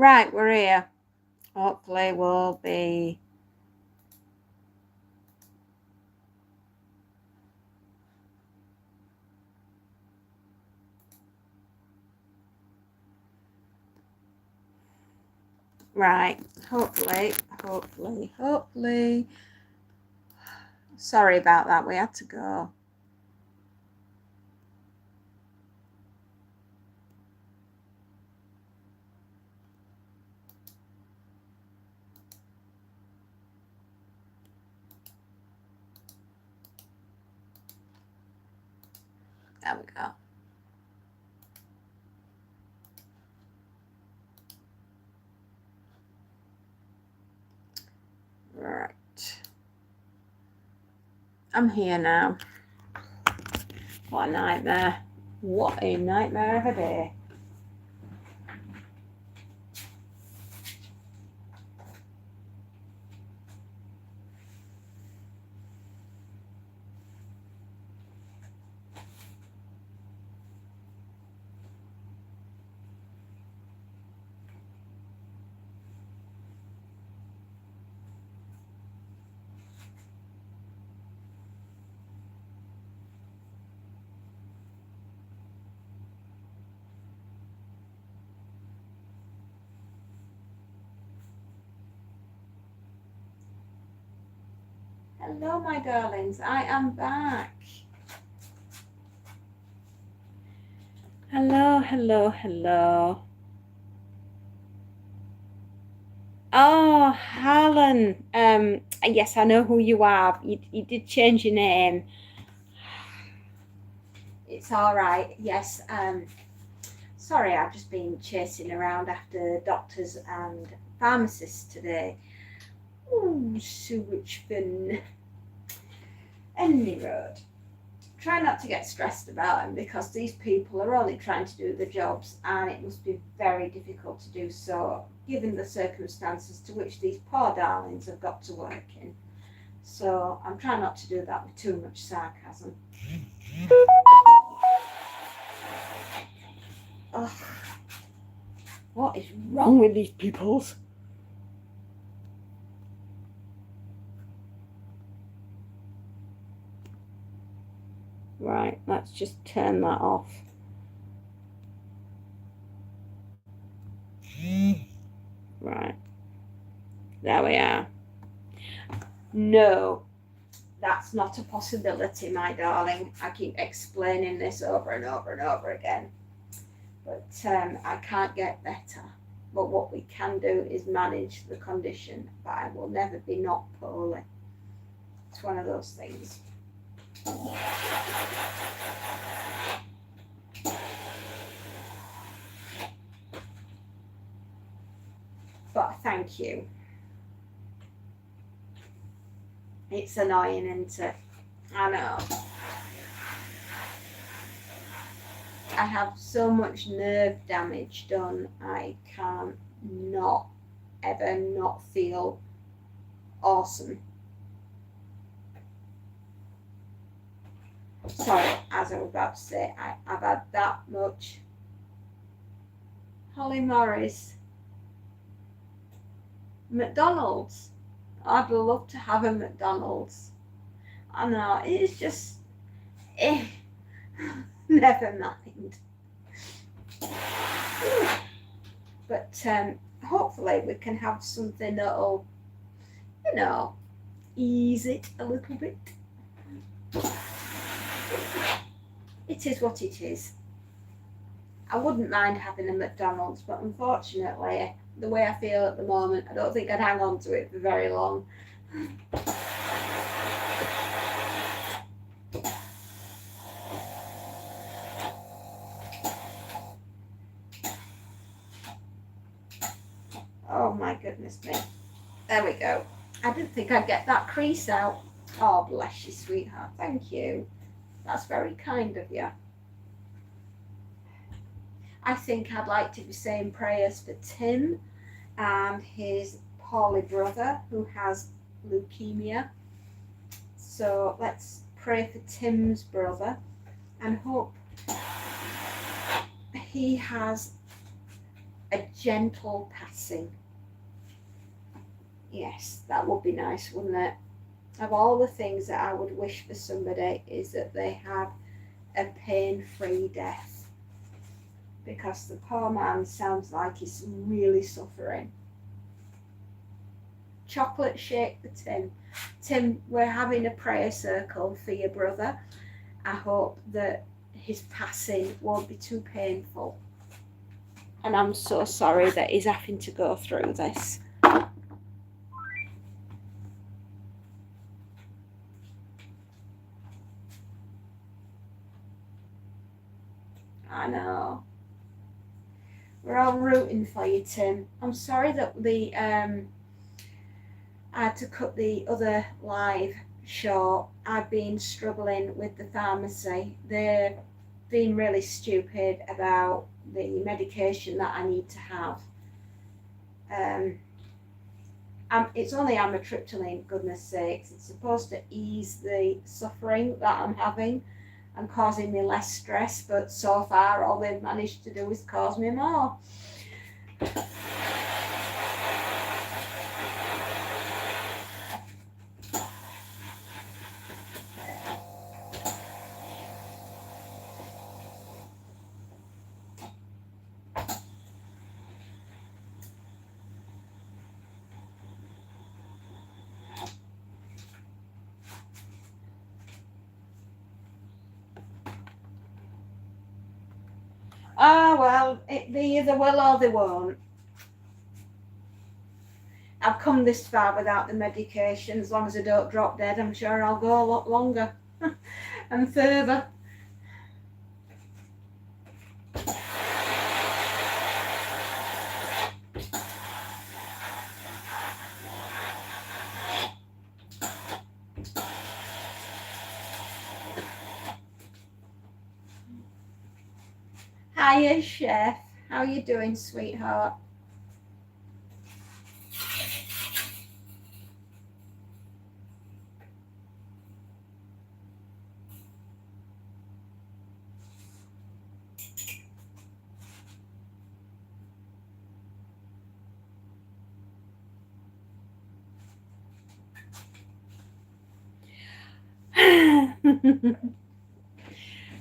Right, we're here. Hopefully we'll be... Right, hopefully. Sorry about that, we had to go. There we go. Right. I'm here now. What a nightmare. What a nightmare of a day. Hello, my darlings. I am back. Hello. Oh, Helen. Yes, I know who you are. You did change your name. It's all right. Yes. Sorry, I've just been chasing around after doctors and pharmacists today. Oh, so much fun. Any road. Try not to get stressed about them because these people are only trying to do the jobs, and it must be very difficult to do so given the circumstances to which these poor darlings have got to work in. So I'm trying not to do that with too much sarcasm. Ugh. What is wrong with these peoples? Right, let's just turn that off. Right, there we are. No, that's not a possibility, my darling. I keep explaining this over and over again, but I can't get better. But what we can do is manage the condition, but I will never be not poorly. It's one of those things. But thank you. It's annoying, isn't it? I know. I have so much nerve damage done, I can't not ever not feel awesome. Sorry, as I was about to say, I've had that much. Holly Morris. McDonald's. I'd love to have a McDonald's. I know, it's just, never mind. But hopefully we can have something that'll, ease it a little bit. It is what it is. I wouldn't mind having a McDonald's, but unfortunately, the way I feel at the moment, I don't think I'd hang on to it for very long. Oh my goodness me. There we go. I didn't think I'd get that crease out. Oh, bless you, sweetheart. Thank you. That's very kind of you. I think I'd like to be saying prayers for Tim and his poorly brother who has leukemia. So let's pray for Tim's brother and hope he has a gentle passing. Yes, that would be nice, wouldn't it? Of all the things that I would wish for somebody is that they have a pain-free death, because the poor man sounds like he's really suffering. Chocolate shake the Tim. Tim, we're having a prayer circle for your brother. I hope that his passing won't be too painful. And I'm so sorry that he's having to go through this. I know. We're all rooting for you, Tim. I'm sorry that I had to cut the other live short. I've been struggling with the pharmacy. They're being really stupid about the medication that I need to have. It's only amitriptyline, goodness sakes. It's supposed to ease the suffering that I'm having and causing me less stress, but so far all they've managed to do is cause me more. Well, they either will or they won't. I've come this far without the medication. As long as I don't drop dead, I'm sure I'll go a lot longer and further. Hiya, Chef. How you doing, sweetheart?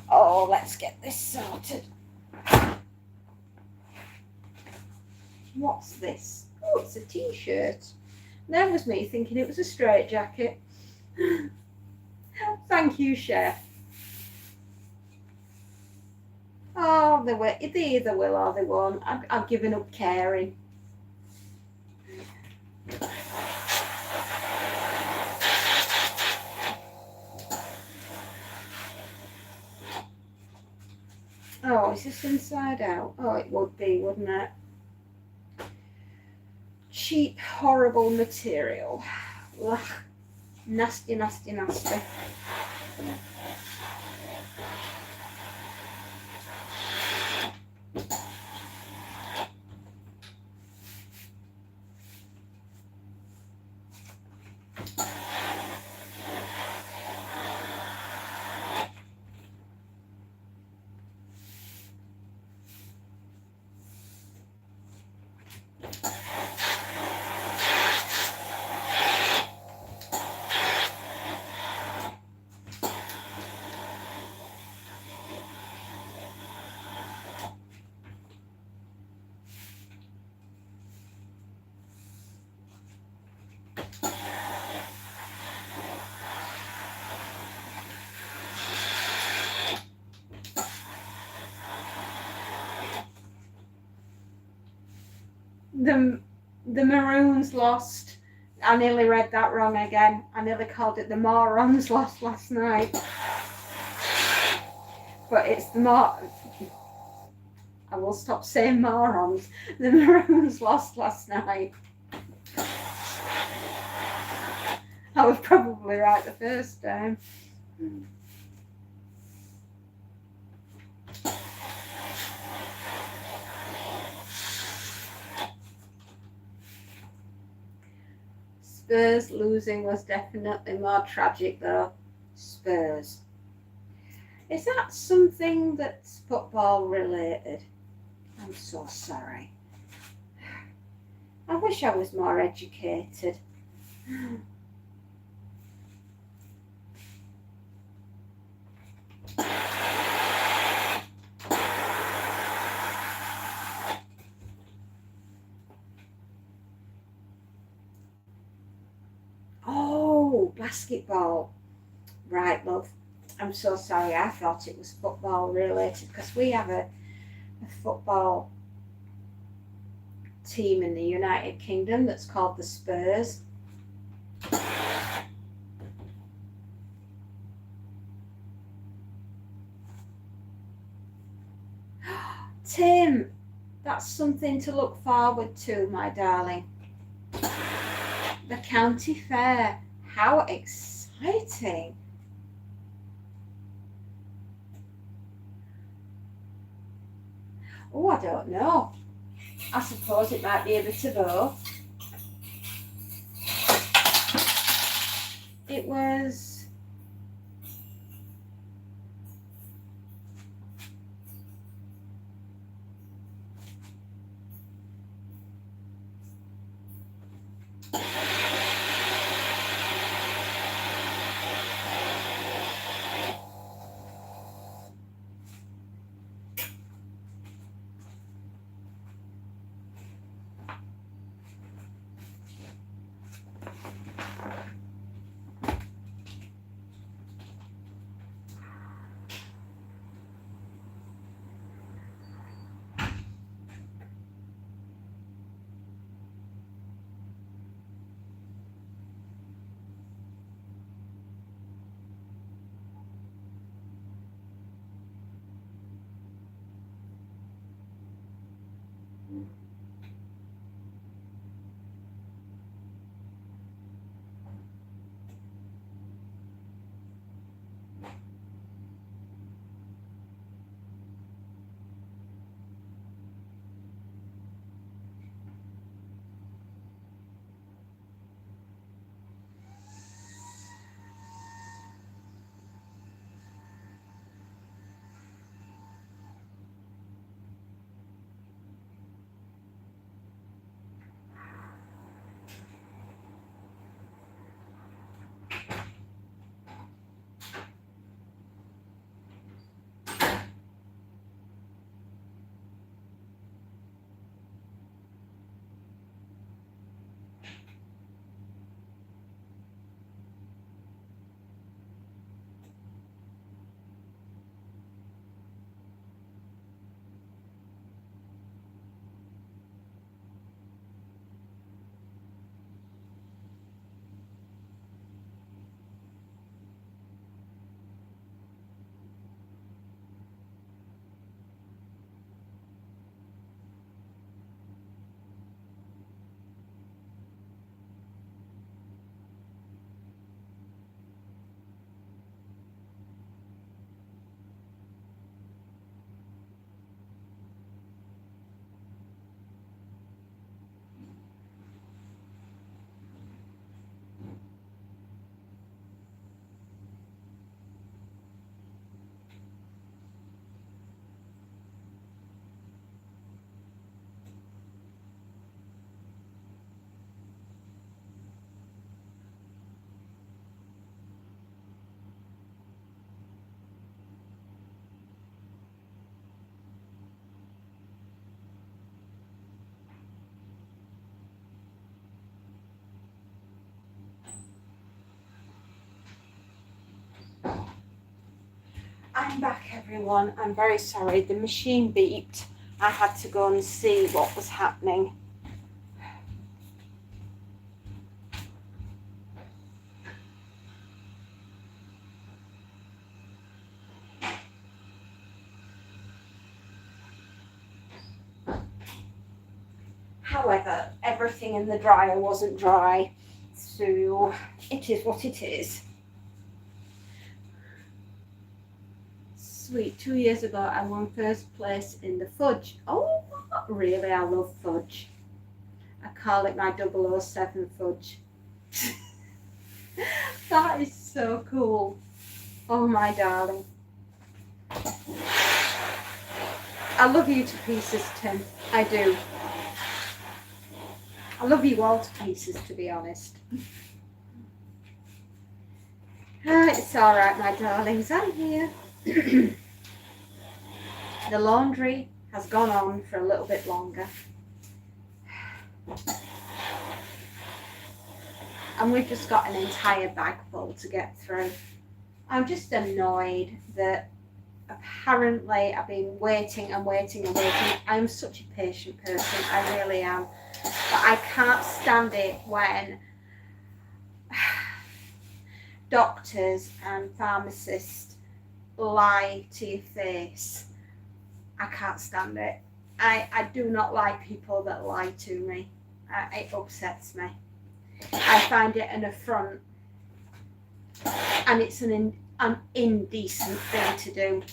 Oh, let's get this sorted. What's this? Oh, it's a t-shirt. That was me thinking it was a straitjacket. Thank you, Chef. Oh, they either will or they won't. I've given up caring. Oh, is this inside out? Oh, it would be, wouldn't it? Cheap, horrible material. Ugh. Nasty, nasty, nasty. The Maroons lost. I nearly read that wrong again. I nearly called it the Morons lost last night. But it's the I will stop saying morons. The Maroons lost last night. I was probably right the first time. Spurs losing was definitely more tragic though. Spurs. Is that something that's football related? I'm so sorry. I wish I was more educated. Oh, basketball. Right, love. I'm so sorry. I thought it was football related because we have a football team in the United Kingdom that's called the Spurs. Tim, that's something to look forward to, my darling. The county fair. How exciting. Oh, I don't know. I suppose it might be a bit of both. It was I'm back, everyone. I'm very sorry. The machine beeped. I had to go and see what was happening. However, everything in the dryer wasn't dry, so it is what it is. Sweet, 2 years ago I won first place in the fudge. Oh, really? I love fudge. I call it my 007 fudge. That is so cool. Oh, my darling. I love you to pieces, Tim. I do. I love you all to pieces, to be honest. It's all right, my darlings. I'm here. The laundry has gone on for a little bit longer. And we've just got an entire bag full to get through. I'm just annoyed that apparently I've been waiting and waiting and waiting. I'm such a patient person, I really am. But I can't stand it when doctors and pharmacists lie to your face. I can't stand it. I do not like people that lie to me. It upsets me. I find it an affront, and it's an indecent thing to do.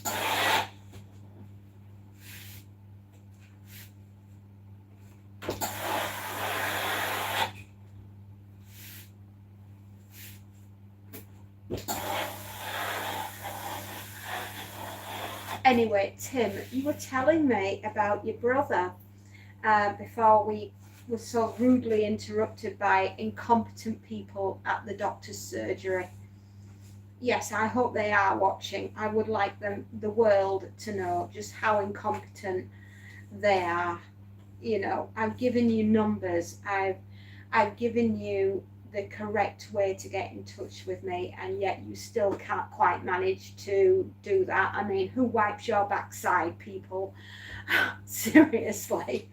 Anyway, Tim, you were telling me about your brother before we were so rudely interrupted by incompetent people at the doctor's surgery. Yes, I hope they are watching. I would like the world to know just how incompetent they are. You know, I've given you numbers. I've given you the correct way to get in touch with me, and yet you still can't quite manage to do that. I mean, who wipes your backside, people? Seriously,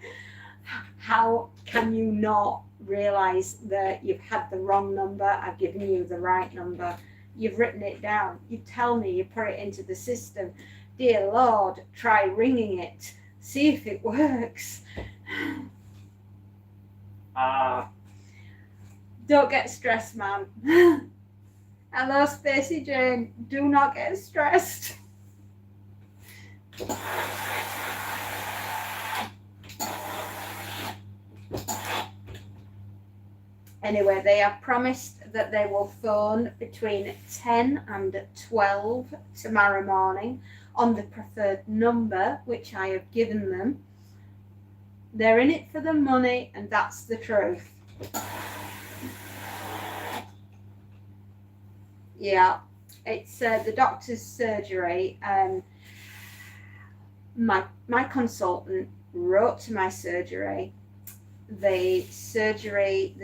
how can you not realize that you've had the wrong number? I've given you the right number. You've written it down. You tell me, you put it into the system. Dear Lord, try ringing it. See if it works. Don't get stressed, man. Hello, Spacey Jane. Do not get stressed. Anyway, they have promised that they will phone between 10 and 12 tomorrow morning on the preferred number, which I have given them. They're in it for the money, and that's the truth. Yeah, it's the doctor's surgery. My consultant wrote to my surgery. The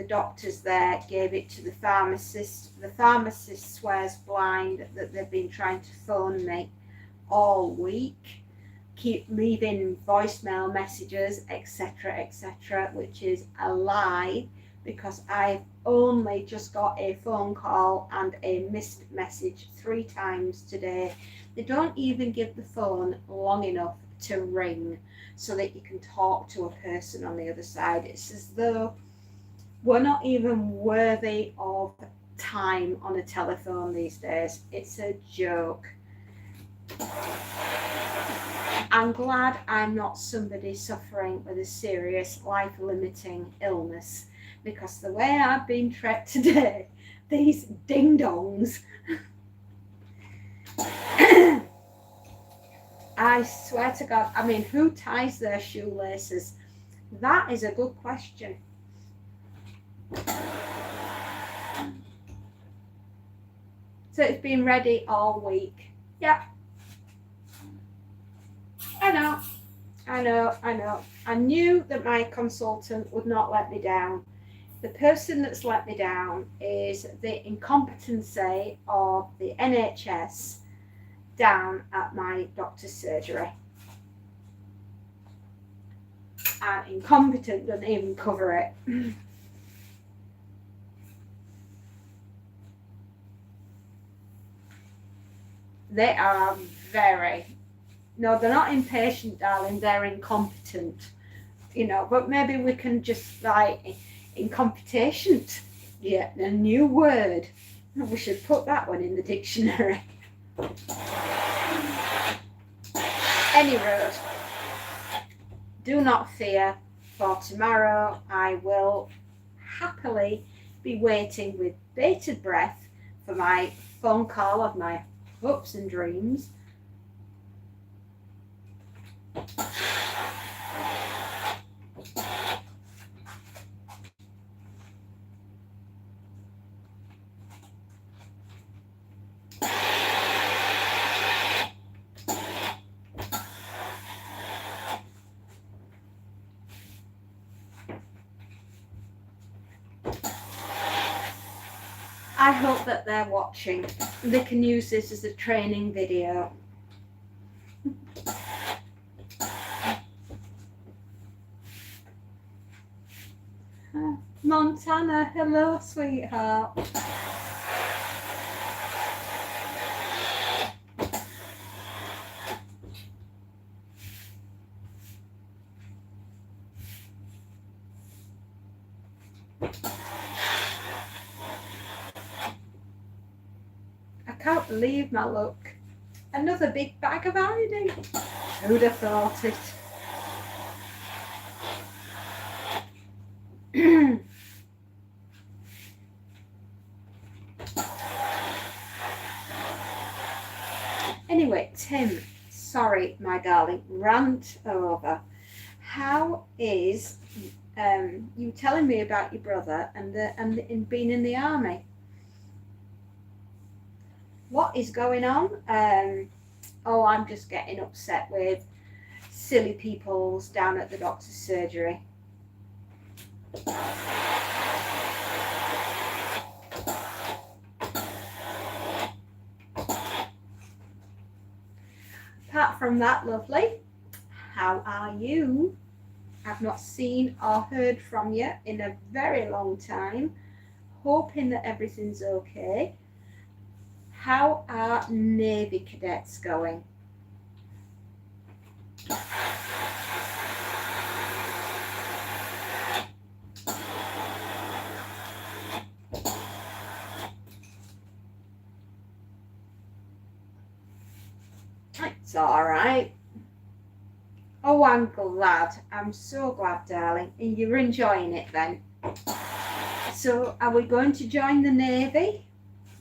doctors there gave it to the pharmacist. The pharmacist swears blind that they've been trying to phone me all week, keep leaving voicemail messages, etc., which is a lie, because I've only just got a phone call and a missed message 3 times today. They don't even give the phone long enough to ring so that you can talk to a person on the other side. It's as though we're not even worthy of time on a telephone these days. It's a joke. I'm glad I'm not somebody suffering with a serious life-limiting illness, because the way I've been treated today, these ding-dongs, I swear to God, I mean, who ties their shoelaces? That is a good question. So it's been ready all week. Yep. I know. I knew that my consultant would not let me down. The person that's let me down is the incompetency of the NHS down at my doctor's surgery. And incompetent doesn't even cover it. They are no, they're not impatient, darling, they're incompetent. You know, but maybe we can just like incompetent. Yeah, a new word. We should put that one in the dictionary. Anyway, do not fear, for tomorrow I will happily be waiting with bated breath for my phone call of my hopes and dreams. I hope that they're watching. They can use this as a training video. Montana, hello, sweetheart. I can't believe my luck. Another big bag of ironing. Who'd have thought it? Anyway, Tim, sorry, my darling, rant over. How is you telling me about your brother and being in the army? What is going on? Oh, I'm just getting upset with silly peoples down at the doctor's surgery. Apart from that, lovely, how are you? I've not seen or heard from you in a very long time. Hoping that everything's okay. How are Navy cadets going? It's all right. Oh, I'm glad. I'm so glad, darling. And you're enjoying it then. So, are we going to join the Navy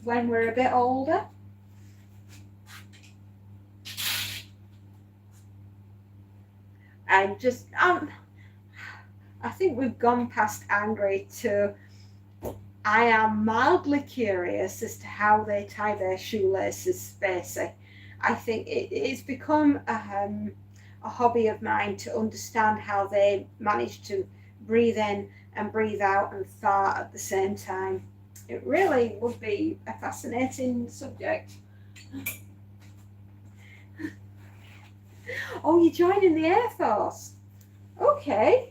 when we're a bit older? I think we've gone past angry to I am mildly curious as to how they tie their shoelaces, Spacey. I think it's become a hobby of mine to understand how they manage to breathe in and breathe out and fart at the same time. It really would be a fascinating subject. Oh, you're joining the Air Force? Okay.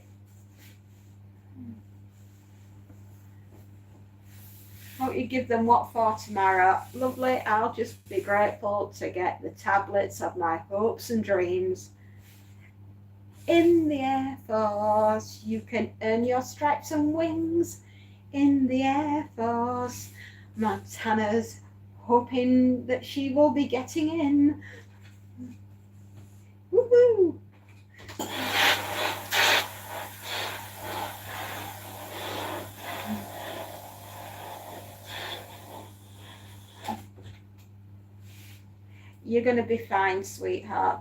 Hope you give them what for tomorrow. Lovely, I'll just be grateful to get the tablets of my hopes and dreams. In the Air Force, you can earn your stripes and wings. In the Air Force, Montana's hoping that she will be getting in. Woohoo! You're going to be fine, sweetheart.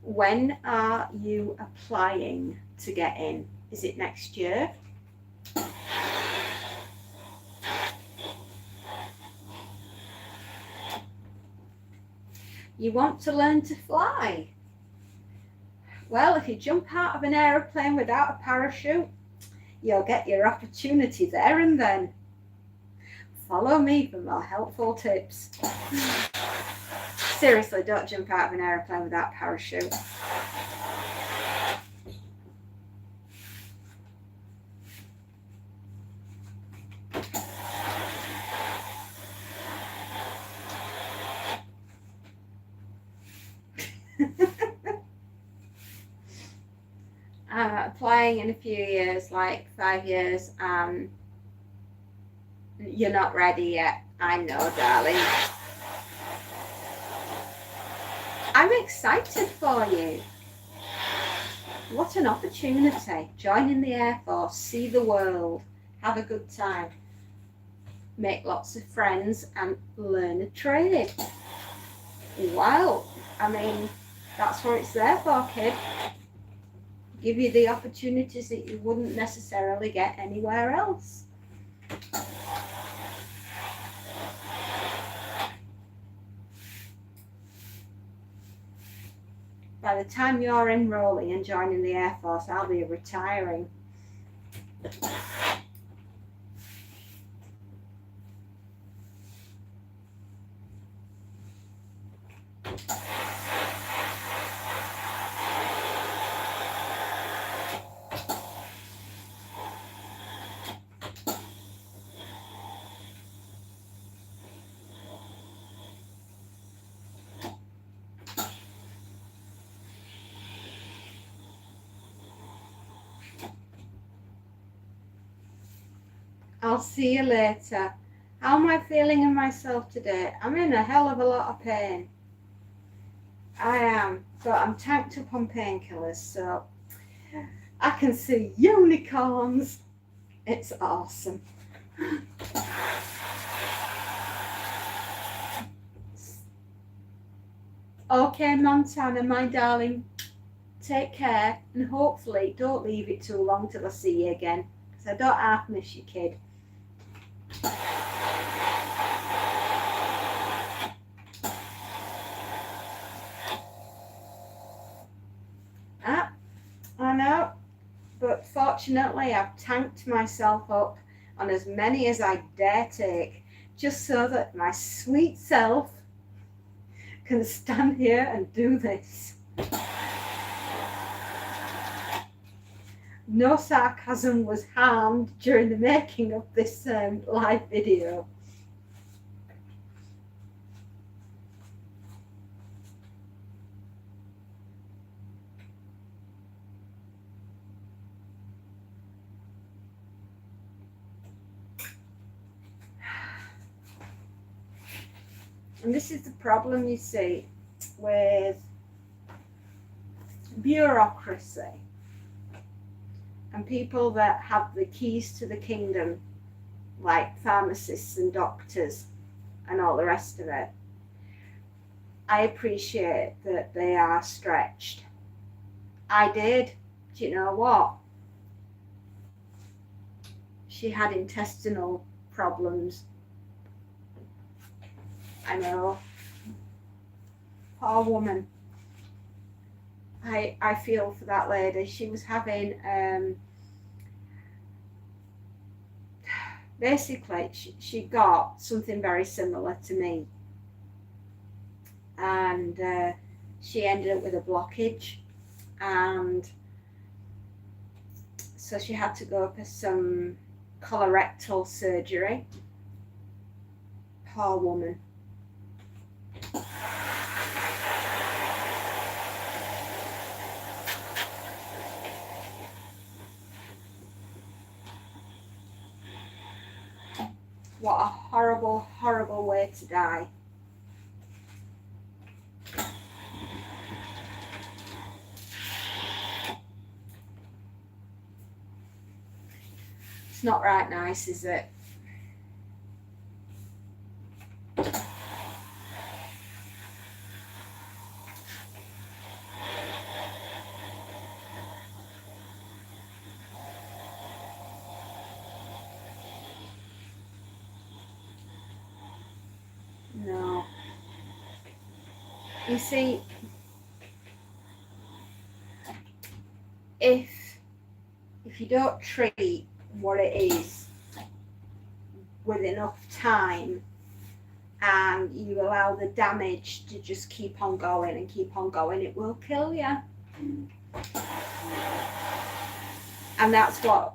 When are you applying to get in? Is it next year? You want to learn to fly? Well, if you jump out of an aeroplane without a parachute, you'll get your opportunity there and then. Follow me for more helpful tips. Seriously, don't jump out of an aeroplane without a parachute. Applying in a few years, like 5 years, you're not ready yet. I know, darling. I'm excited for you. What an opportunity. Join the Air Force, see the world, have a good time, make lots of friends and learn a trade. Wow, I mean, that's what it's there for, kid. Give you the opportunities that you wouldn't necessarily get anywhere else. By the time you're enrolling and joining the Air Force, I'll be retiring. I'll see you later. How am I feeling in myself today? I'm in a hell of a lot of pain. I am, but I'm tanked up on painkillers, so I can see unicorns. It's awesome. Okay, Montana, my darling, take care, and hopefully don't leave it too long till I see you again, because I don't half miss you, kid. I know, but fortunately I've tanked myself up on as many as I dare take, just so that my sweet self can stand here and do this. No sarcasm was harmed during the making of this live video. And this is the problem, you see, with bureaucracy and people that have the keys to the kingdom, like pharmacists and doctors and all the rest of it. I appreciate that they are stretched. I did. Do you know what? She had intestinal problems. I know. Poor woman. I feel for that lady. She was having basically she got something very similar to me, and she ended up with a blockage, and so she had to go for some colorectal surgery. Poor woman. What a horrible, horrible way to die. It's not right nice, is it? No. You see, if you don't treat what it is with enough time, and you allow the damage to just keep on going and keep on going, it will kill you. And that's what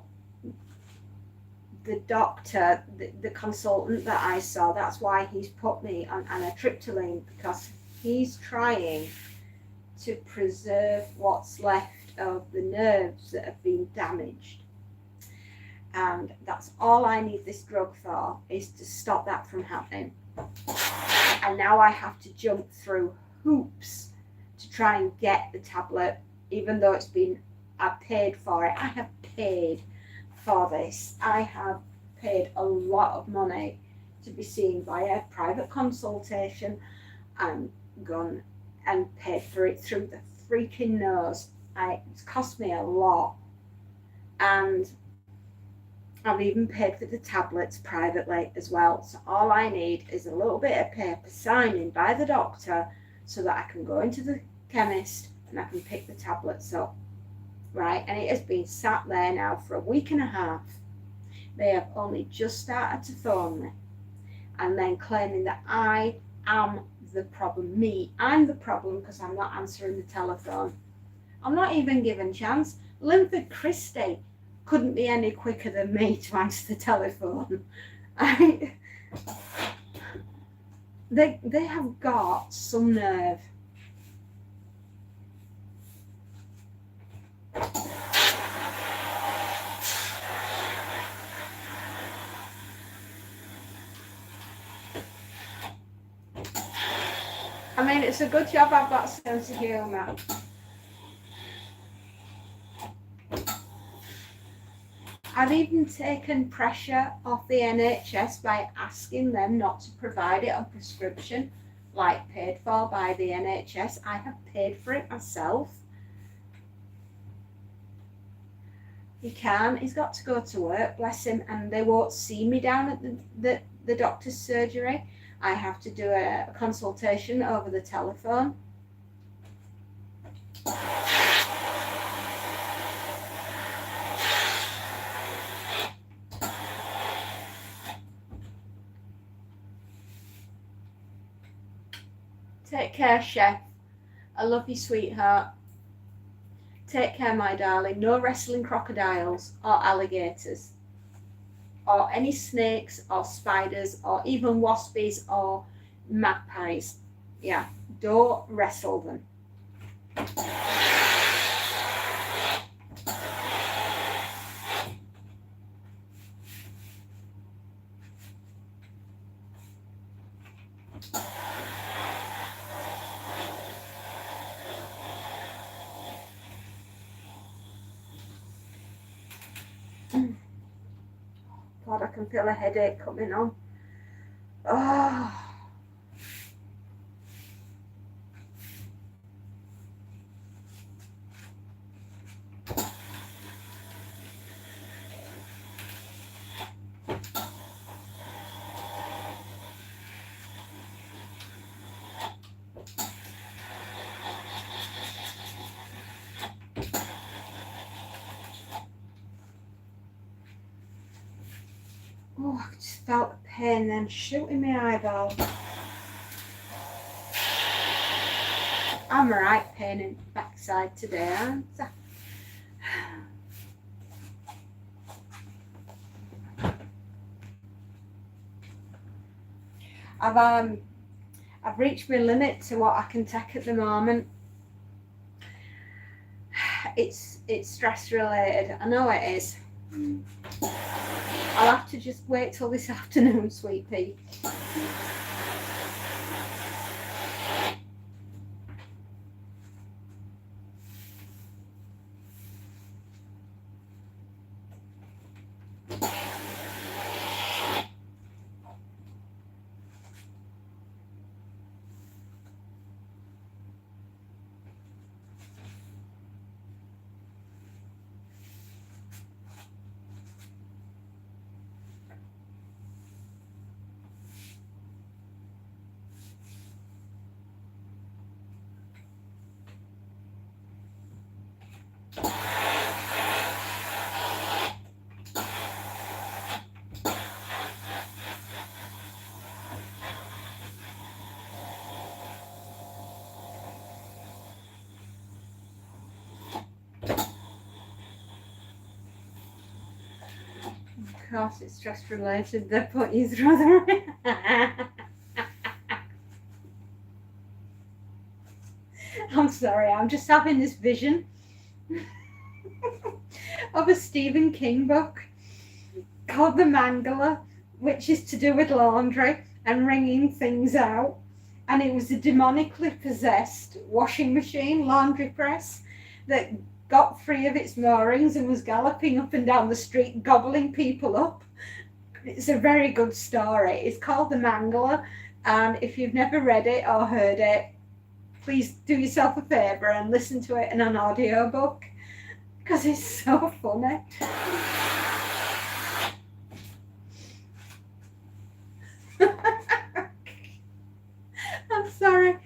the doctor, the consultant that I saw, that's why he's put me on amitriptyline, because he's trying to preserve what's left of the nerves that have been damaged. And that's all I need this drug for, is to stop that from happening. And now I have to jump through hoops to try and get the tablet, even though I've paid for it. I have paid for this. I have paid a lot of money to be seen by a private consultation, and gone and paid for it through the freaking nose. It's cost me a lot. And I've even paid for the tablets privately as well. So all I need is a little bit of paper signing by the doctor so that I can go into the chemist and I can pick the tablets up. Right? And it has been sat there now for a week and a half. They have only just started to phone me and then claiming that I am the problem. Me, I'm the problem because I'm not answering the telephone. I'm not even given chance. Linford Christie couldn't be any quicker than me to answer the telephone. They have got some nerve. I mean, it's a good job I've got a sense of humour. I've even taken pressure off the NHS by asking them not to provide it on prescription, like paid for by the NHS. I have paid for it myself. He can. He's got to go to work, bless him, and they won't see me down at the doctor's surgery. I have to do a consultation over the telephone. Take care, Chef. I love you, sweetheart. Take care, my darling. No wrestling crocodiles or alligators or any snakes or spiders or even waspies or magpies. Yeah, don't wrestle them. God, I can feel a headache coming on. Oh. Oh, I just felt the pain then shooting my eyeball. I'm right pain in the backside today, aren't I? I've reached my limit to what I can take at the moment. It's stress related. I know it is. I'll have to just wait till this afternoon, sweet pea. Of course, it's stress related. They put you through the. I'm sorry, I'm just having this vision of a Stephen King book called The Mangler, which is to do with laundry and wringing things out. And it was a demonically possessed washing machine, laundry press, that got free of its moorings and was galloping up and down the street, gobbling people up. It's a very good story. It's called The Mangler, and if you've never read it or heard it, please do yourself a favour and listen to it in an audiobook, because it's so funny. I'm sorry.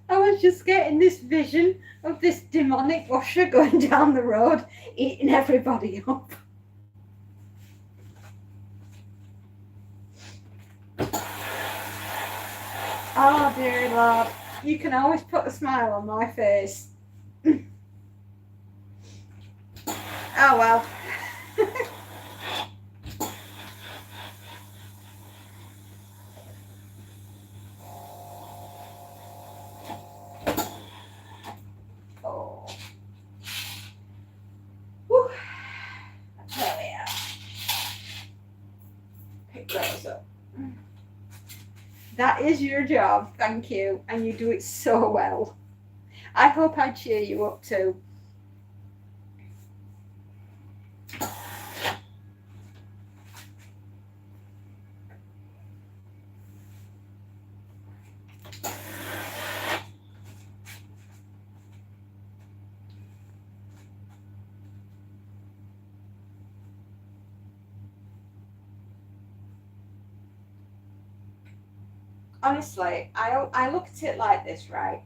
I was just getting this vision of this demonic washer going down the road, eating everybody up. Oh dear, Lord, you can always put a smile on my face. Oh well. Oh. Whew. There we are. Pick those up. That is your job, thank you, and you do it so well. I hope I cheer you up too. Honestly, I look at it like this, right?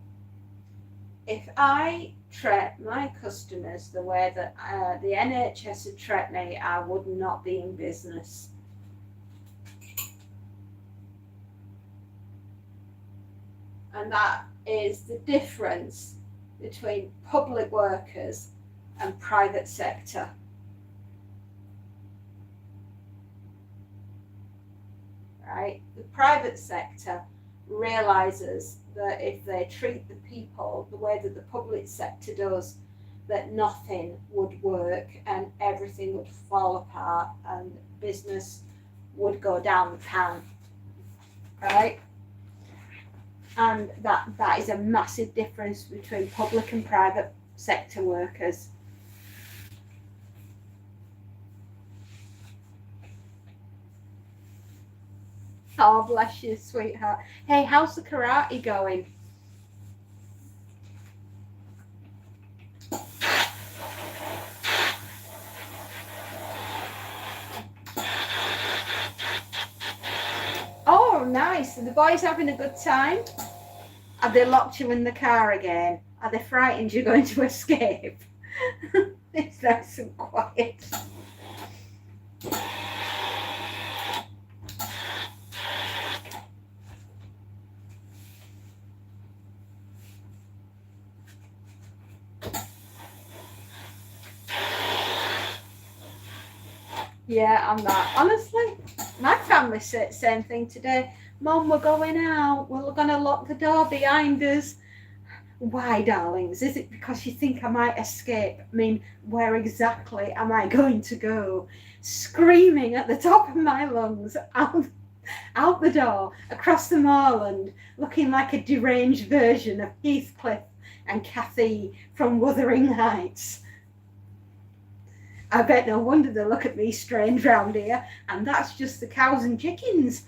If I treat my customers the way that the NHS would treat me, I would not be in business. And that is the difference between public workers and private sector. Right? The private sector realizes that if they treat the people the way that the public sector does, that nothing would work and everything would fall apart and business would go down the pan. Right? And that is a massive difference between public and private sector workers. Oh, bless you, sweetheart. Hey, how's the karate going? Oh, nice. Are the boys having a good time? Have they locked you in the car again? Are they frightened you're going to escape? It's nice and quiet. Yeah, I'm that. Honestly, my family said the same thing today. Mum, we're going out. We're going to lock the door behind us. Why, darlings? Is it because you think I might escape? I mean, where exactly am I going to go? Screaming at the top of my lungs out the door, across the moorland, looking like a deranged version of Heathcliff and Cathy from Wuthering Heights. I bet no wonder they look at me strange round here, and that's just the cows and chickens.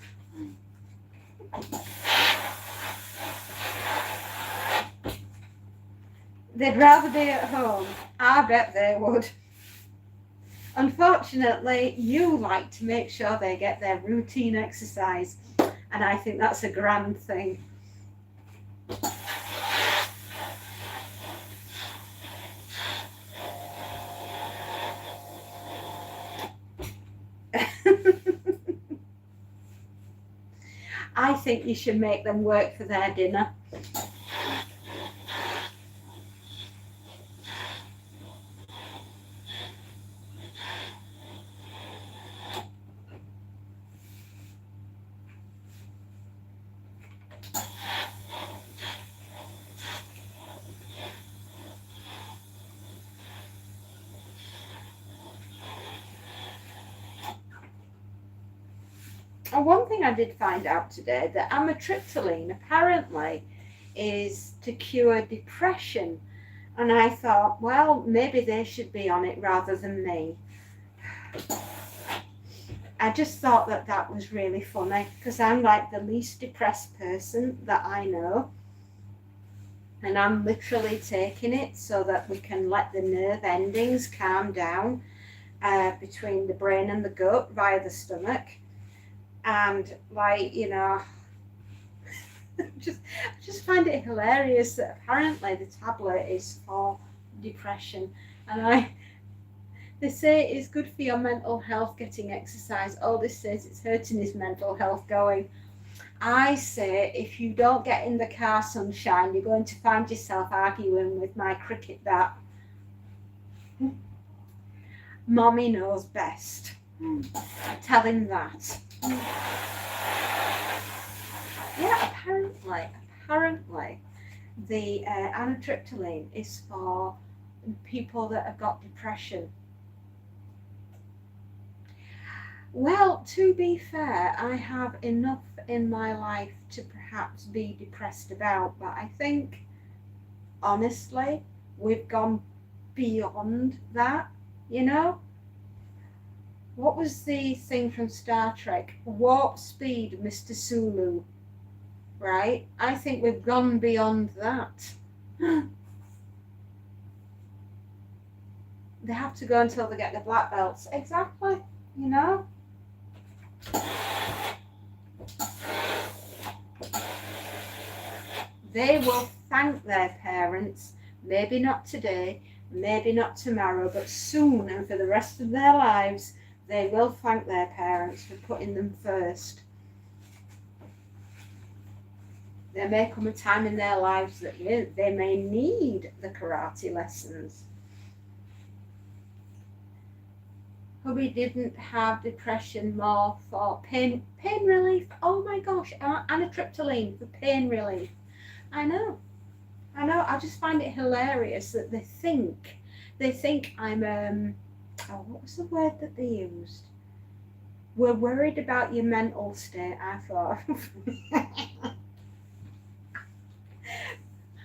They'd rather be at home. I bet they would. Unfortunately, you like to make sure they get their routine exercise, and I think that's a grand thing. I think you should make them work for their dinner. And one thing I did find out today, that amitriptyline apparently is to cure depression. And I thought, well, maybe they should be on it rather than me. I just thought that was really funny, because I'm like the least depressed person that I know. And I'm literally taking it so that we can let the nerve endings calm down between the brain and the gut via the stomach. And like, you know, I just find it hilarious that apparently the tablet is for depression. And they say it's good for your mental health getting exercise. All this says it's hurting his mental health going. I say if you don't get in the car, sunshine, you're going to find yourself arguing with my cricket bat. Mommy knows best. Tell him that. Yeah, apparently the anitriptyline is for people that have got depression. Well, to be fair, I have enough in my life to perhaps be depressed about, but I think, honestly, we've gone beyond that, you know? What was the thing from Star Trek? Warp speed, Mr. Sulu, right? I think we've gone beyond that. They have to go until they get the black belts. Exactly, you know? They will thank their parents, maybe not today, maybe not tomorrow, but soon and for the rest of their lives, they will thank their parents for putting them first. There may come a time in their lives that they may need the karate lessons. Hubby didn't have depression, more for pain relief. Oh my gosh, anitriptyline for pain relief. I know. I just find it hilarious that they think I'm what was the word that they used? We're worried about your mental state, I thought.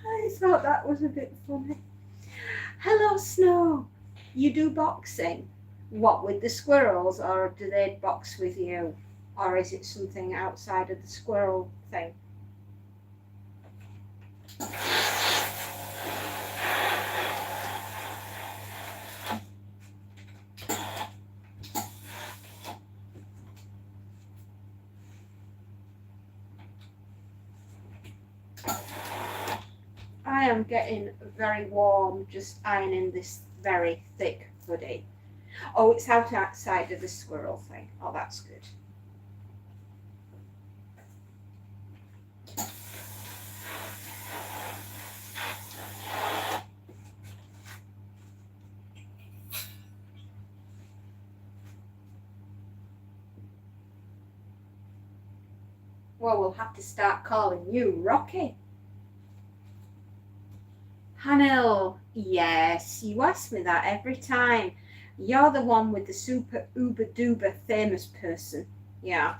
I thought that was a bit funny. Hello, Snow. You do boxing? What, with the squirrels, or do they box with you? Or is it something outside of the squirrel thing? I am getting very warm just ironing this very thick hoodie. Oh, it's outside of the squirrel thing. Oh, that's good. Well, we'll have to start calling you Rocky. Hanel, yes, you ask me that every time. You're the one with the super uber duper famous person. Yeah.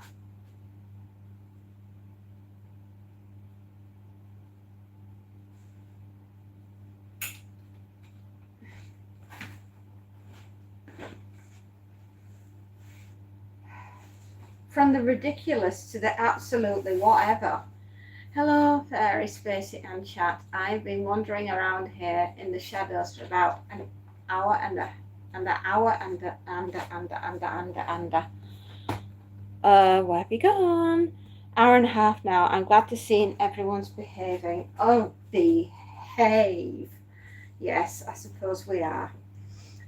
From the ridiculous to the absolutely whatever. Hello, fairy, spacey, and chat. I've been wandering around here in the shadows for about an hour and a where have you gone? Hour and a half now. I'm glad to see everyone's behaving. Oh, behave. Yes, I suppose we are.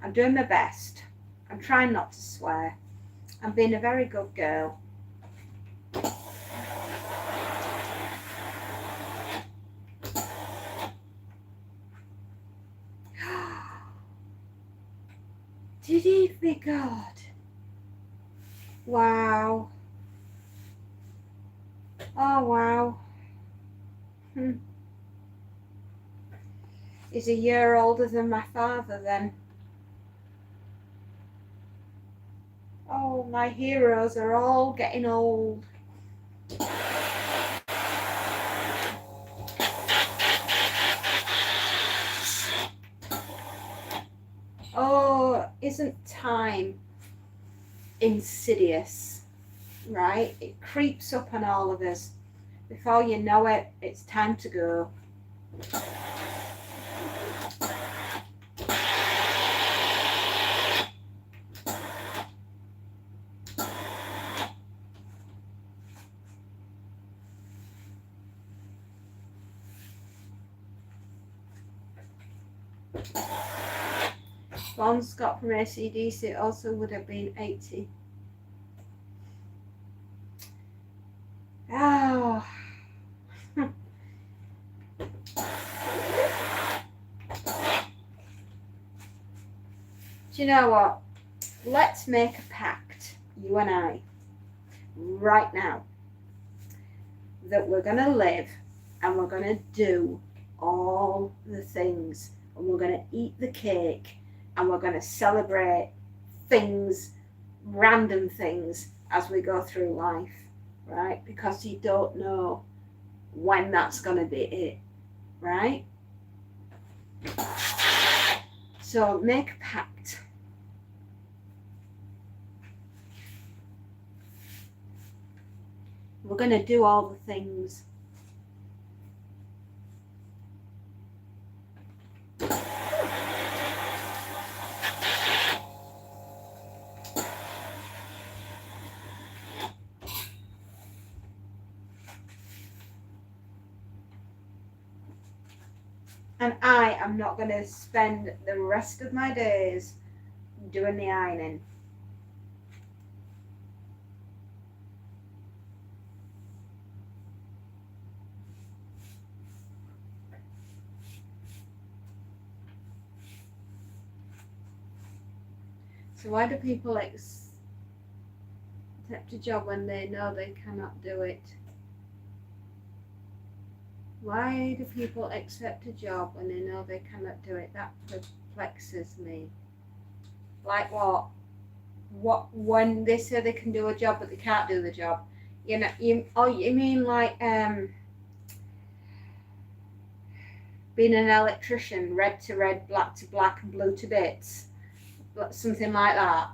I'm doing my best. I'm trying not to swear. I'm being a very good girl. Did he be God? Wow. Oh, wow. He's a year older than my father then. Oh, my heroes are all getting old. Oh, isn't time insidious, right? It creeps up on all of us. Before you know it, it's time to go. Bon Scott from AC/DC also would have been 80. Oh, Do you know what? Let's make a pact, you and I, right now, that we're going to live and we're going to do all the things, and we're going to eat the cake, and we're going to celebrate things, random things, as we go through life, right? Because you don't know when that's going to be it, right? So make a pact. We're going to do all the things. And I am not going to spend the rest of my days doing the ironing. So why do people accept a job when they know they cannot do it? Why do people accept a job when they know they cannot do it? That perplexes me. Like what? What, when they say they can do a job but they can't do the job? You know, you mean like being an electrician, red to red, black to black, and blue to bits, something like that.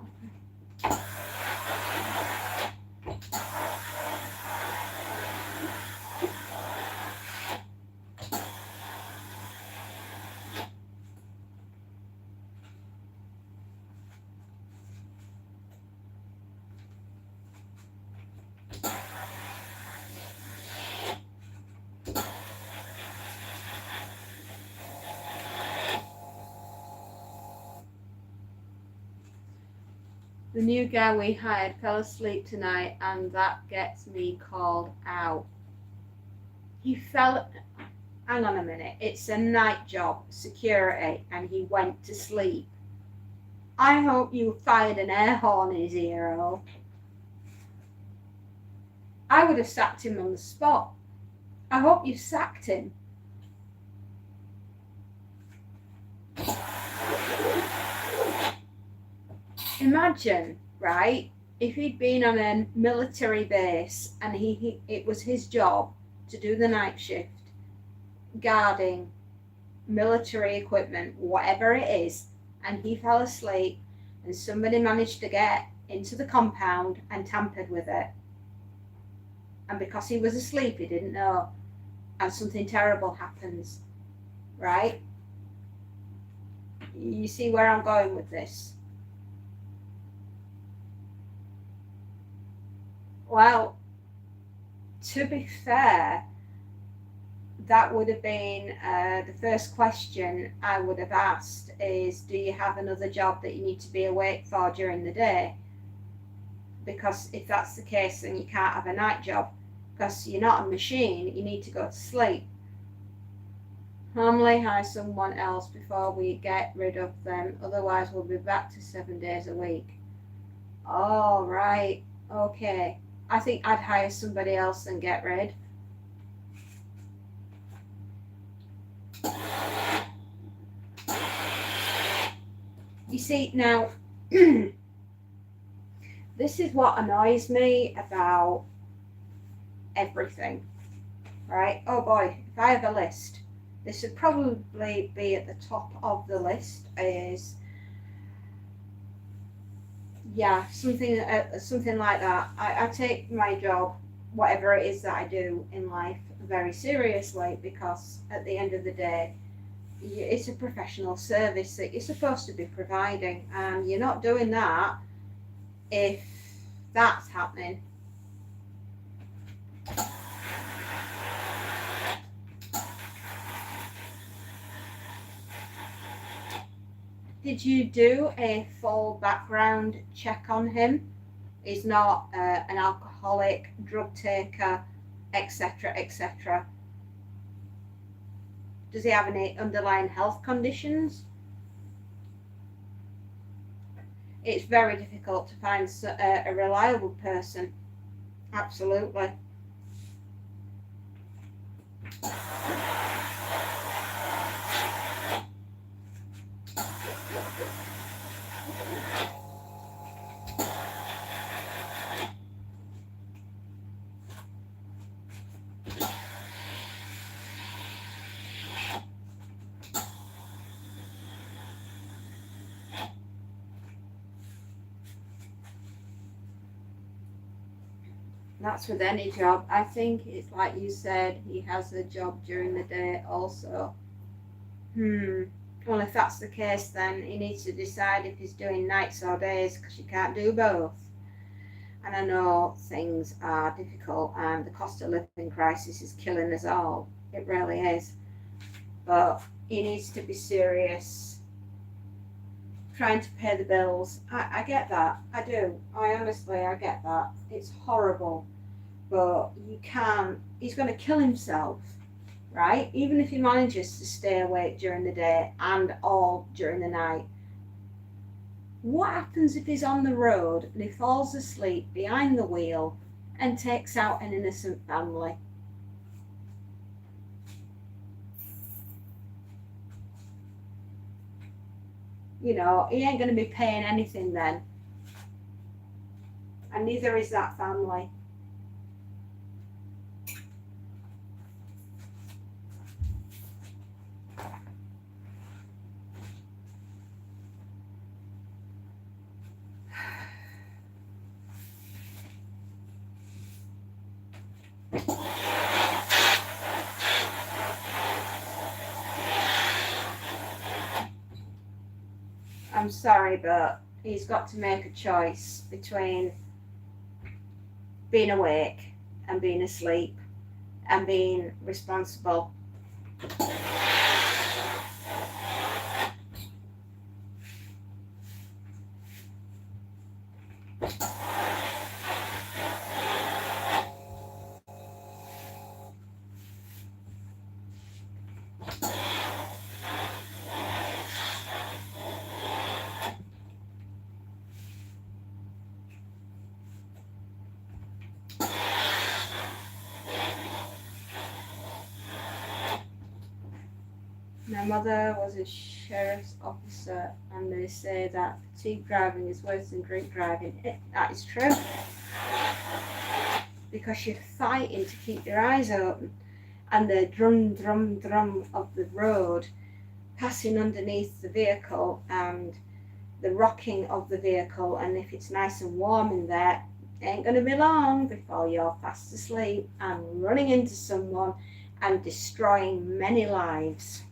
The new guy we hired fell asleep tonight, and that gets me called out. He fell. Hang on a minute. It's a night job, security, and he went to sleep. I hope you fired an air horn in his ear. Oh. I would have sacked him on the spot. I hope you sacked him. Imagine, right, if he'd been on a military base and it was his job to do the night shift, guarding military equipment, whatever it is, and he fell asleep and somebody managed to get into the compound and tampered with it. And because he was asleep, he didn't know, and something terrible happens, right? You see where I'm going with this? Well, to be fair, that would have been the first question I would have asked is, do you have another job that you need to be awake for during the day? Because if that's the case, then you can't have a night job, because you're not a machine, you need to go to sleep. Normally hire someone else before we get rid of them, otherwise we'll be back to 7 days a week. Oh, right, okay. I think I'd hire somebody else and get rid. You see, now, this is what annoys me about everything, right? Oh boy, if I have a list, this would probably be at the top of the list is, yeah, something like that. I take my job, whatever it is that I do in life, very seriously, because at the end of the day, it's a professional service that you're supposed to be providing, and you're not doing that if that's happening. Did you do a full background check on him? He's not an alcoholic, drug taker, etc., etc. Does he have any underlying health conditions? It's very difficult to find a reliable person. Absolutely. That's with any job. I think it's like you said, he has a job during the day also. Well, if that's the case, then he needs to decide if he's doing nights or days, because you can't do both. And I know things are difficult and the cost of living crisis is killing us all. It really is. But he needs to be serious, trying to pay the bills. I get that. I do. I get that. It's horrible. But you can't, he's going to kill himself, right? Even if he manages to stay awake during the day and all during the night. What happens if he's on the road and he falls asleep behind the wheel and takes out an innocent family? You know, he ain't going to be paying anything then. And neither is that family. I'm sorry, but he's got to make a choice between being awake and being asleep and being responsible. My mother was a sheriff's officer, and they say that fatigue driving is worse than drink driving. That is true. Because you're fighting to keep your eyes open, and the drum, drum, drum of the road passing underneath the vehicle and the rocking of the vehicle, and if it's nice and warm in there, it ain't going to be long before you're fast asleep and running into someone and destroying many lives.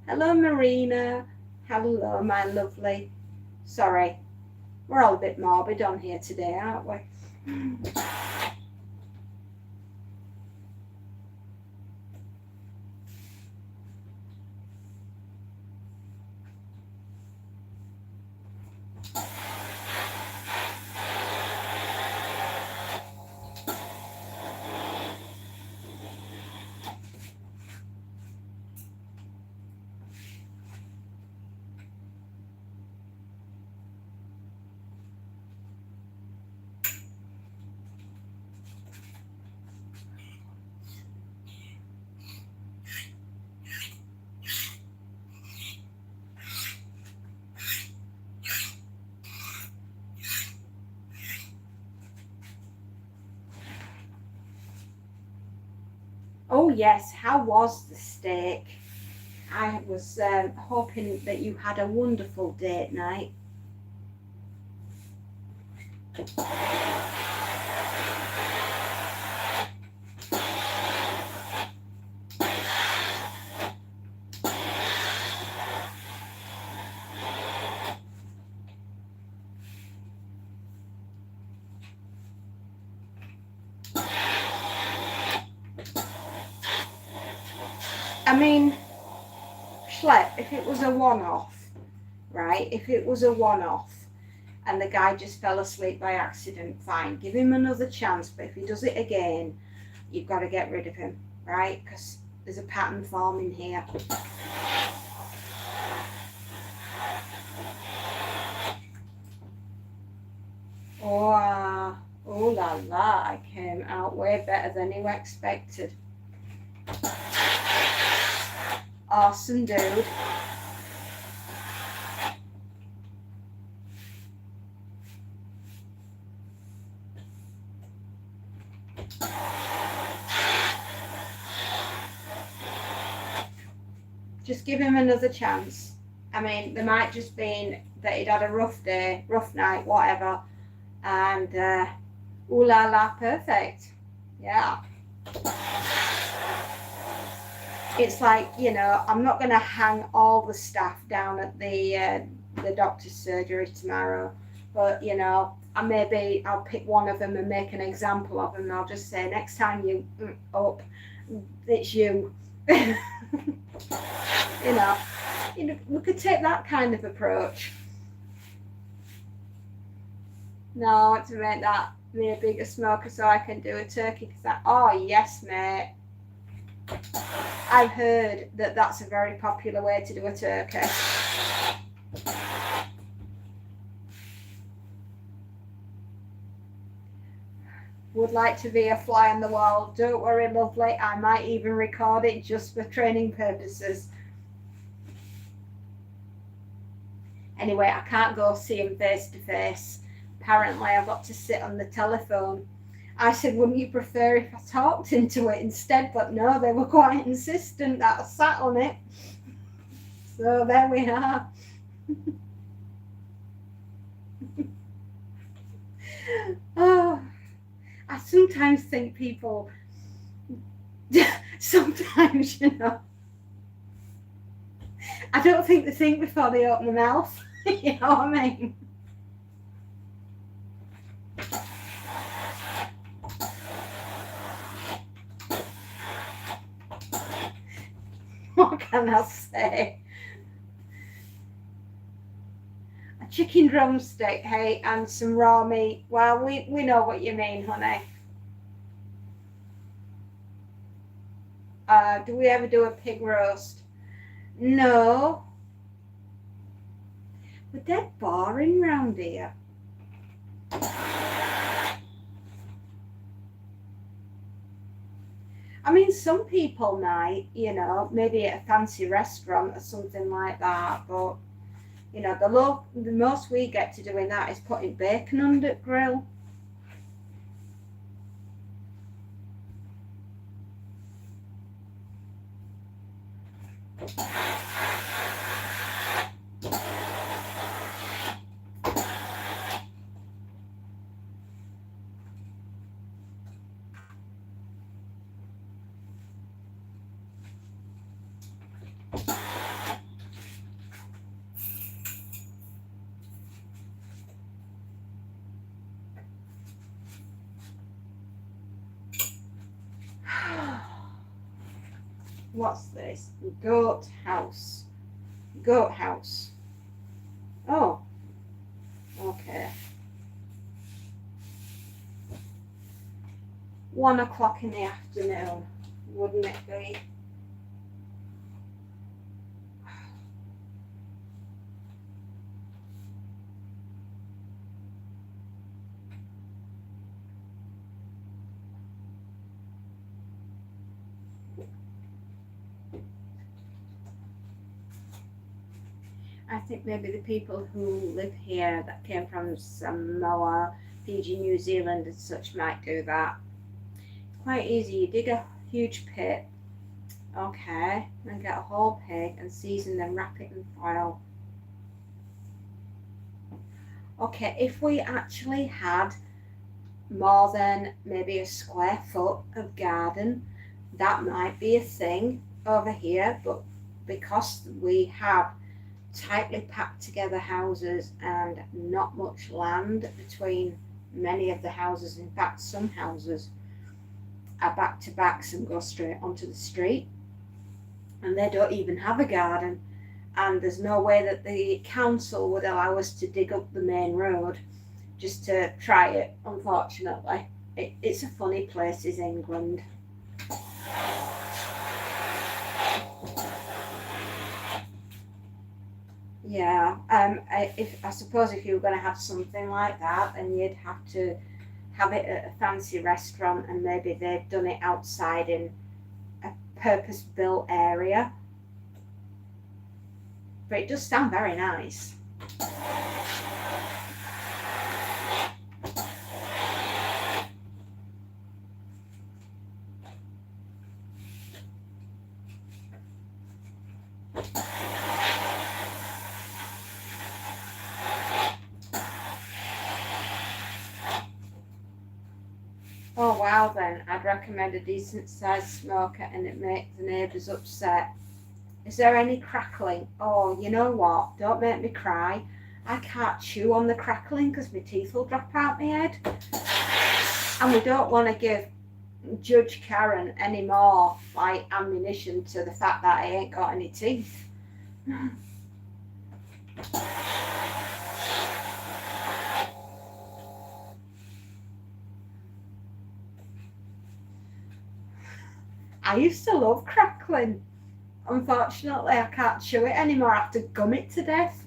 Hello, Marina. Hello, my lovely. Sorry, we're all a bit morbid on here today, aren't we? Oh yes, how was the steak? I was hoping that you had a wonderful date night. I mean, Schlep, if it was a one-off, right? If it was a one-off and the guy just fell asleep by accident, fine, give him another chance. But if he does it again, you've got to get rid of him, right? Because there's a pattern forming here. Oh, oh la la, I came out way better than you expected. Awesome, dude. Just give him another chance. I mean, there might just been that he'd had a rough day, rough night, whatever, and ooh la la, perfect. Yeah. It's like, you know, I'm not going to hang all the staff down at the doctor's surgery tomorrow, but you know, I'll pick one of them and make an example of them. And I'll just say, next time you up, it's you. You know, we could take that kind of approach. No, I want to make me a bigger smoker so I can do a turkey. Oh yes, mate. I've heard that that's a very popular way to do a turkey. Would like to be a fly on the wall. Don't worry, lovely. I might even record it just for training purposes. Anyway, I can't go see him face to face. Apparently, I've got to sit on the telephone. I said, wouldn't you prefer if I talked into it instead? But no, they were quite insistent that I sat on it. So there we are. Oh, I sometimes think people, sometimes, you know, I don't think they think before they open their mouth. You know what I mean? What can I say? A chicken drumstick, hey, and some raw meat. Well, we know what you mean, honey. Do we ever do a pig roast? No. We're dead boring round here. I mean, some people might, you know, maybe at a fancy restaurant or something like that, but, you know, the most we get to doing that is putting bacon under the grill. What's this? Goat house. Goat house. Oh. Okay. 1 o'clock in the afternoon, wouldn't it be? I think maybe the people who live here that came from Samoa, Fiji, New Zealand and such might do that. It's quite easy. You dig a huge pit, okay, and get a whole pig and season them, wrap it in foil. Okay, if we actually had more than maybe a square foot of garden, that might be a thing over here, but because we have tightly packed together houses and not much land between many of the houses, in fact some houses are back to backs and go straight onto the street and they don't even have a garden, and there's no way that the council would allow us to dig up the main road just to try it. Unfortunately, it's a funny place, is England. I suppose if you were going to have something like that, then you'd have to have it at a fancy restaurant, and maybe they've done it outside in a purpose-built area. But it does sound very nice. Oh wow, then I'd recommend a decent sized smoker, and it makes the neighbours upset. Is there any crackling? Oh, you know what? Don't make me cry. I can't chew on the crackling because my teeth will drop out my head. And we don't want to give Judge Karen any more like ammunition to the fact that I ain't got any teeth. I used to love crackling. Unfortunately, I can't chew it anymore. I have to gum it to death.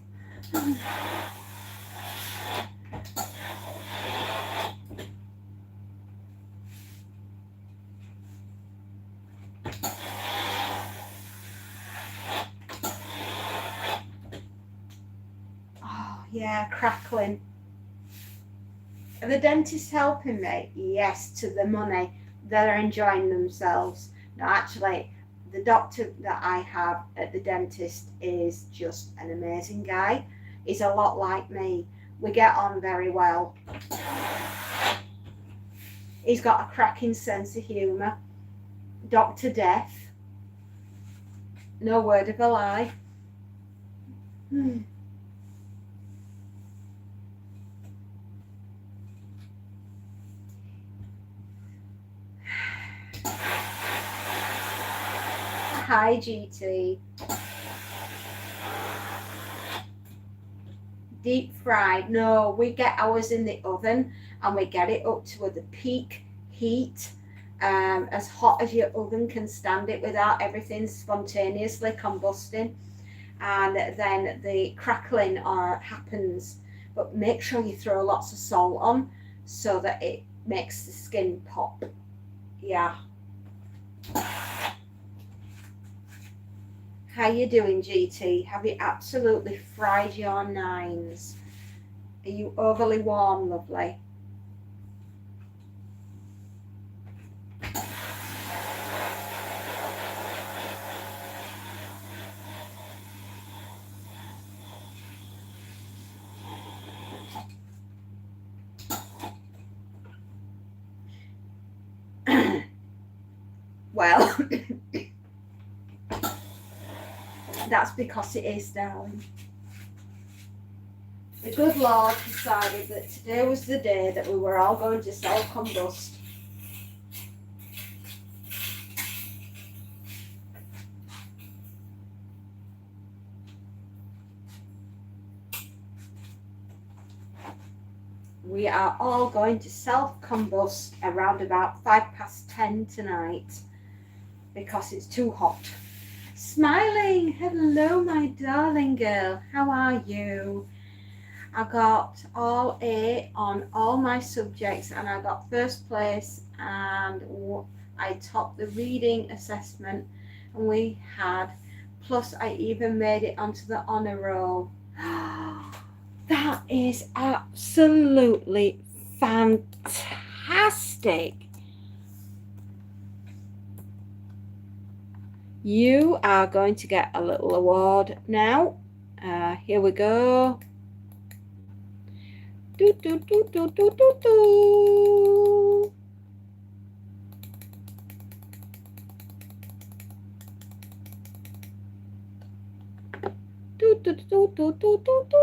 Oh, yeah, crackling. Are the dentists helping me? Yes, to the money. They're enjoying themselves. No, actually, the doctor that I have at the dentist is just an amazing guy. He's a lot like me. We get on very well. He's got a cracking sense of humour. Dr. Death. No word of a lie. Hi, GT. Deep fried? No, we get ours in the oven and we get it up to the peak heat, as hot as your oven can stand it without everything spontaneously combusting, and then the crackling happens. But make sure you throw lots of salt on so that it makes the skin pop. Yeah. How you doing, GT? Have you absolutely fried your nines? Are you overly warm, lovely? Well, that's because it is, darling. The good Lord decided that today was the day that we were all going to self-combust. We are all going to self-combust around about 10:05 tonight because it's too hot. Smiling, hello my darling girl, how are you? I got all A on all my subjects, and I got first place, and I topped the reading assessment, and we had, plus I even made it onto the honour roll. That is absolutely fantastic. You are going to get a little award now. Here we go. Do, do, do, do, do, do, do. Do, do, do, do, do, do, do.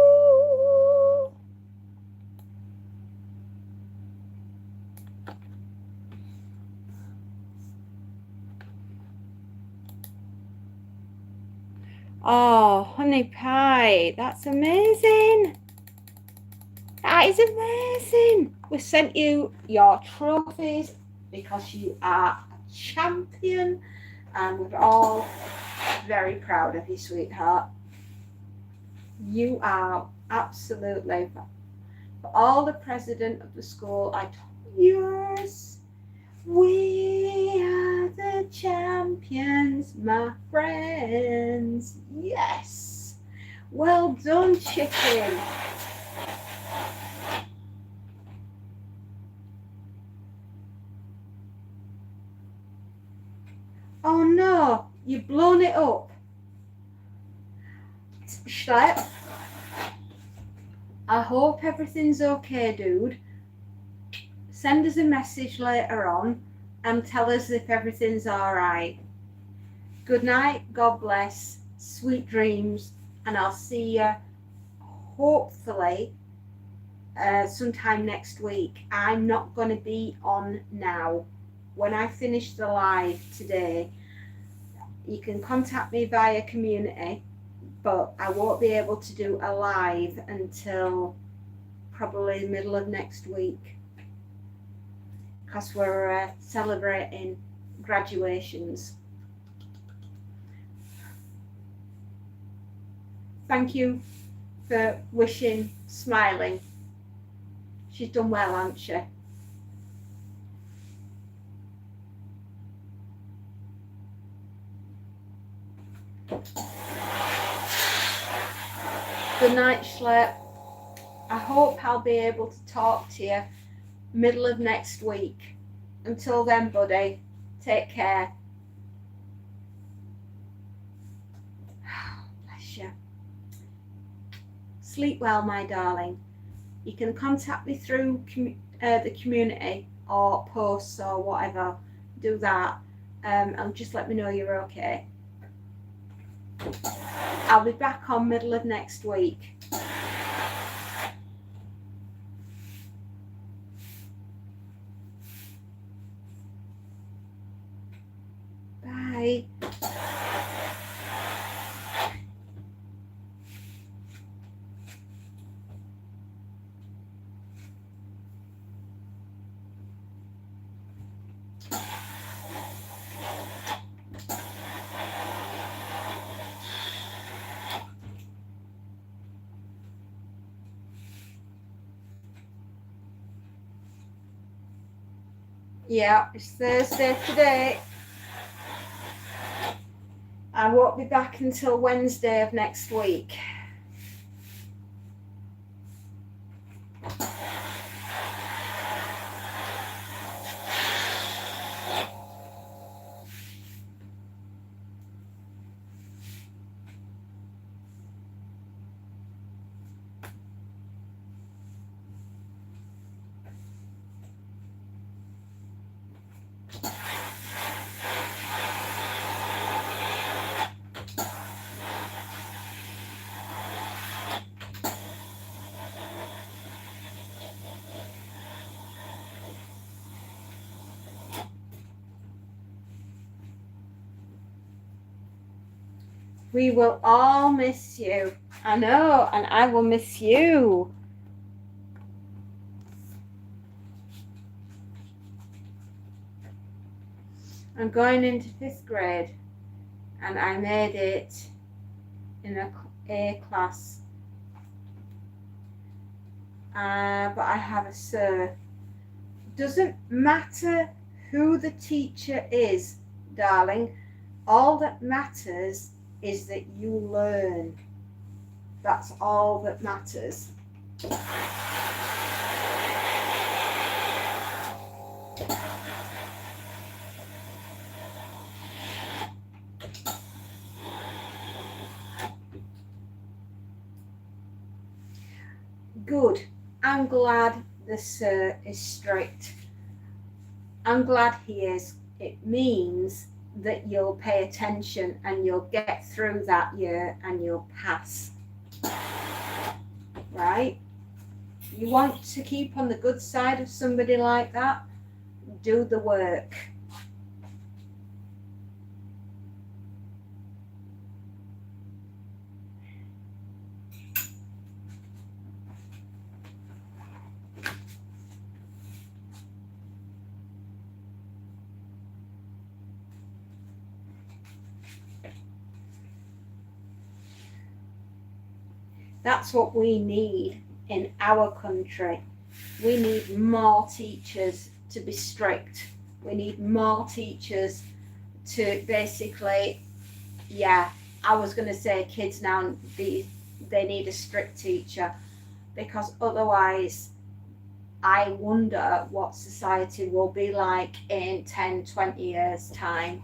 Oh, honey pie, that's amazing. That is amazing. We sent you your trophies because you are a champion, and we're all very proud of you, sweetheart. You are absolutely, for all the president of the school, yes, we are the champions, my friends. Yes. Well done, chicken. Oh no, you've blown it up. Schlep. I hope everything's okay, dude. Send us a message later on and tell us if everything's alright. Good night, God bless, sweet dreams, and I'll see you hopefully sometime next week. I'm not going to be on now. When I finish the live today, you can contact me via community, but I won't be able to do a live until probably the middle of next week, because we're celebrating graduations. Thank you for wishing, smiling. She's done well, hasn't she? Good night, Schlep. I hope I'll be able to talk to you middle of next week. Until then, buddy, take care. Bless you. Sleep well, my darling. You can contact me through the community or posts or whatever. Do that and just let me know you're okay. I'll be back on middle of next week. Bye. Yeah, it's Thursday today. I won't be back until Wednesday of next week. We will all miss you. I know, and I will miss you. I'm going into 5th grade and I made it in a A class. But I have a sir. Doesn't matter who the teacher is, darling. All that matters is that you learn. That's all that matters. Good. I'm glad the sir is strict. I'm glad he is. It means that you'll pay attention and you'll get through that year and you'll pass. Right? You want to keep on the good side of somebody like that? Do the work. That's what we need in our country. We need more teachers to be strict. We need more teachers to basically, yeah, I was going to say kids now, they need a strict teacher, because otherwise I wonder what society will be like in 10, 20 years' time.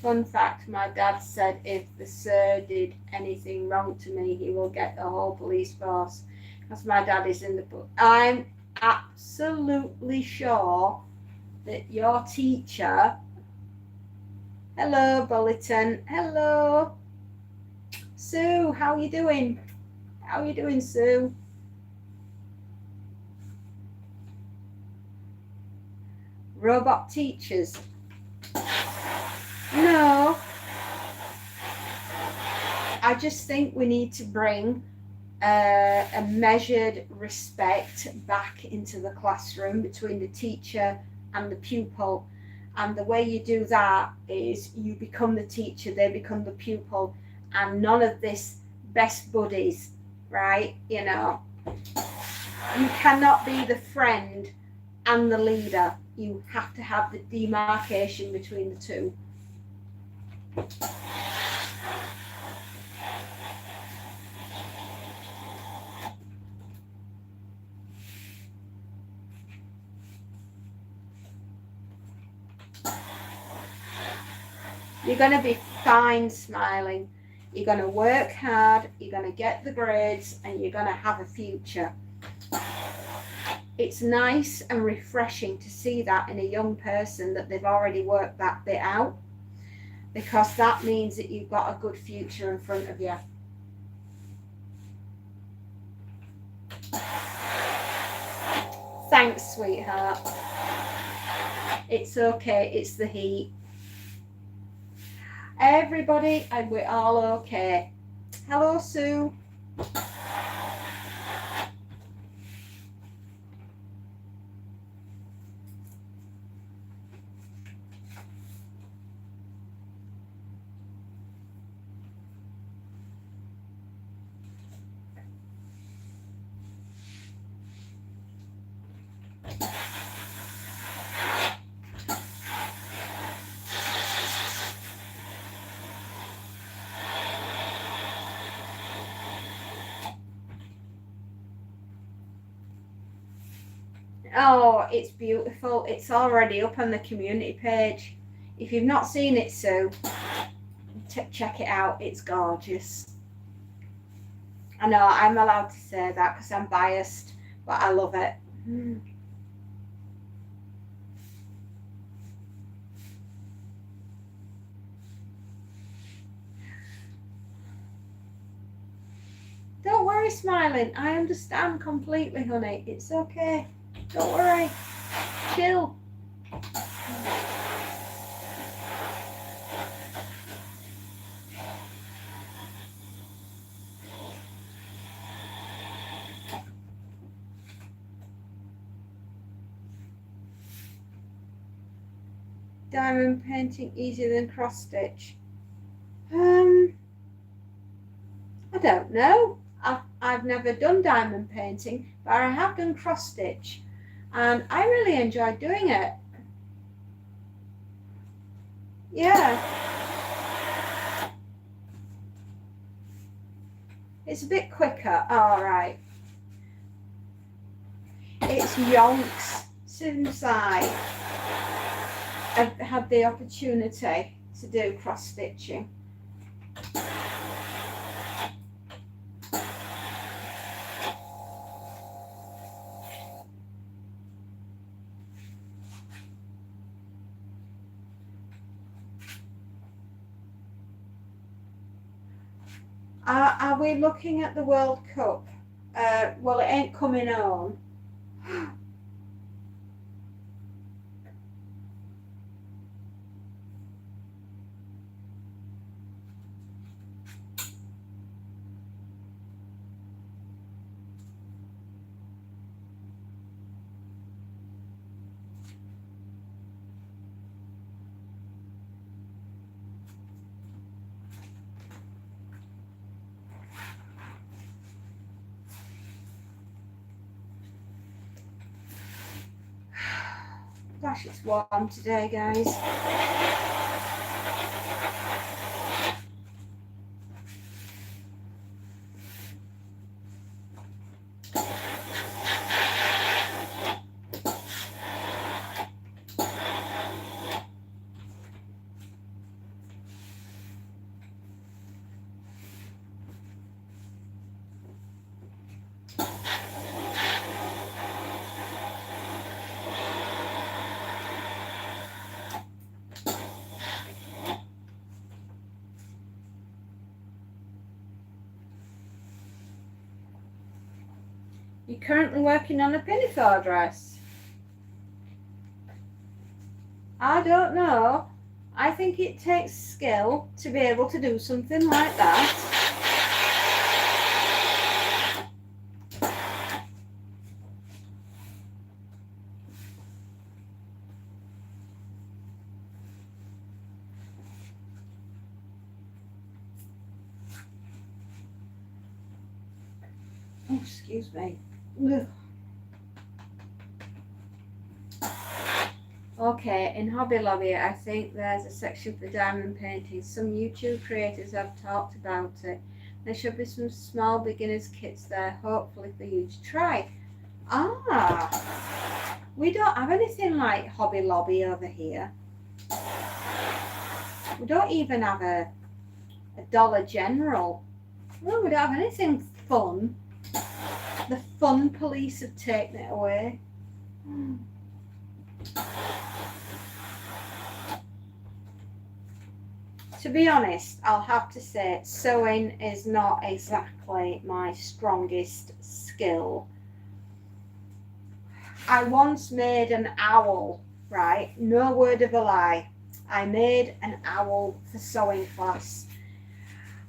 Fun fact, my dad said if the sir did anything wrong to me, he will get the whole police force. Because my dad is in the book. I'm absolutely sure that your teacher, hello Bulletin, hello Sue, how are you doing? How are you doing, Sue? Robot teachers. No, I just think we need to bring a measured respect back into the classroom between the teacher and the pupil. And the way you do that is you become the teacher, they become the pupil, and none of this best buddies, right? You know, you cannot be the friend and the leader. You have to have the demarcation between the two. You're going to be fine, Smiling. You're going to work hard, you're going to get the grades, and you're going to have a future. It's nice and refreshing to see that in a young person, that they've already worked that bit out, because that means that you've got a good future in front of you. Thanks, sweetheart. It's okay, it's the heat. Everybody, and we're all okay. Hello, Sue. Oh, it's beautiful. It's already up on the community page. If you've not seen it, Sue, check it out. It's gorgeous. I know I'm allowed to say that because I'm biased, but I love it. Don't worry, Smiling. I understand completely, honey. It's okay. Don't worry. Chill. Diamond painting easier than cross stitch? I don't know. I've never done diamond painting, but I have done cross stitch, and I really enjoyed doing it. Yeah. It's a bit quicker. All right. It's yonks since I have had the opportunity to do cross stitching. Are we looking at the World Cup? Well, it ain't coming on. Gosh, it's warm today, guys. You're currently working on a pinafore dress? I don't know. I think it takes skill to be able to do something like that. Oh, excuse me. Ugh. Okay, in Hobby Lobby, I think there's a section for diamond painting. Some YouTube creators have talked about it. There should be some small beginners kits there, hopefully for you to try. Ah, we don't have anything like Hobby Lobby over here. We don't even have a Dollar General. No, we don't have anything fun. The fun police have taken it away. To be honest, I'll have to say sewing is not exactly my strongest skill. I once made an owl, right? No word of a lie. I made an owl for sewing class.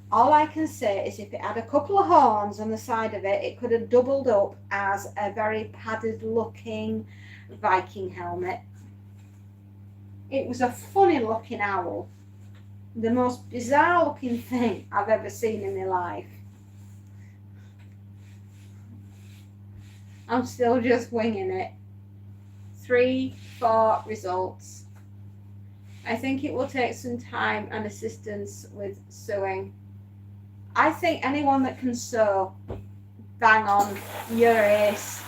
All I can say is if it had a couple of horns on the side of it, it could have doubled up as a very padded looking Viking helmet. It was a funny looking owl. The most bizarre looking thing I've ever seen in my life. I'm still just winging it. 3, 4 results. I think it will take some time and assistance with sewing. I think anyone that can sew, bang on, you're ace.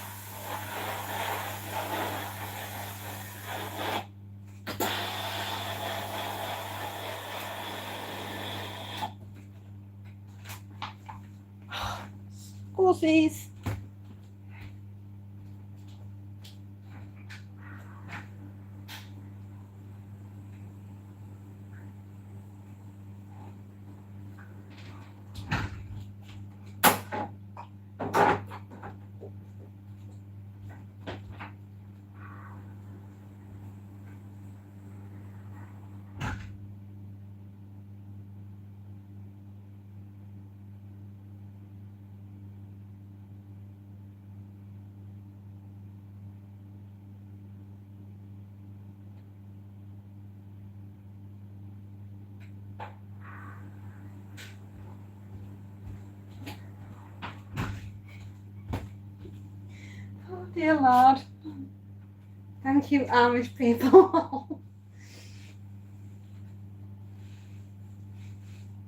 Horses. Oh dear Lord. Thank you, Amish people.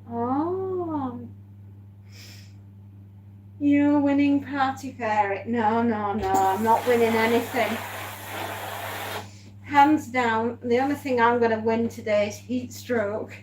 Oh. You're winning Party Fairy. No, I'm not winning anything. Hands down, the only thing I'm going to win today is heat stroke.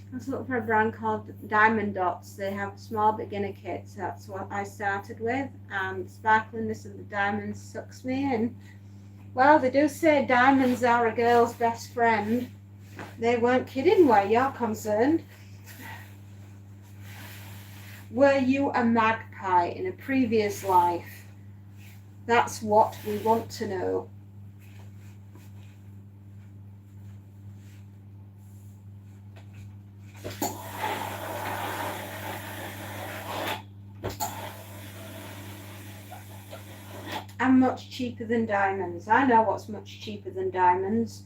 I was looking for a brand called Diamond Dots. They have small beginner kits. That's what I started with, and the sparkliness of the diamonds sucks me in. Well, they do say diamonds are a girl's best friend. They weren't kidding where you're concerned. Were you a magpie in a previous life? That's what we want to know. I'm much cheaper than diamonds. I know what's much cheaper than diamonds.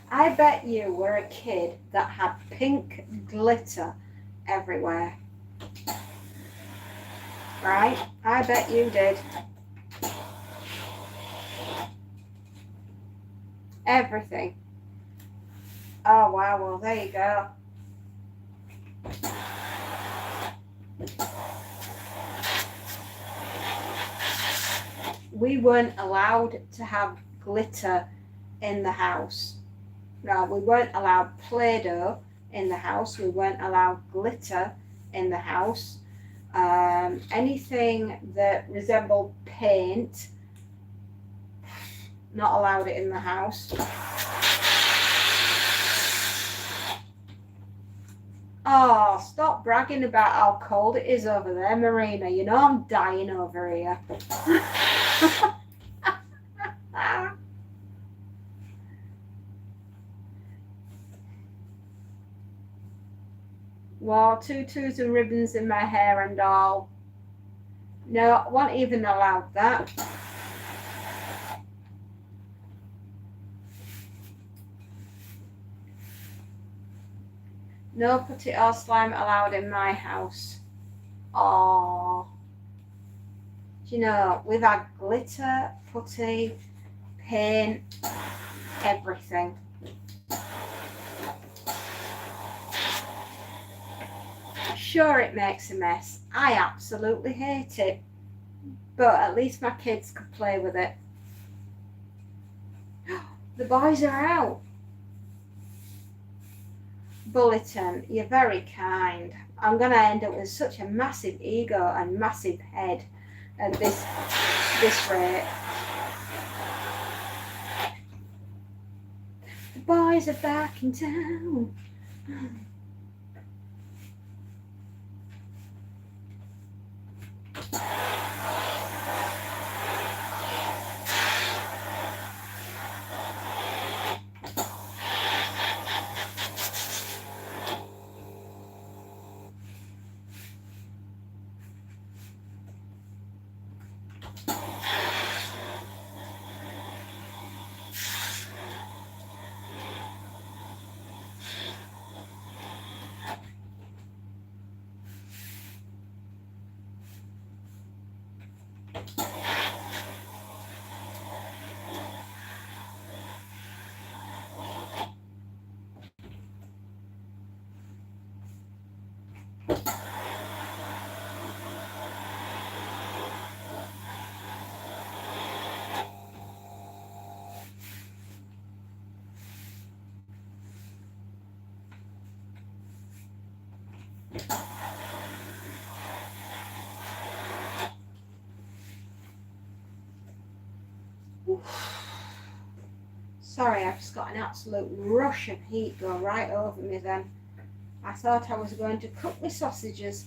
I bet you were a kid that had pink glitter everywhere. Right? I bet you did. Everything. Oh wow, well there you go. We weren't allowed to have glitter in the house. No, we weren't allowed Play-Doh in the house. We weren't allowed glitter in the house. Anything that resembled paint, not allowed it in the house. Oh, stop bragging about how cold it is over there, Marina. You know I'm dying over here. Well, tutus and ribbons in my hair and all. No, I won't even allow that. No putty or slime allowed in my house. Oh, do you know, we've had glitter, putty, paint, everything. Sure, it makes a mess. I absolutely hate it. But at least my kids could play with it. The boys are out. Bulletin, you're very kind. I'm going to end up with such a massive ego and massive head at this rate. The boys are back in town. Sorry, I've just got an absolute rush of heat go right over me then. I thought I was going to cook my sausages.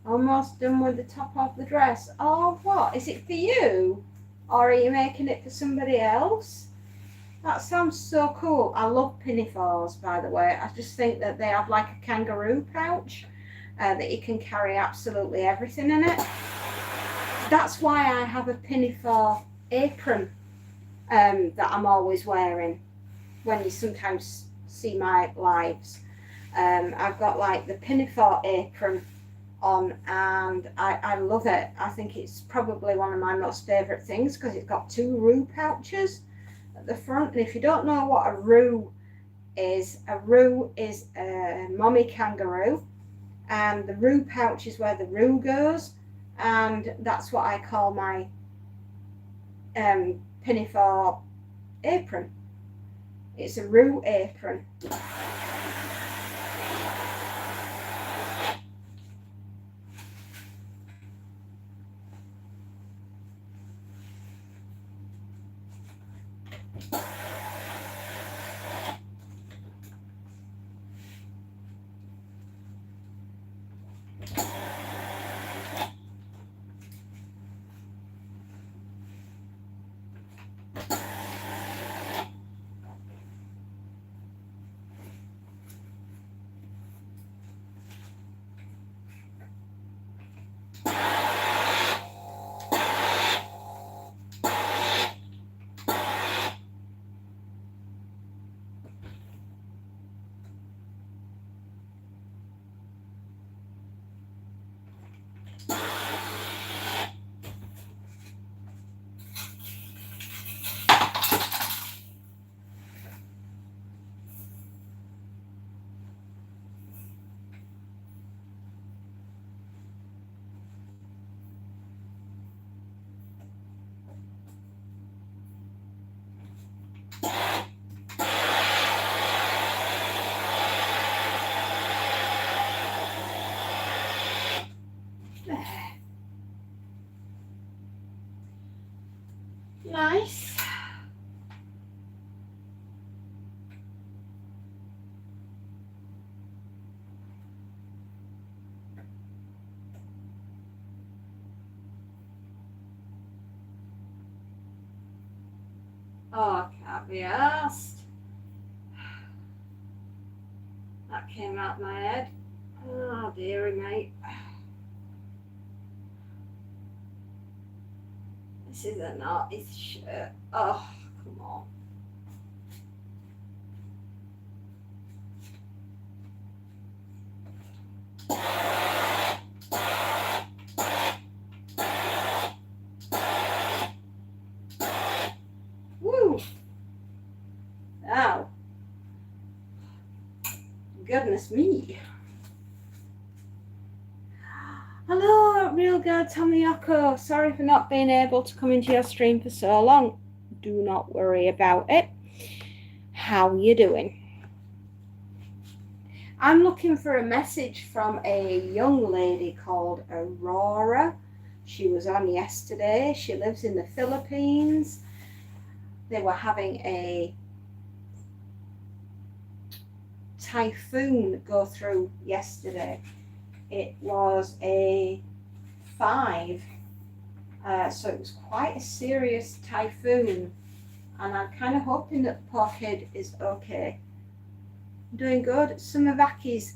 Almost done with the top of the dress. Oh, what? Is it for you? Or are you making it for somebody else? That sounds so cool. I love pinafores, by the way. I just think that they have like a kangaroo pouch that you can carry absolutely everything in it. That's why I have a pinafore apron that I'm always wearing when you sometimes see my lives. I've got like the pinafore apron on, and I love it. I think it's probably one of my most favourite things because it's got two roo pouches at the front. And if you don't know what a roo is a mommy kangaroo, and the roo pouch is where the roo goes, and that's what I call my pinafore apron. It's a root apron. Nice. Oh, I can't be asked. That came out my head. Oh, dearie mate. This is a nice shirt. Oh, come on. Woo! Oh. Goodness me. Hello, Real Girl Tomiyoko. Sorry for not being able to come into your stream for so long. Do not worry about it. How are you doing? I'm looking for a message from a young lady called Aurora. She was on yesterday. She lives in the Philippines. They were having a typhoon go through yesterday. It was a 5, so it was quite a serious typhoon, and I'm kind of hoping that the poor kid is okay. Doing good. Summer vackies.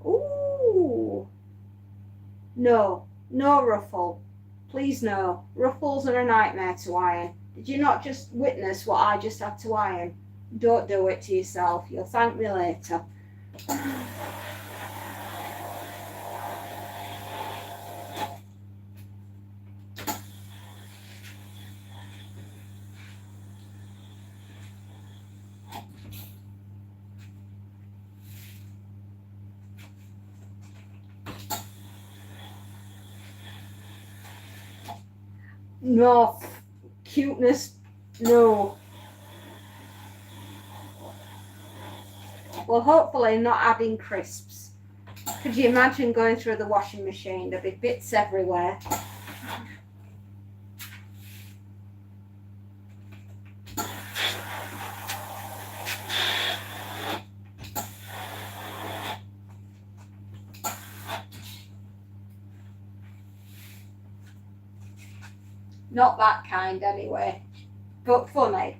Ooh. No ruffle. Please no. Ruffles are a nightmare to iron. Did you not just witness what I just had to iron? Don't do it to yourself. You'll thank me later. No. Cuteness. No. Well, hopefully not adding crisps. Could you imagine going through the washing machine? There'd be bits everywhere. Not that kind anyway, but funny.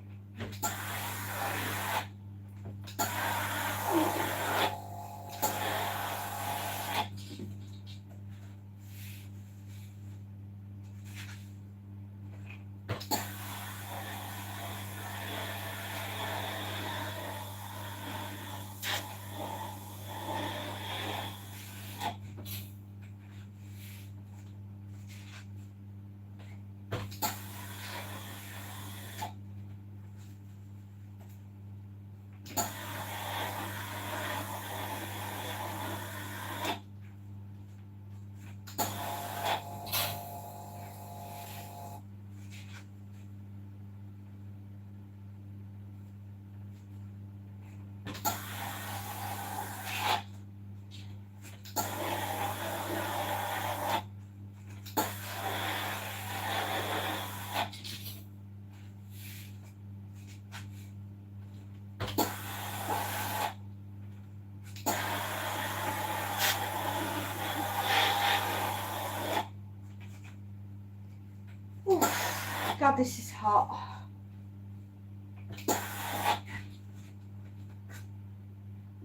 God, this is hot.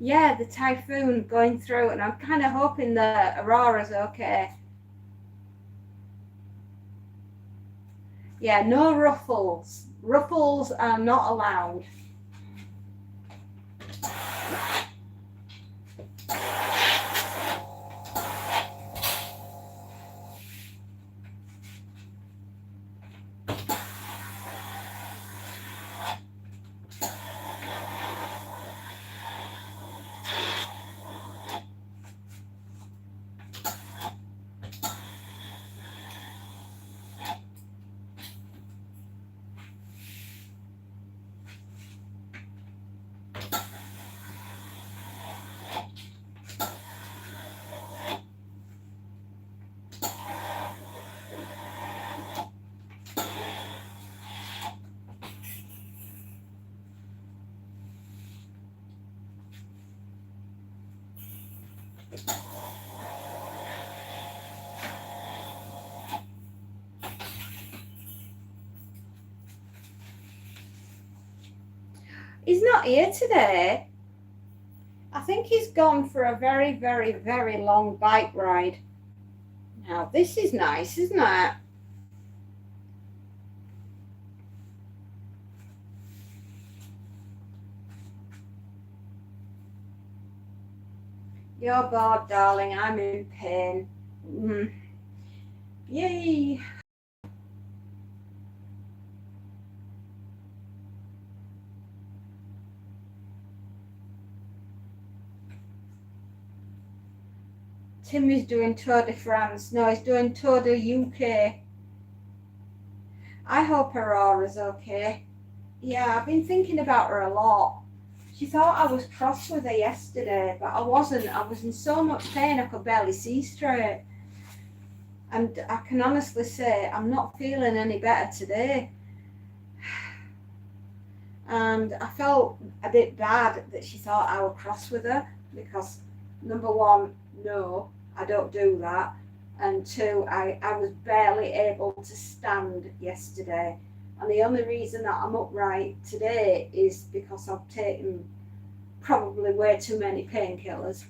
Yeah, the typhoon going through, and I'm kind of hoping the aurora's okay. Yeah, no ruffles. Ruffles are not allowed. He's not here today. I think he's gone for a very, very, very long bike ride. Now, this is nice, isn't it? You're bored, darling. I'm in pain. Yay. Tim is doing Tour de France. No, he's doing Tour de UK. I hope Aurora's okay. Yeah, I've been thinking about her a lot. She thought I was cross with her yesterday, but I wasn't. I was in so much pain I could barely see straight. And I can honestly say I'm not feeling any better today. And I felt a bit bad that she thought I was cross with her, because number one, no, I don't do that. And two, I was barely able to stand yesterday. And the only reason that I'm upright today is because I've taken probably way too many painkillers.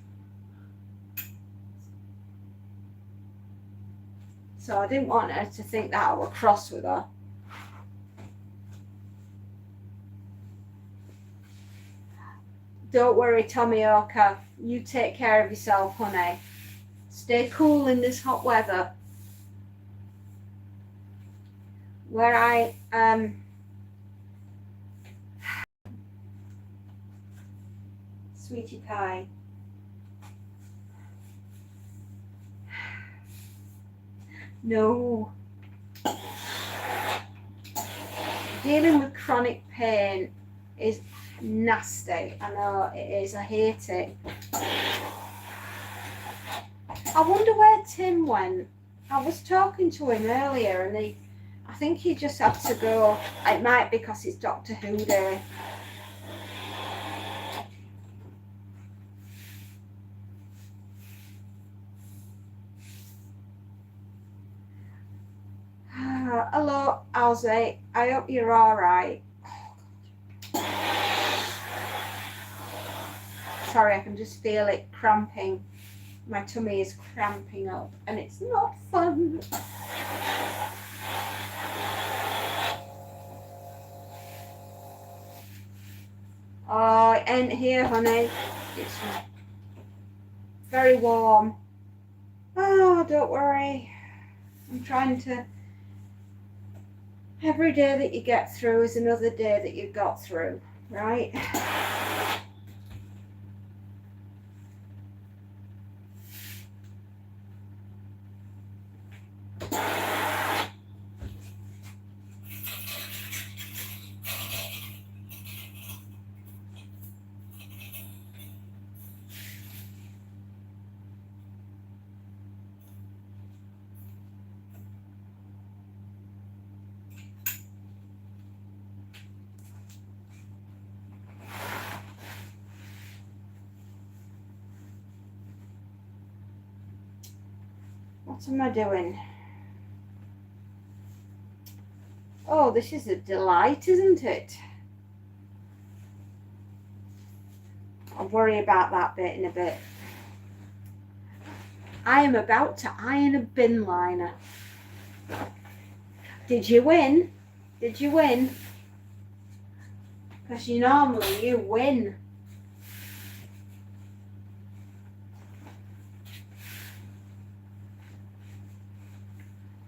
So I didn't want her to think that I was cross with her. Don't worry, Tommy Oka. You take care of yourself, honey. Stay cool in this hot weather. Where I sweetie pie. No. Dealing with chronic pain is nasty. I know it is. I hate it. I wonder where Tim went. I was talking to him earlier, and I think he just had to go. It might be because it's Doctor Who Day. Hello, Alzey. I hope you're all right. Sorry, I can just feel it cramping. My tummy is cramping up, and it's not fun. Oh, it ain't here, honey. It's very warm. Oh, don't worry. I'm trying to. Every day that you get through is another day that you got through, right? What am I doing? Oh, this is a delight, isn't it? I'll worry about that bit in a bit. I am about to iron a bin liner. Did you win? Did you win? Because you win.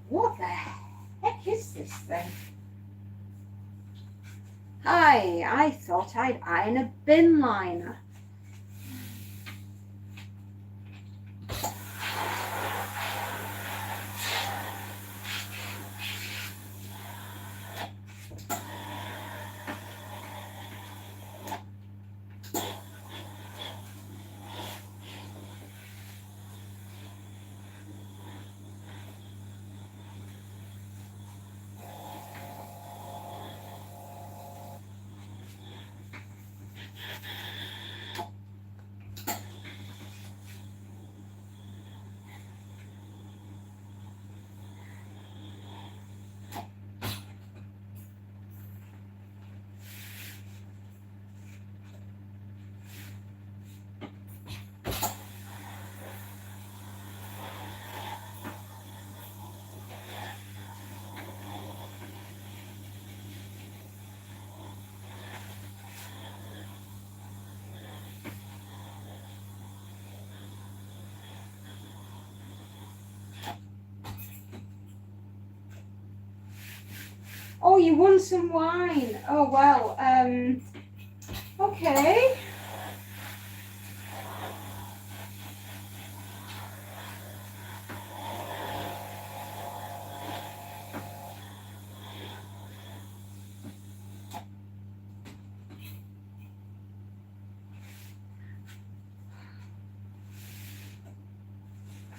What the heck is this thing? Hi, I thought I'd iron a bin liner. Oh, you won some wine. Oh, well, okay.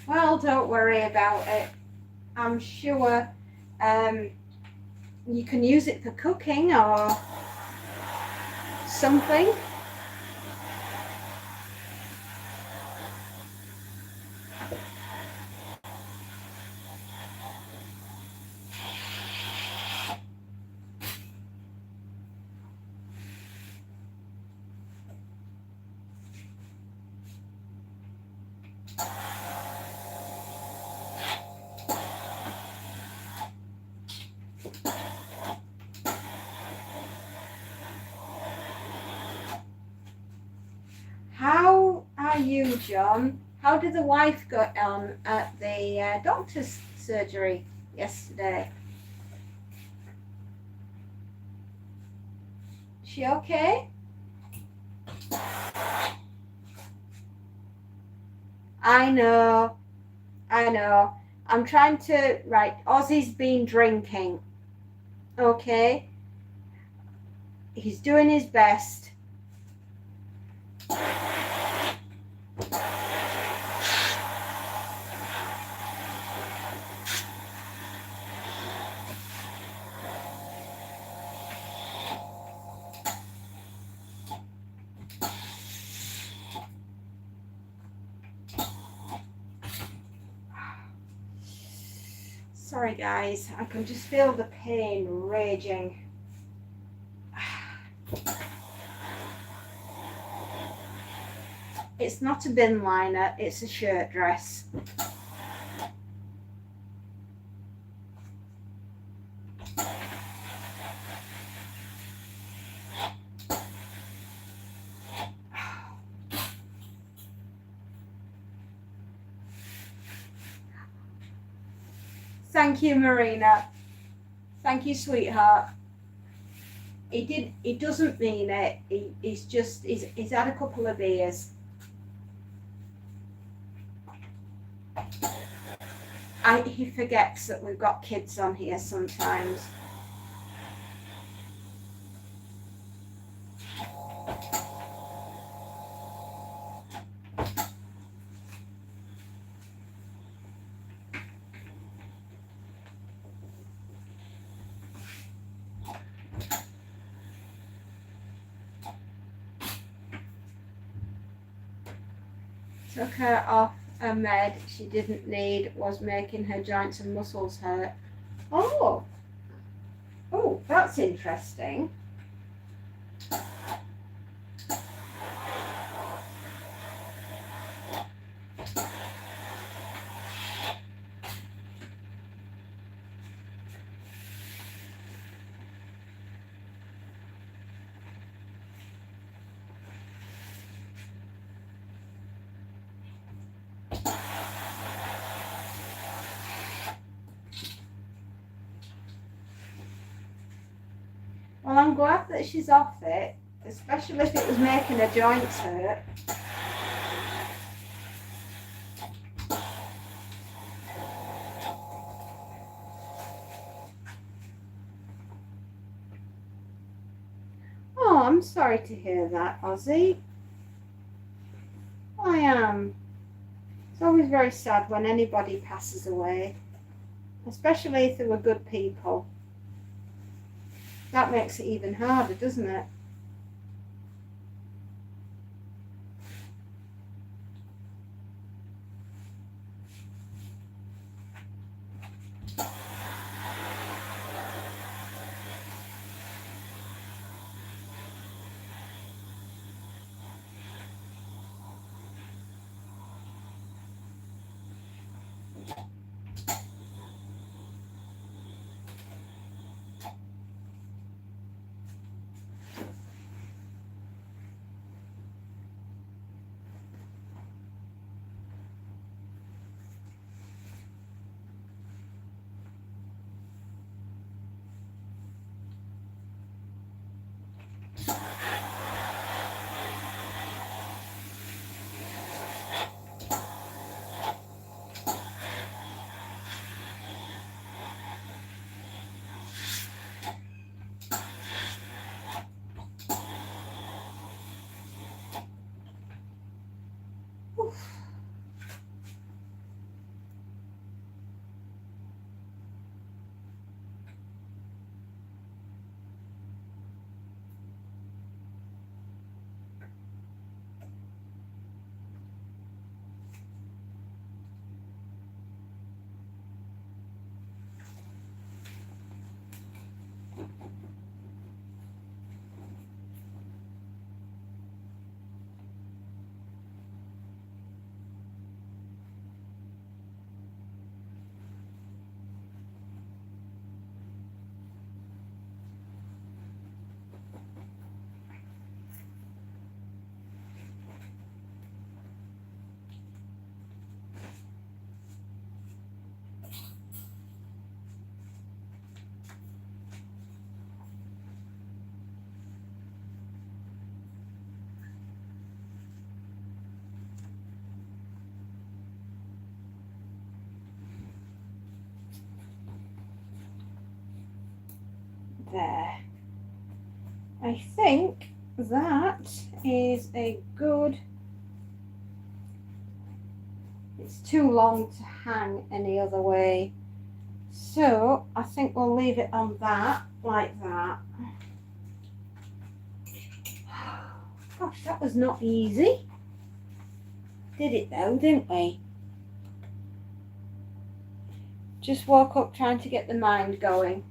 Well, don't worry about it. I'm sure you can use it for cooking or something. How are you, John? How did the wife go on at the doctor's surgery yesterday? She okay? I know. I'm trying to, right, Ozzy's been drinking. Okay? He's doing his best. Sorry guys, I can just feel the pain raging. It's not a bin liner, it's a shirt dress. Thank you, Marina. Thank you, sweetheart. He doesn't mean it. He's had a couple of beers. He forgets that we've got kids on here sometimes. Took her off a med she didn't need, was making her joints and muscles hurt. Oh, that's interesting. Well, I'm glad that she's off it, especially if it was making her joints hurt. Oh, I'm sorry to hear that, Ozzy. I am. It's always very sad when anybody passes away, especially if they were good people. That makes it even harder, doesn't it? Oof. There. I think that is a good. It's too long to hang any other way. So I think we'll leave it on that, like that. Gosh, that was not easy. Did it though, didn't we? Just woke up trying to get the mind going.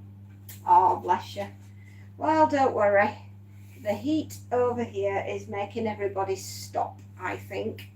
Oh, bless you. Well, don't worry. The heat over here is making everybody stop, I think.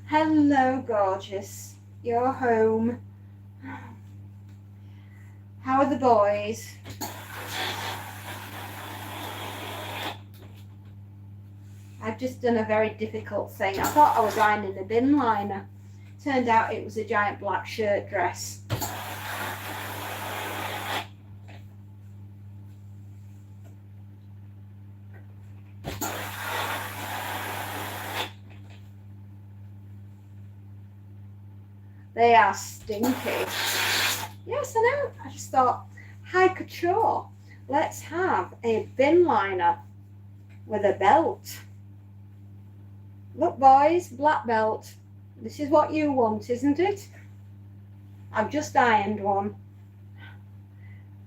Hello, gorgeous. You're home. How are the boys? I've just done a very difficult thing. I thought I was ironing a bin liner. Turned out it was a giant black shirt dress. They are stinky. Yes, I know. I just thought, high couture. Let's have a bin liner with a belt. Look, boys, black belt. This is what you want, isn't it? I've just ironed one.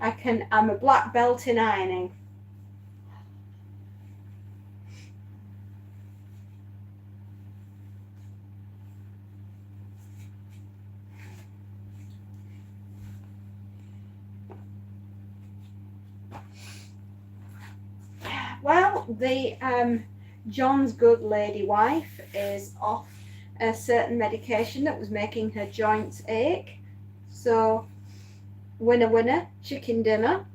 I'm a black belt in ironing. Well, the John's good lady wife is off a certain medication that was making her joints ache. So, winner, winner, chicken dinner.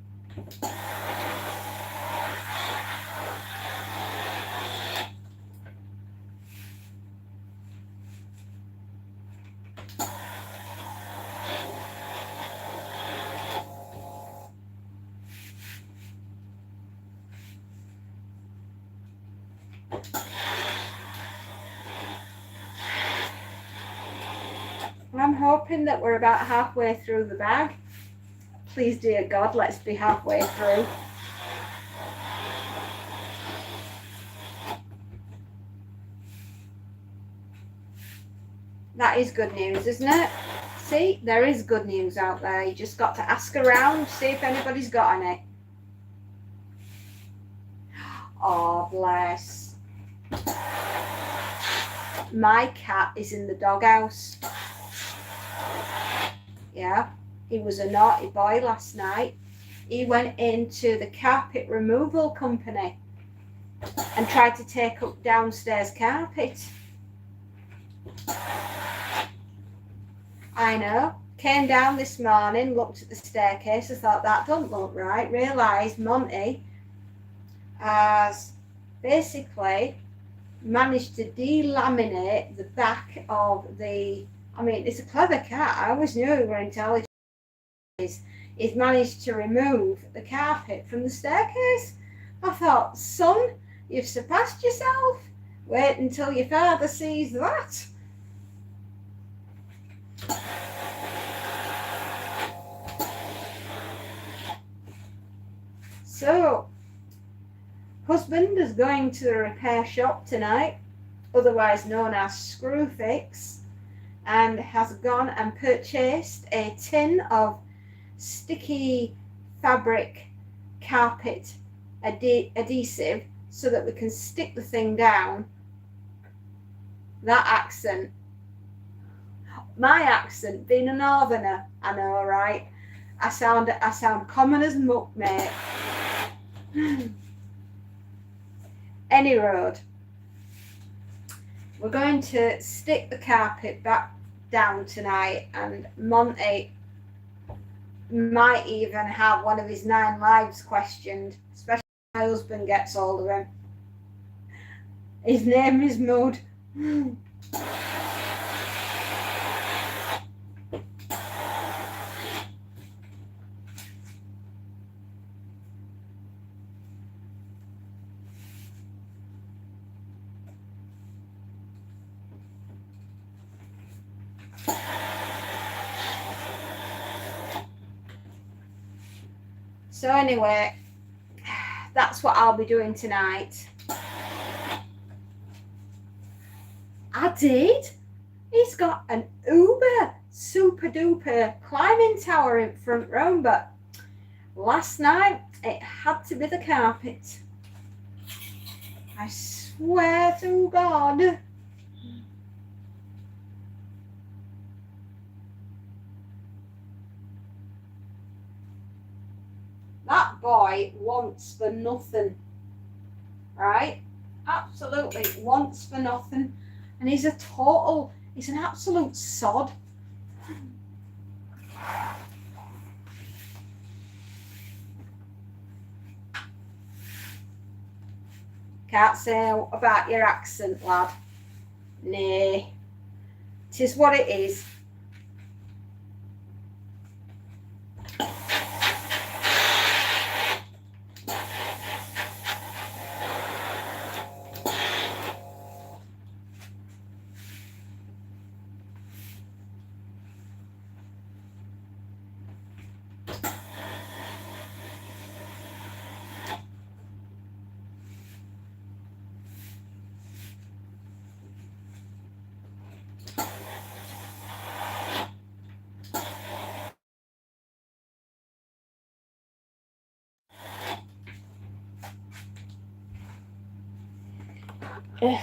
I'm hoping that we're about halfway through the bag. Please, dear God, let's be halfway through. That is good news, isn't it? See, there is good news out there. You just got to ask around, see if anybody's got any. Oh, bless. My cat is in the doghouse. Yeah, he was a naughty boy last night. He went into the carpet removal company and tried to take up downstairs carpet. I know. Came down this morning, looked at the staircase, I thought that don't look right. Realised Monty has basically managed to delaminate the back of the, I mean, it's a clever cat. I always knew he were intelligent. He's managed to remove the carpet from the staircase. I thought, son, you've surpassed yourself. Wait until your father sees that. So, husband is going to the repair shop tonight, otherwise known as Screwfix, and has gone and purchased a tin of sticky fabric carpet adhesive so that we can stick the thing down. That accent. My accent, being a northerner, I know, right? I sound common as muck, mate. Any road. We're going to stick the carpet back down tonight, and Monty might even have one of his 9 lives questioned, especially if my husband gets hold of him. His name is Mud. So anyway, that's what I'll be doing tonight. I did. He's got an uber super duper climbing tower in front room, but last night it had to be the carpet. I swear to God. That boy wants for nothing, right? Absolutely wants for nothing. And he's an absolute sod. Can't say about your accent, lad. Nay, 'tis what it is. Ugh.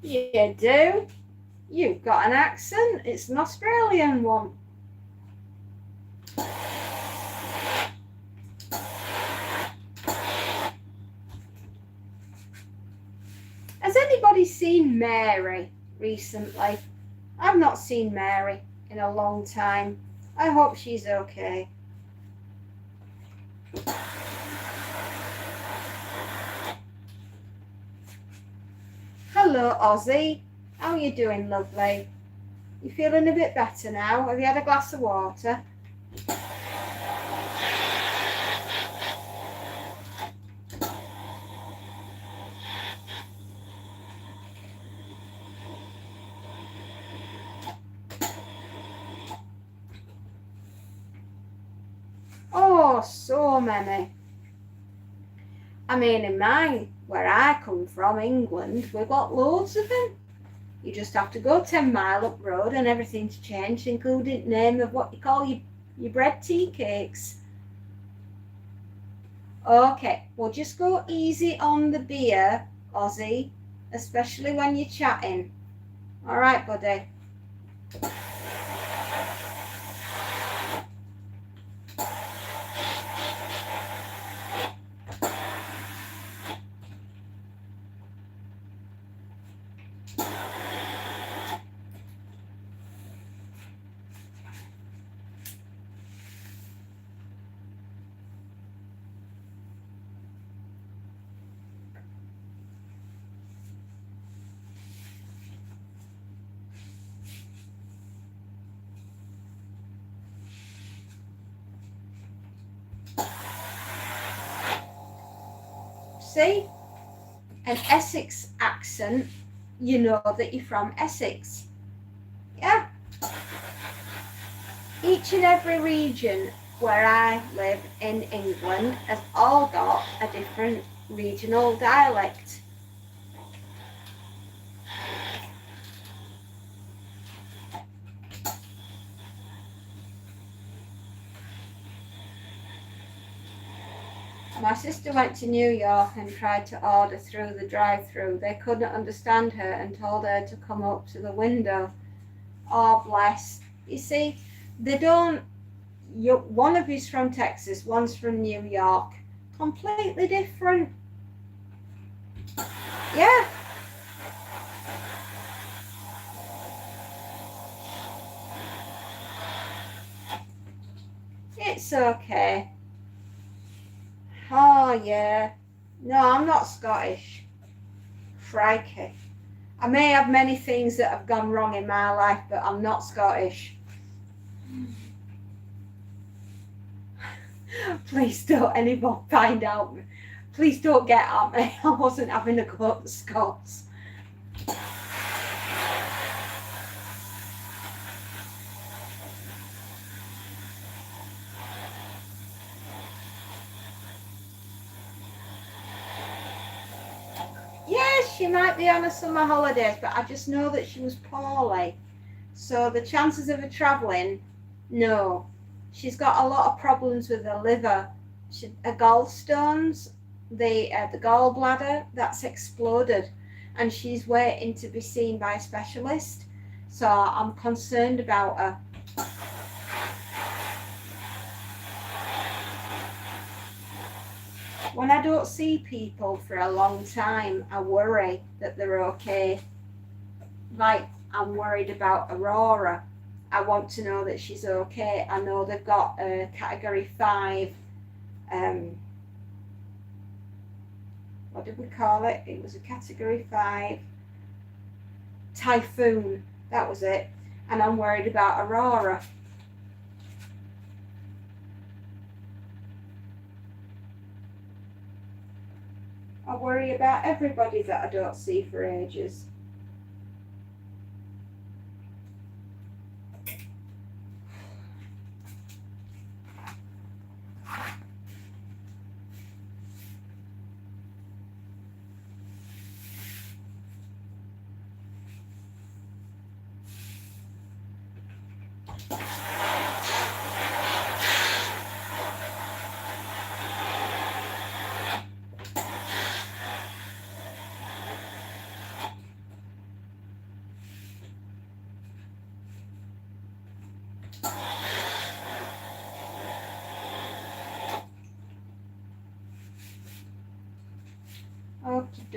You do? You've got an accent. It's an Australian one. Has anybody seen Mary recently? I've not seen Mary in a long time. I hope she's okay. Hello, Ozzy. How are you doing, lovely? You feeling a bit better now? Have you had a glass of water? Oh, so many. I mean, where I come from, England, we've got loads of them. You just have to go 10 mile up road and everything's changed, including the name of what you call your bread tea cakes. Okay, well, just go easy on the beer, Ozzy, especially when you're chatting. All right, buddy. See? An Essex accent, you know that you're from Essex. Yeah. Each and every region where I live in England has all got a different regional dialect. My sister went to New York and tried to order through the drive-through. They couldn't understand her and told her to come up to the window. Oh, bless. You see, they don't... one of you's from Texas, one's from New York. Completely different. Yeah. It's okay. Oh, yeah. No, I'm not Scottish. Crikey. I may have many things that have gone wrong in my life, but I'm not Scottish. Please don't anyone find out. Please don't get at me. I wasn't having a go at the Scots. Yes, she might be on her summer holidays, but I just know that she was poorly. So the chances of her travelling, no. She's got a lot of problems with her liver. Her gallstones, the gallbladder, that's exploded, and she's waiting to be seen by a specialist. So I'm concerned about her. When I don't see people for a long time, I worry that they're okay. Like, I'm worried about Aurora. I want to know that she's okay. I know they've got a category 5, what did we call it? It was a category 5 typhoon. That was it. And I'm worried about Aurora. I worry about everybody that I don't see for ages.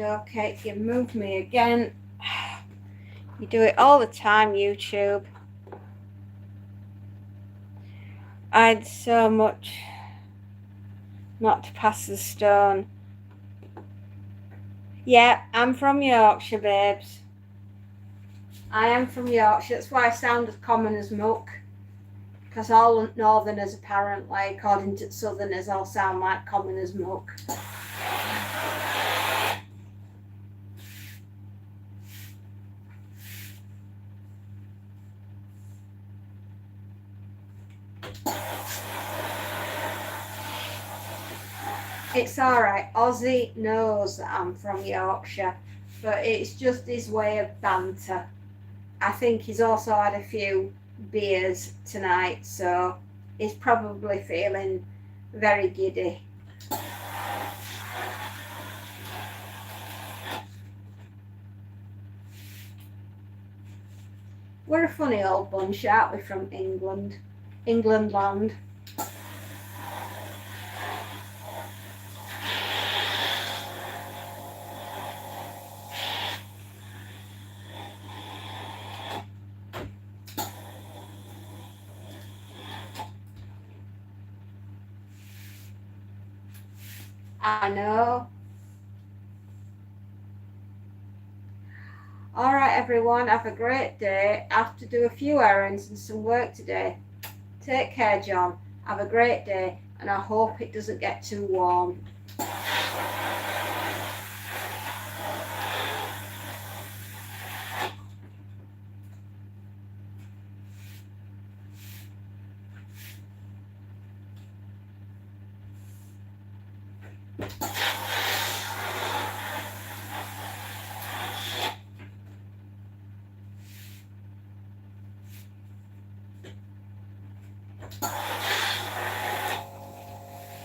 Okay, you move me again. You do it all the time, YouTube. I'd so much not to pass the stone. Yeah, I'm from Yorkshire, babes. I am from Yorkshire. That's why I sound as common as muck. Because all northerners, apparently, according to southerners, all sound like common as muck. It's alright. Ozzy knows that I'm from Yorkshire, but it's just his way of banter. I think he's also had a few beers tonight, so he's probably feeling very giddy. We're a funny old bunch, aren't we, from England? England land. I know. Alright everyone, have a great day. I have to do a few errands and some work today. Take care, John. Have a great day, and I hope it doesn't get too warm.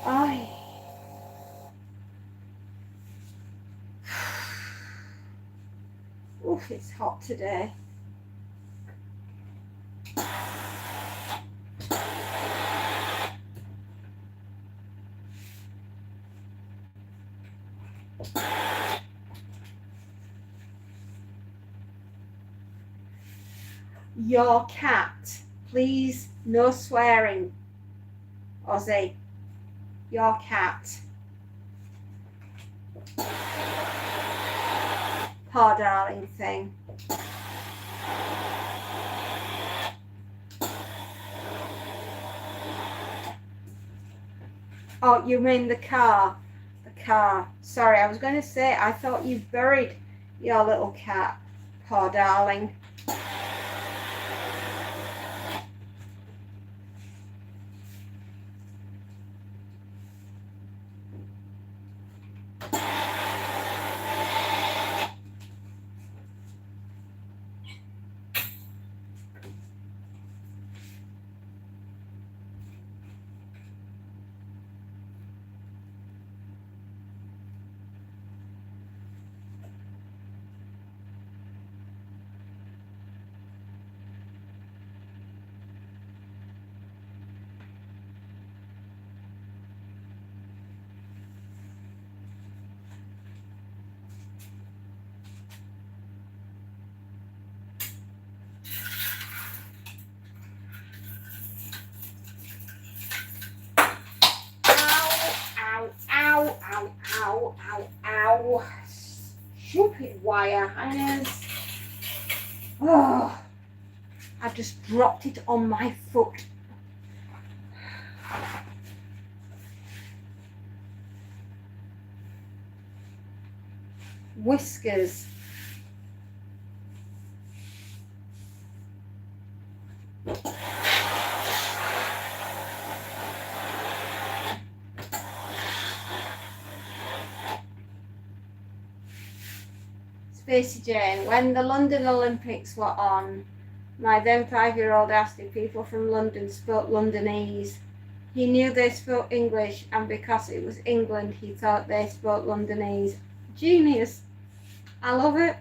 Ay. Oof, it's hot today. Your cat. Please, no swearing. Ozzy. Your cat. Poor darling thing. Oh, you mean the car? The car. Sorry, I was going to say, I thought you buried your little cat. Poor darling. Ow, ow, ow, ow, ow. Stupid wire hangers. Oh, I just dropped it on my foot. Whiskers. Spacey Jane, when the London Olympics were on, My then 5-year-old asked if people from London spoke Londonese. He knew they spoke English, and because it was England, he thought they spoke Londonese. Genius. I love it.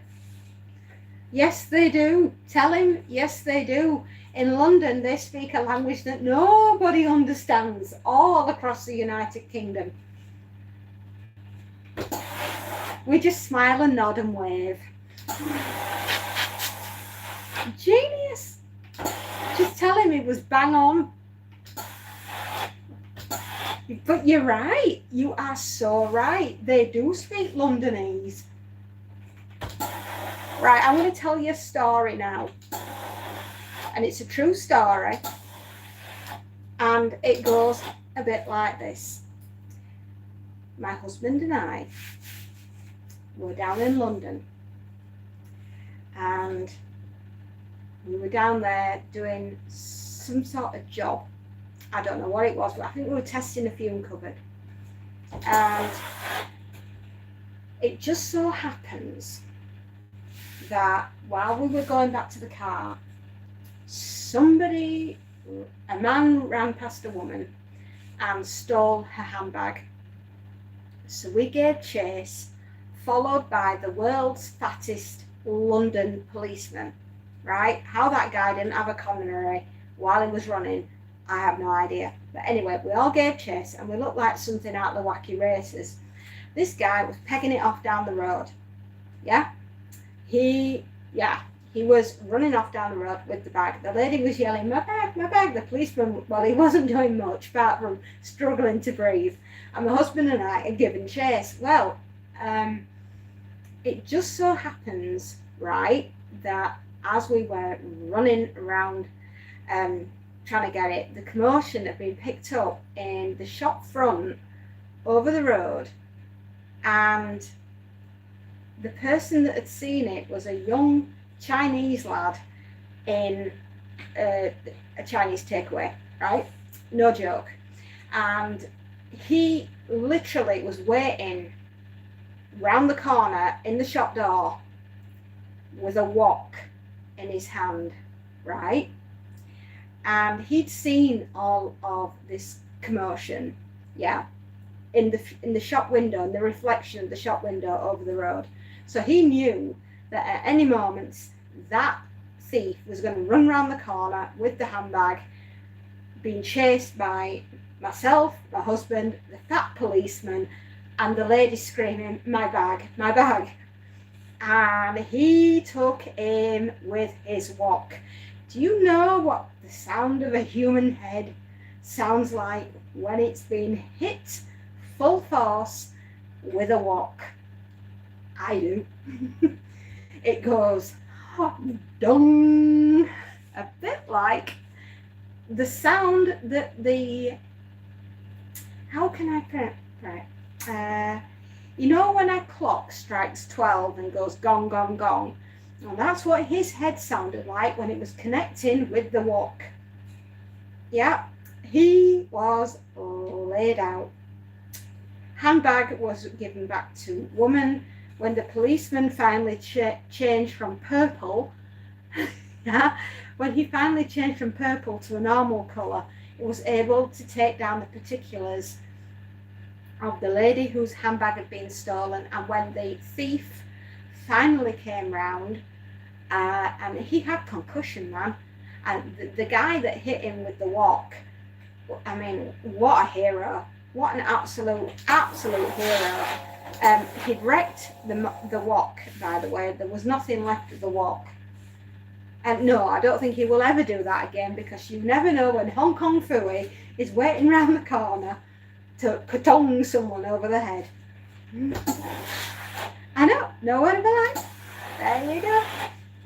Yes, they do. Tell him, yes, they do. In London, they speak a language that nobody understands all across the United Kingdom. We just smile and nod and wave. Genius. Just tell him it was bang on. But you're right. You are so right. They do speak Londonese. Right, I'm going to tell you a story now. And it's a true story. And it goes a bit like this. My husband and I were down in London. And we were down there doing some sort of job. I don't know what it was, but I think we were testing a fume cupboard. And it just so happens that while we were going back to the car, a man ran past a woman and stole her handbag. So we gave chase, followed by the world's fattest London policeman, right? How that guy didn't have a coronary while he was running, I have no idea. But anyway, we all gave chase and we looked like something out of the Wacky Races. This guy was pegging it off down the road. He was running off down the road with the bag. The lady was yelling, my bag, my bag. The policeman, well, he wasn't doing much apart from struggling to breathe. And my husband and I had given chase. Well, it just so happens, right, that as we were running around trying to get it, the commotion had been picked up in the shop front over the road, and the person that had seen it was a young Chinese lad in a Chinese takeaway, right? No joke. And he literally was waiting round the corner in the shop door with a wok in his hand, right? And he'd seen all of this commotion, in the shop window, in the reflection of the shop window over the road. So he knew that at any moment that thief was going to run round the corner with the handbag, being chased by myself, my husband, the fat policeman, and the lady screaming, my bag, my bag. And he took him with his wok. Do you know what the sound of a human head sounds like when it's been hit full force with a wok? I do. It goes dong, a bit like the sound that how can I put it? You know when a clock strikes 12 and goes gong, gong, gong? And that's what his head sounded like when it was connecting with the wok. Yeah, he was laid out. Handbag was given back to woman. When the policeman finally changed from purple, when he finally changed from purple to a normal colour, it was able to take down the particulars of the lady whose handbag had been stolen. And when the thief finally came round, and he had concussion, man, and the guy that hit him with the wok, I mean, what a hero, what an absolute hero. He'd wrecked the wok, by the way. There was nothing left of the wok. And no, I don't think he will ever do that again, because you never know when Hong Kong Phooey is waiting round the corner to patong someone over the head. I know, no word of a lie. There you go.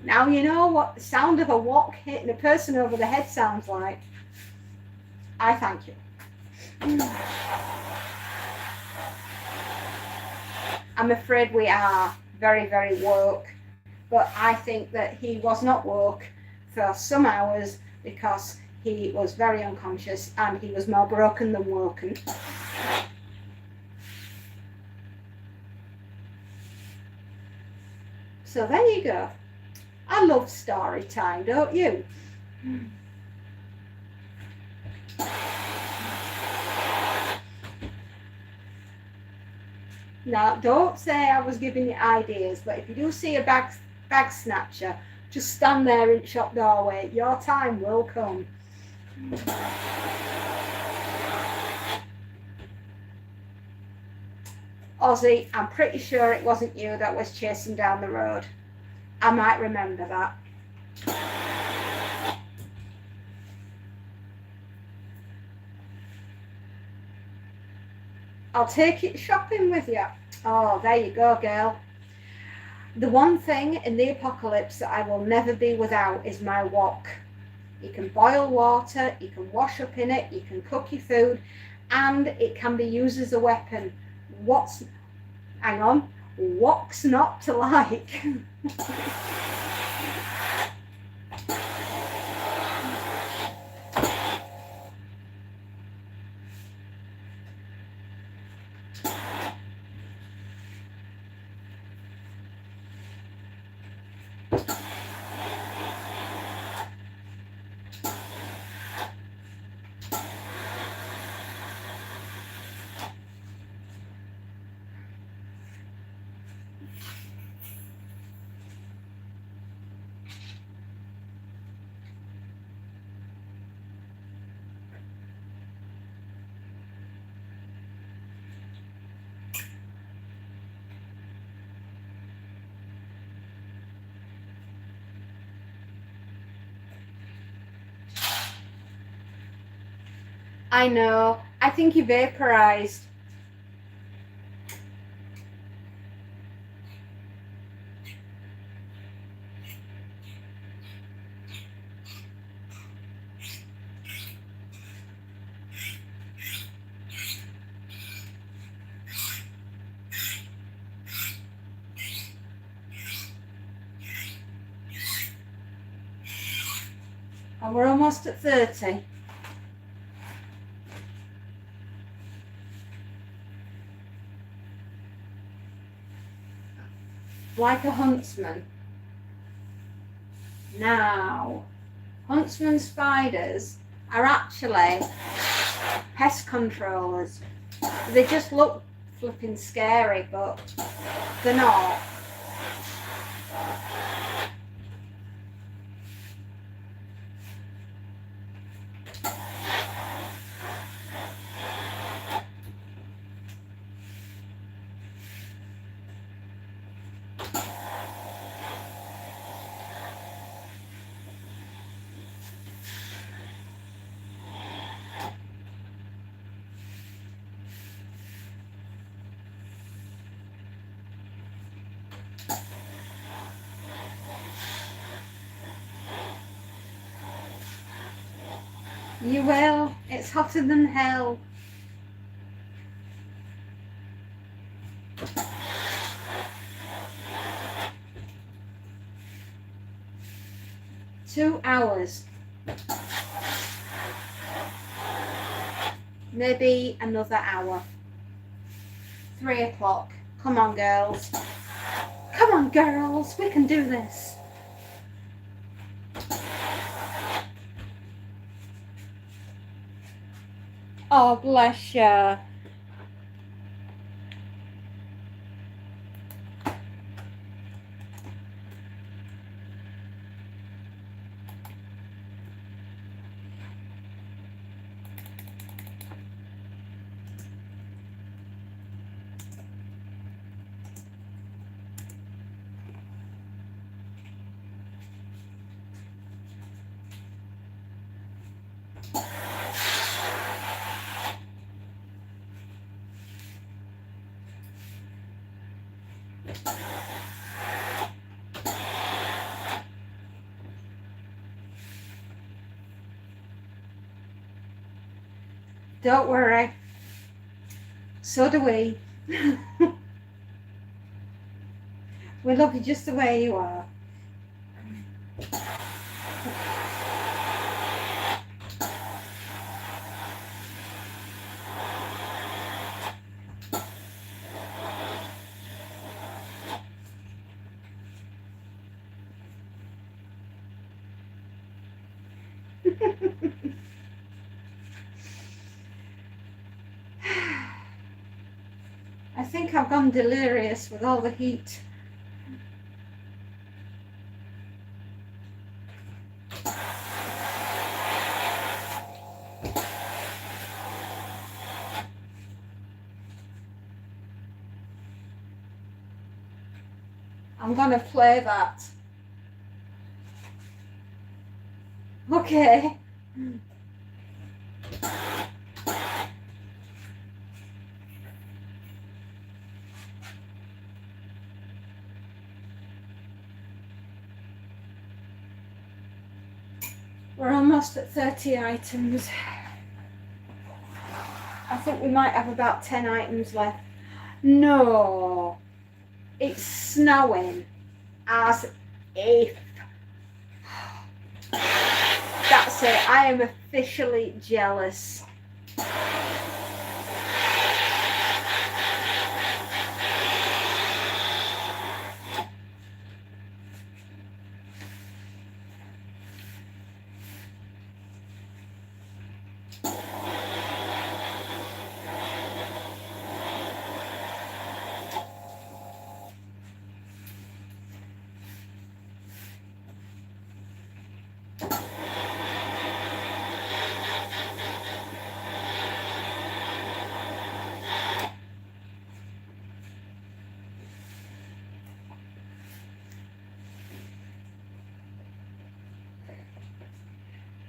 Now you know what the sound of a wok hitting a person over the head sounds like. I thank you. I'm afraid we are very, very woke, but I think that he was not woke for some hours because he was very unconscious and he was more broken than woken. So there you go. I love story time, don't you? Now, don't say I was giving you ideas, but if you do see a bag snatcher, just stand there in the shop doorway. Your time will come. Ozzy, I'm pretty sure it wasn't you that was chasing down the road. I might remember that. I'll take it shopping with you. Oh, there you go, girl. The one thing in the apocalypse that I will never be without is my wok. You can boil water, you can wash up in it, you can cook your food, and it can be used as a weapon. What's not to like? I know. I think you vaporized. And we're almost at 30. Like a huntsman. Now, huntsman spiders are actually pest controllers. They just look flipping scary, but they're not. You will. It's hotter than hell. Two hours. Maybe another hour. 3 o'clock. Come on, girls. Come on, girls. We can do this. Oh, bless you. Don't worry. So do we. We love you just the way you are. I think I've gone delirious with all the heat. I'm gonna play that. Okay. We're almost at 30 items. I think we might have about 10 items left. No, it's snowing as if. That's it, I am officially jealous.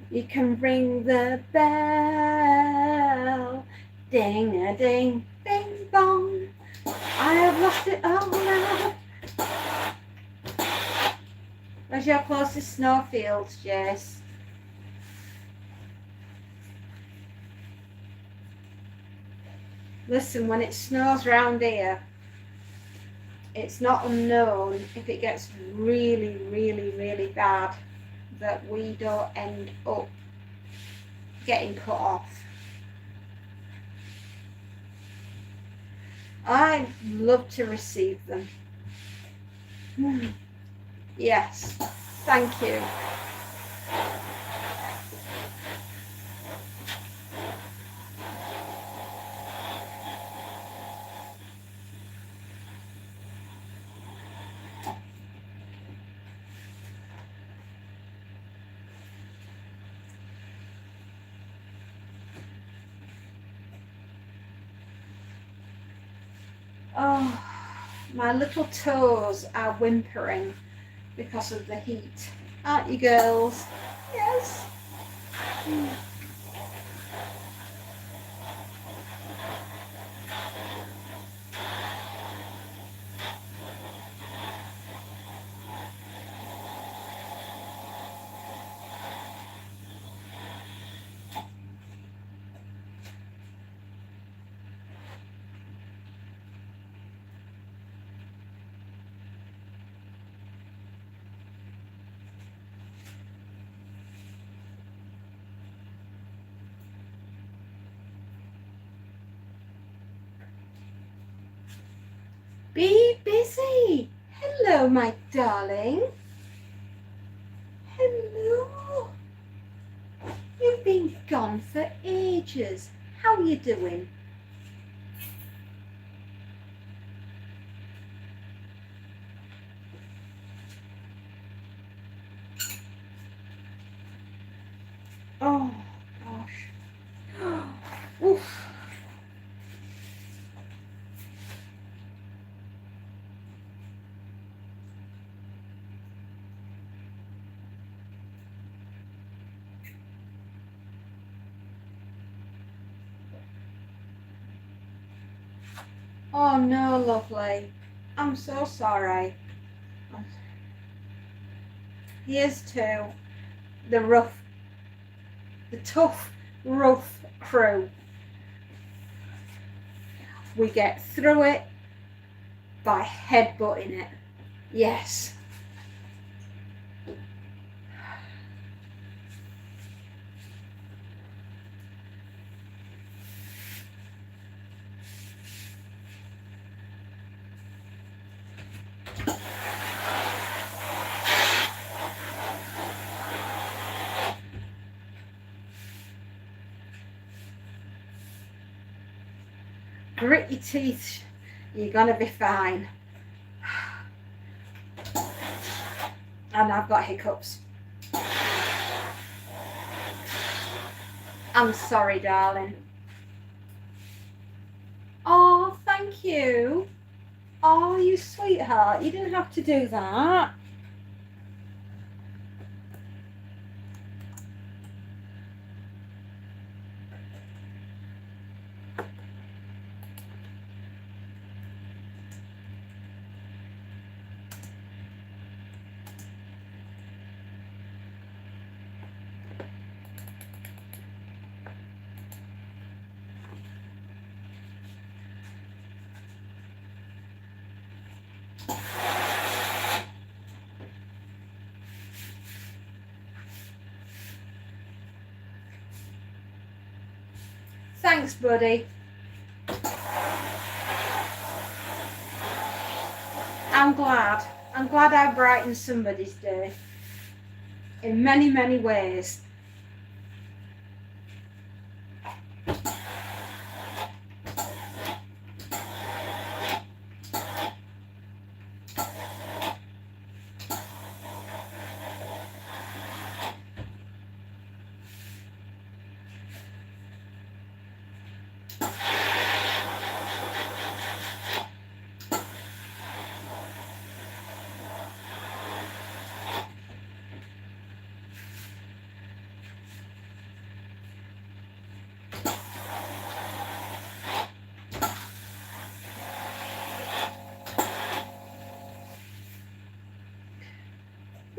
You can ring the bell, ding a ding, bing bong. I have lost it all now. Where's your closest snowfields, Jace? Listen, when it snows round here, it's not unknown if it gets really, really, really bad that we don't end up getting cut off. I'd love to receive them. Yes, thank you. Oh, my little toes are whimpering because of the heat. Aren't you, girls? Yes. Be busy. Hello, my darling. Hello. You've been gone for ages. How are you doing? Oh, gosh. Oof. Oh no, lovely. I'm so sorry. Here's to the tough, rough crew. We get through it by headbutting it. Yes. Grit your teeth, You're gonna be fine. And I've got hiccups. I'm sorry, darling. Oh, thank you. Oh, you sweetheart. You didn't have to do that. Thanks, buddy. I'm glad. I'm glad I brightened somebody's day in many, many ways.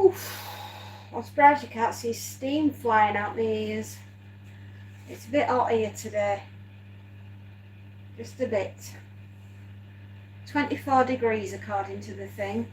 Oof. I'm surprised you can't see steam flying out my ears. It's a bit hot here today. Just a bit. 24 degrees according to the thing.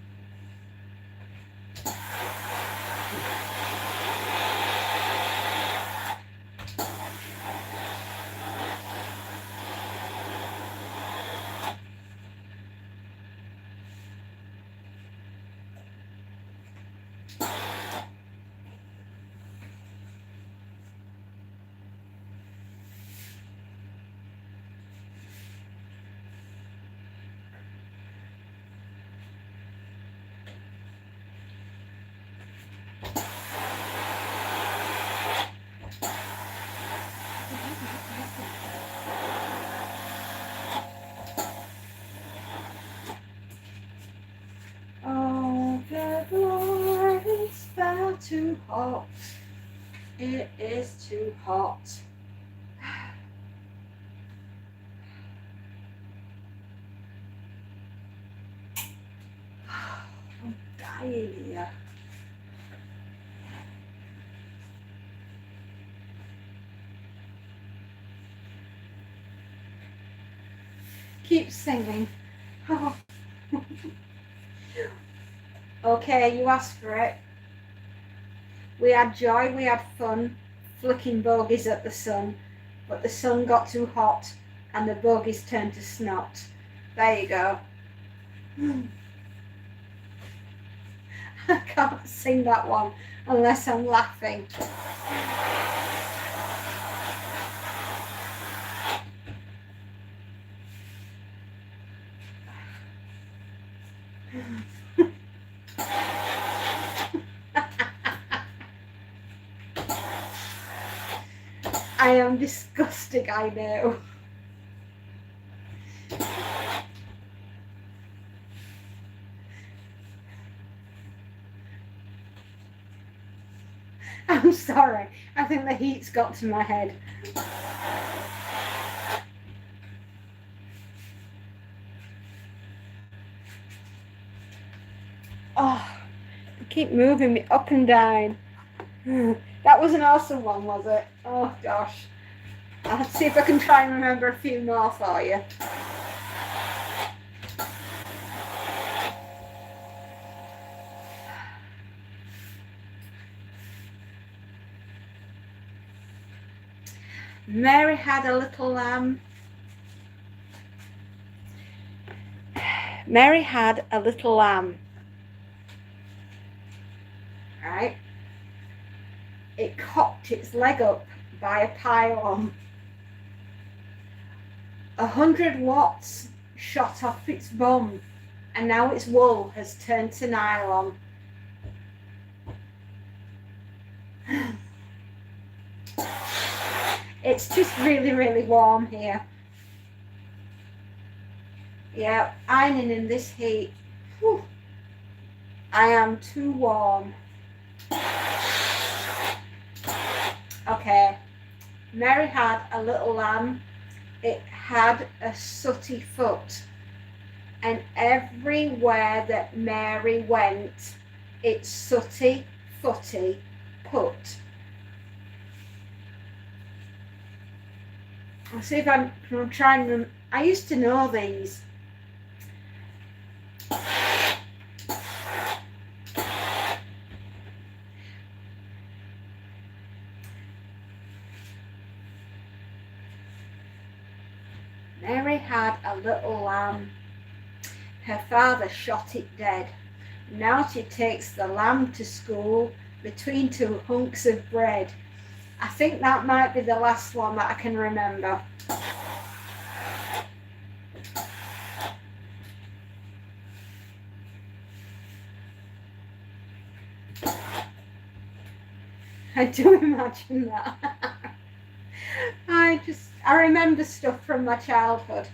It's far too hot. It is too hot. I'm dying here. Keep singing. Oh. Okay, you asked for it. We had joy, we had fun, flicking bogies at the sun, but the sun got too hot and the bogies turned to snot. There you go. I can't sing that one unless I'm laughing. I am disgusting, I know. I'm sorry. I think the heat's got to my head. Oh, you keep moving me up and down. That was an awesome one, was it? Oh gosh. I'll see if I can try and remember a few more for you. Mary had a little lamb. Mary had a little lamb. Right? It cocked its leg up by a pylon. 100 watts shot off its bum, and now its wool has turned to nylon. It's just really, really warm here. Yeah, ironing in this heat. Whew. I am too warm. Okay, Mary had a little lamb. It had a sooty foot, and everywhere that Mary went, its sooty footy put. I'll see if I'm trying them. I used to know these. Mary had a little lamb. Her father shot it dead. Now she takes the lamb to school between two hunks of bread. I think that might be the last one that I can remember. I do imagine that. I remember stuff from my childhood.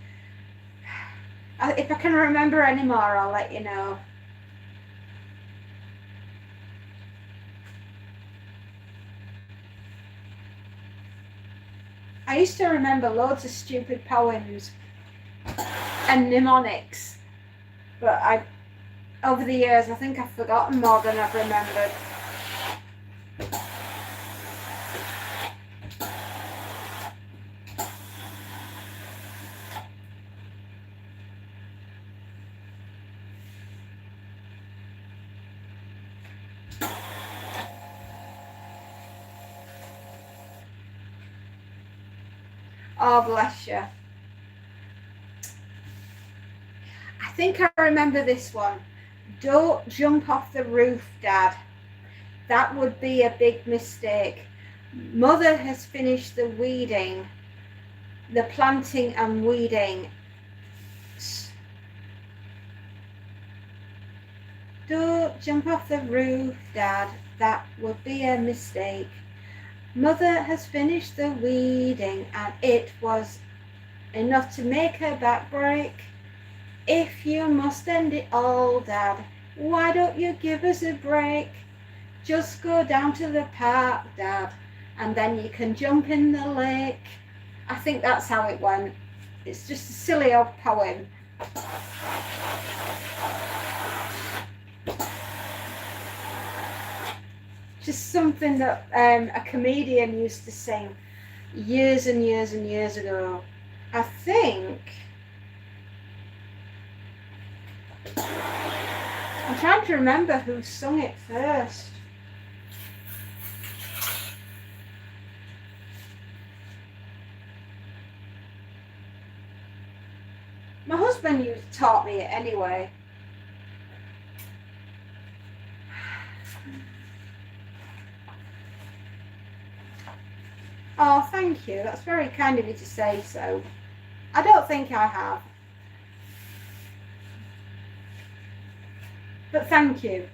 If I can remember any more, I'll let you know. I used to remember loads of stupid poems and mnemonics, but over the years I think I've forgotten more than I've remembered. Oh, bless you. I think I remember this one. Don't jump off the roof, Dad. That would be a big mistake. Mother has finished the weeding, the planting and weeding. Don't jump off the roof, Dad. That would be a mistake. Mother has finished the weeding, and it was enough to make her back break. If you must end it all, Dad, why don't you give us a break? Just go down to the park, Dad, and then you can jump in the lake. I think that's how it went. It's just a silly old poem. Just something that a comedian used to sing years and years and years ago. I think I'm trying to remember who sung it first. My husband taught me it anyway. Oh, thank you. That's very kind of you to say so. I don't think I have. But thank you.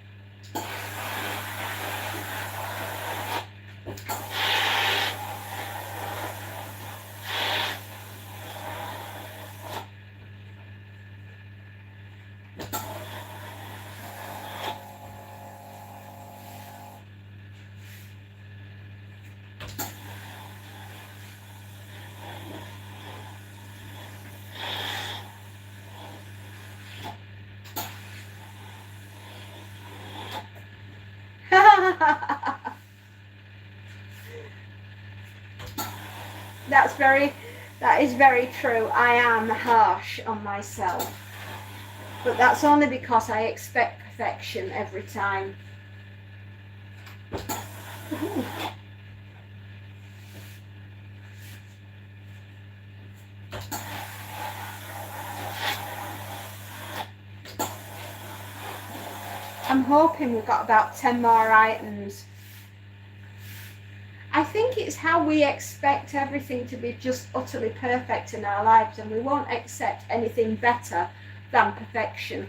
That is very true. I am harsh on myself, but that's only because I expect perfection every time. I'm hoping we've got about 10 more items. I think it's how we expect everything to be just utterly perfect in our lives, and we won't accept anything better than perfection.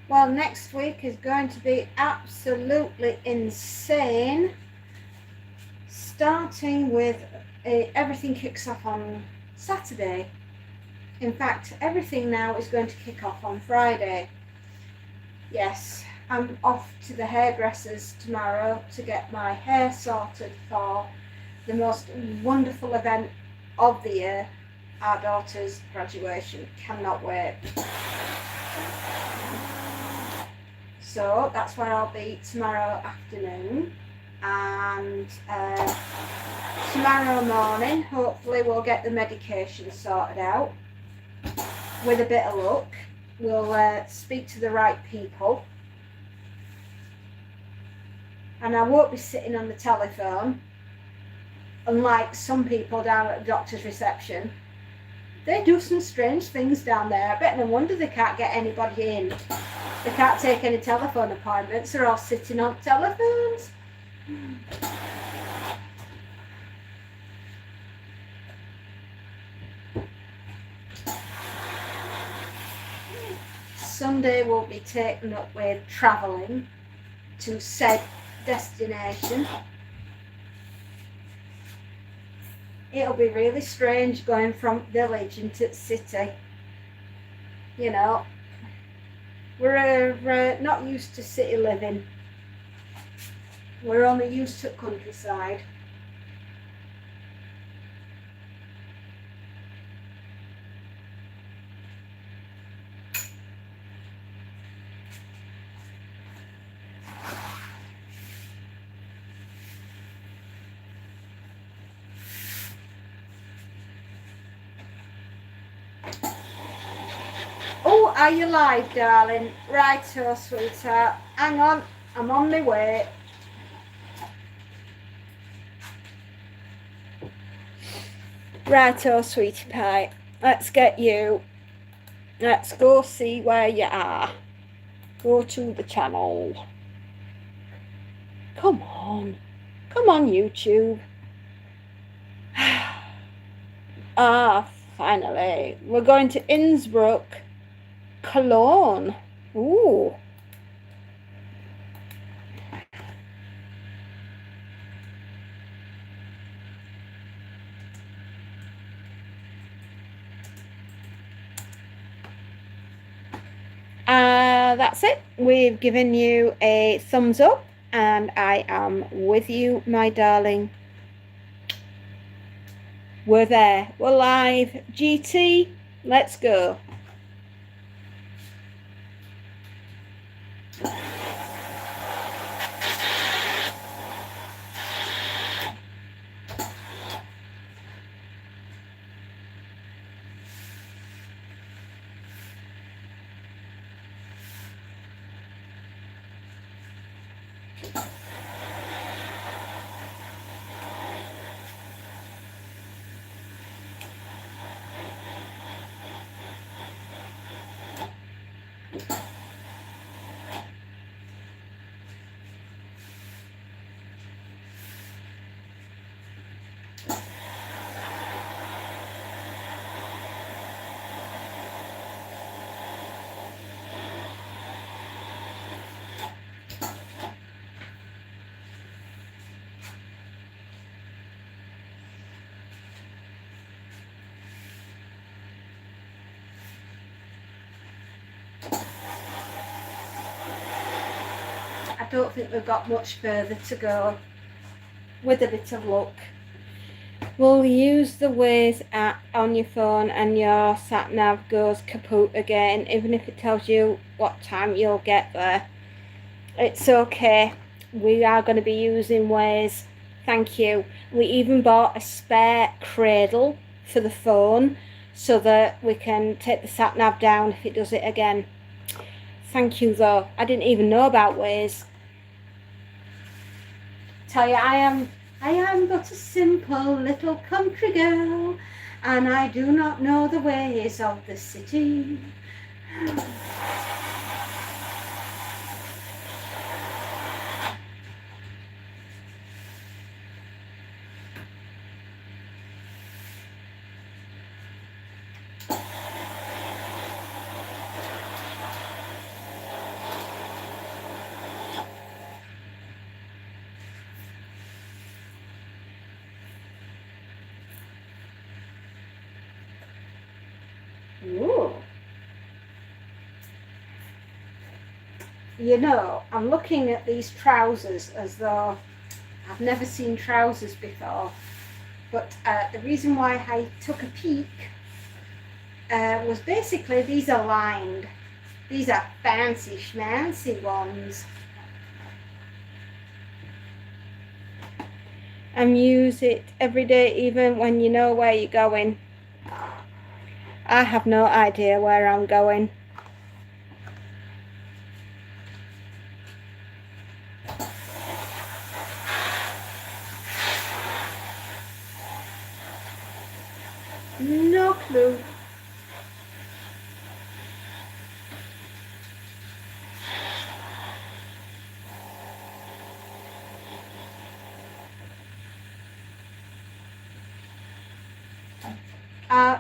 Well, next week is going to be absolutely insane. Starting with everything kicks off on Saturday. In fact, everything now is going to kick off on Friday. Yes, I'm off to the hairdressers tomorrow to get my hair sorted for the most wonderful event of the year, our daughter's graduation. Cannot wait. So that's where I'll be tomorrow afternoon, and tomorrow morning hopefully we'll get the medication sorted out. With a bit of luck, we'll speak to the right people, and I won't be sitting on the telephone unlike some people down at the doctor's reception. They do some strange things down there. I bet no wonder they can't get anybody in. They can't take any telephone appointments. They're all sitting on telephones. Sunday will be taken up with travelling to said destination. It'll be really strange going from village into city. You know, we're not used to city living. We're only used to countryside. Oh, are you live, darling? Righto, sweetheart. Hang on, I'm on my way. Righto, sweetie pie. Let's get you. Let's go see where you are. Go to the channel. Come on. Come on, YouTube. Ah, finally. We're going to Innsbruck, Cologne. Ooh. That's it. We've given you a thumbs up, and I am with you, my darling. We're there. We're live. GT, let's go. don't think we've got much further to go with a bit of luck. We'll use the Waze app on your phone and your sat nav goes kaput again, even if it tells you what time you'll get there. It's okay. We are going to be using Waze. Thank you. We even bought a spare cradle for the phone so that we can take the sat nav down if it does it again. Thank you though. I didn't even know about Waze. Tell you, I am but a simple little country girl, and I do not know the ways of the city. Ooh. You know, I'm looking at these trousers as though I've never seen trousers before, but the reason why I took a peek was basically these are lined. These are fancy schmancy ones. And use it every day, even when you know where you're going. I have no idea where I'm going. No clue.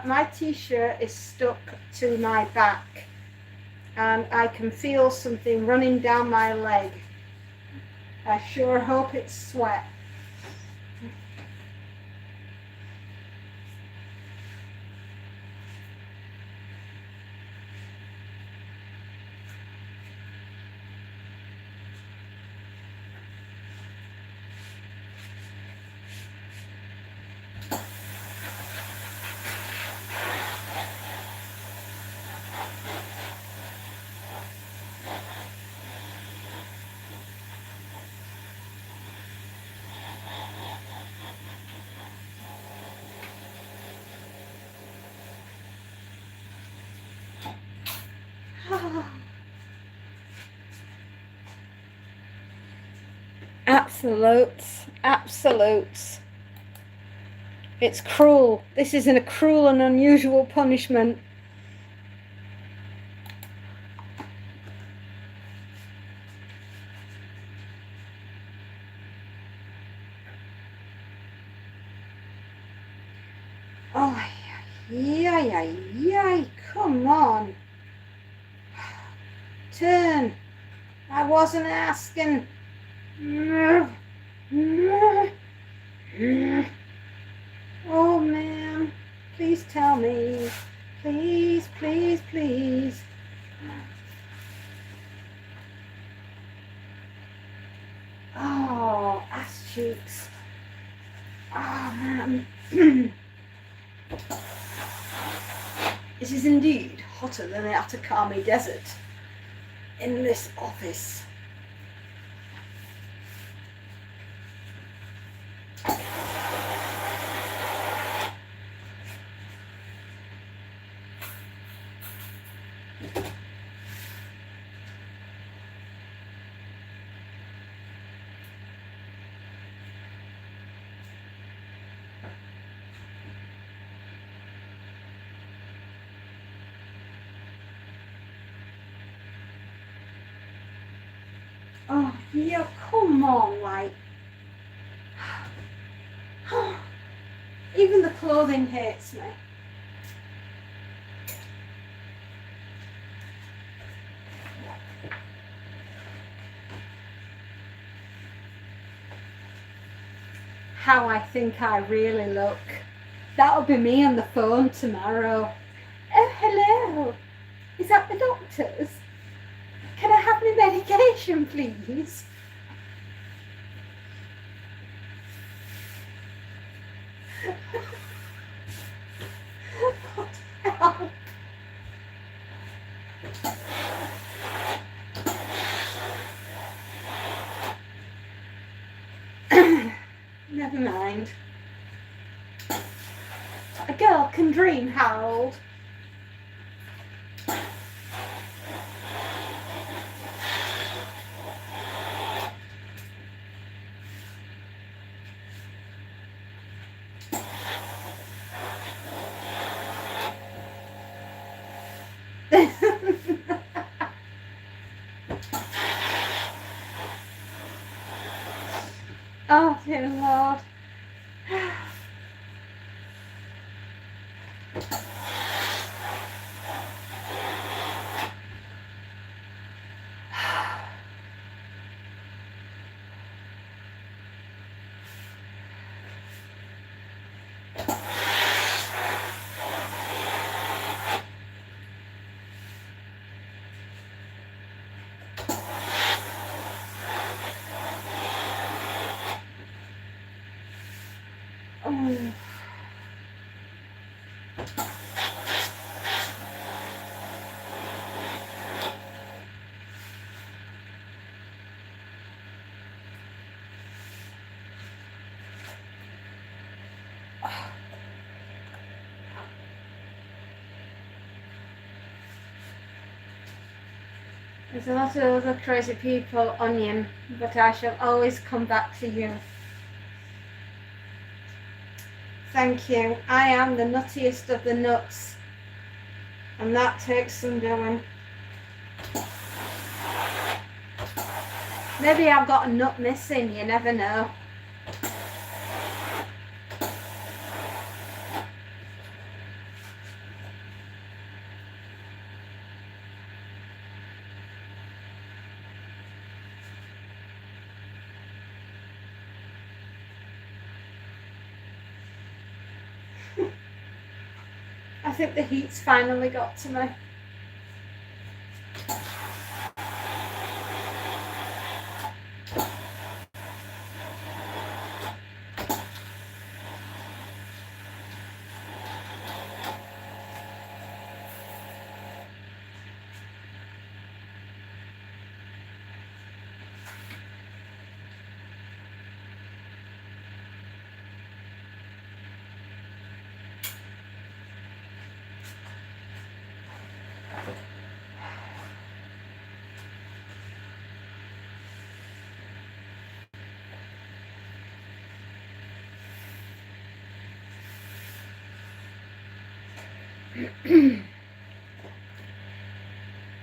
My t-shirt is stuck to my back and I can feel something running down my leg. I sure hope it's sweat. Absolutes. It's cruel. This is a cruel and unusual punishment. Oh, yeah, come on. Turn. I wasn't asking. Oh, man. Please tell me. Please, please, please. Oh, ass cheeks. Oh, man. It is indeed hotter than the Atacama Desert in this office. Oh, yeah, come on, like. Even the clothing hates me. How I think I really look. That'll be me on the phone tomorrow. Oh, hello. Is that the doctor's? Can I have my medication, please? Help. Never mind. A girl can dream, Harold. Oh, dear Lord. Oh. There's a lot of other crazy people, Onion, but I shall always come back to you. Thank you. I am the nuttiest of the nuts, and that takes some doing. Maybe I've got a nut missing, you never know. I think the heat's finally got to me.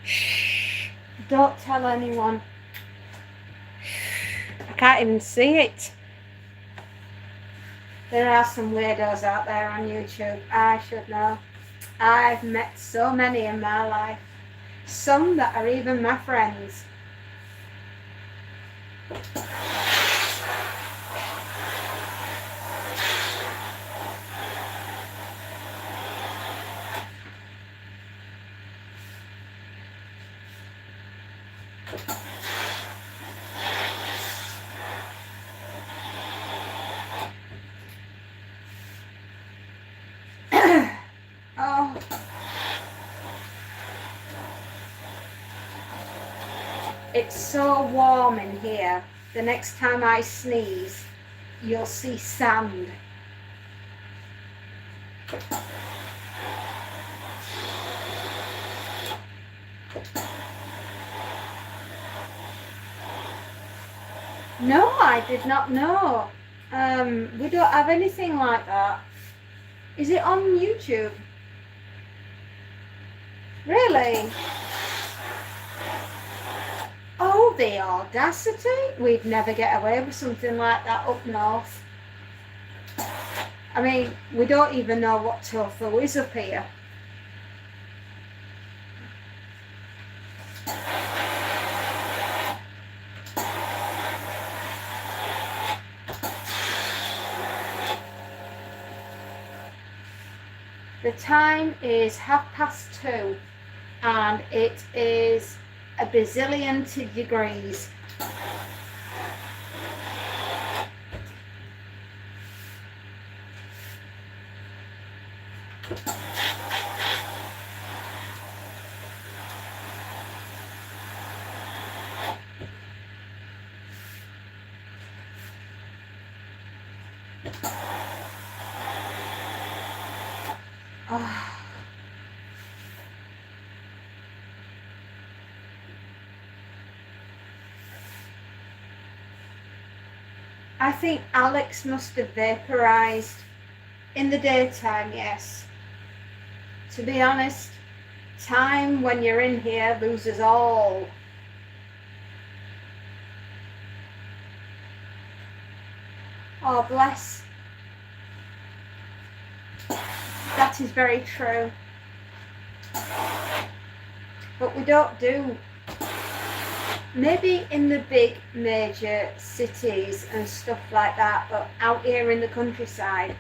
Shh, don't tell anyone. I can't even see it. There are some weirdos out there on YouTube. I should know. I've met so many in my life. Some that are even my friends. Oh. It's so warm in here. The next time I sneeze, you'll see sand. No, I did not know. We don't have anything like that. Is it on YouTube? Really? Oh, the audacity. We'd never get away with something like that up north. I mean, we don't even know what tofu is up here. The time is 2:30 and it is a bazillion degrees. Oh. I think Alex must have vaporized in the daytime, yes. To be honest, time when you're in here loses all. Oh, bless. That is very true. But we don't do, maybe in the big major cities and stuff like that, but out here in the countryside,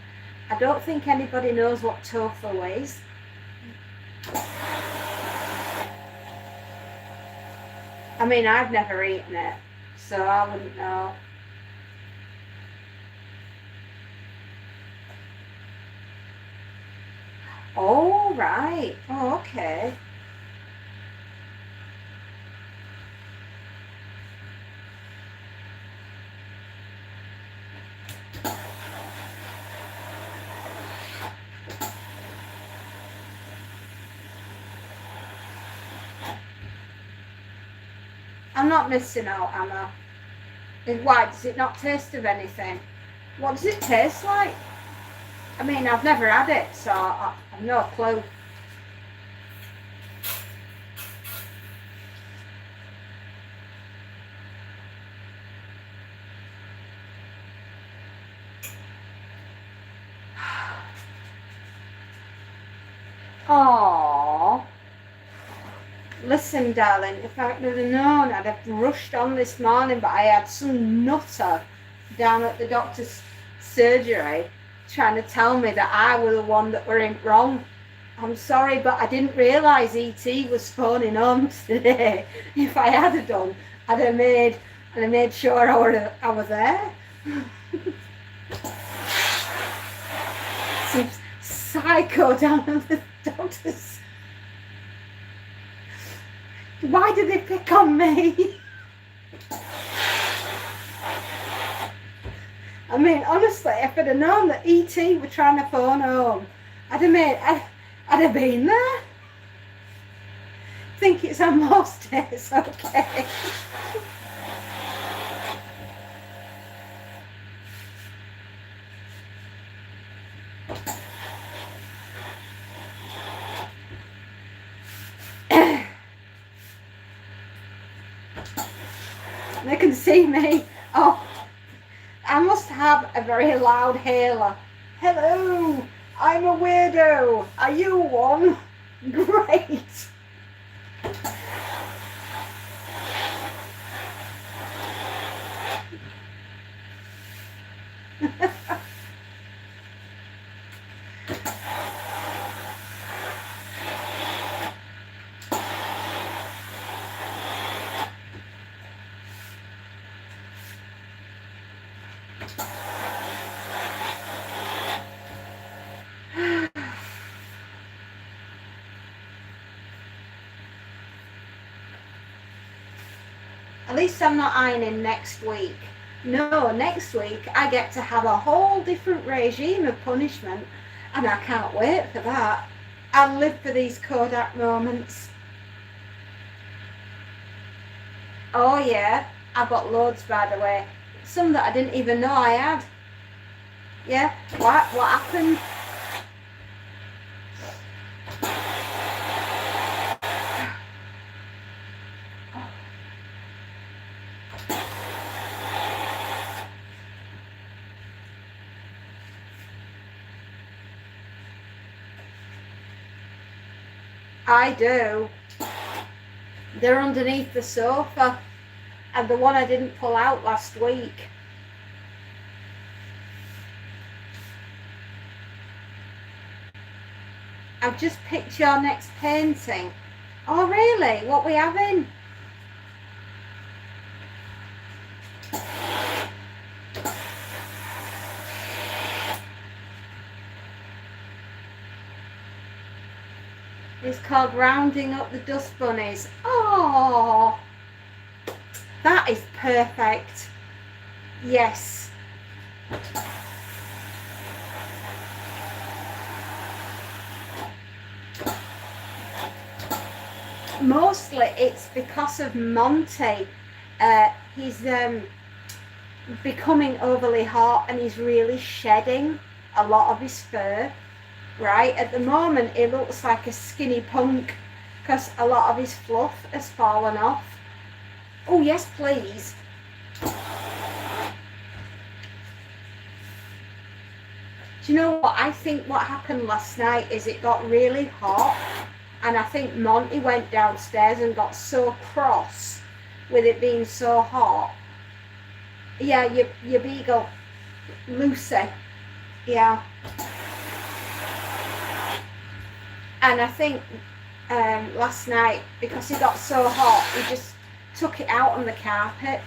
I don't think anybody knows what tofu is. I mean, I've never eaten it, so I wouldn't know. Oh, right. Oh, okay. I'm not missing out, am I? Why, does it not taste of anything? What does it taste like? I mean, I've never had it, so I've no clue. Oh, listen, darling, if I could have known, I'd have rushed on this morning, but I had some nutter down at the doctor's surgery trying to tell me that I was the one that were in wrong. I'm sorry, but I didn't realise E.T. was phoning home today. If I had done, I'd have made sure I was there. Some psycho down at the doctor's. Why did they pick on me? I mean, honestly, if I'd have known that E.T. were trying to phone home, I'd have been there. I think it's on most days, okay. They can see me. Oh, I must have a very loud hailer. Hello, I'm a weirdo. Are you one? Great. At least I'm not ironing next week. No, next week I get to have a whole different regime of punishment, and I can't wait for that. I live for these Kodak moments. Oh yeah, I've got loads, by the way. Some that I didn't even know I had. Yeah, what happened? I do. They're underneath the sofa, and the one I didn't pull out last week. I've just picked your next painting. Oh really? What we having? It's called Rounding Up the Dust Bunnies. Oh, that is perfect. Yes. mostly it's because of Monty. He's becoming overly hot and he's really shedding a lot of his fur. Right, at the moment he looks like a skinny punk because a lot of his fluff has fallen off. Oh yes, please. Do you know what? I think what happened last night is it got really hot, and I think Monty went downstairs and got so cross with it being so hot. Yeah, your beagle, Lucy. Yeah. And I think last night, because it got so hot, he just took it out on the carpet.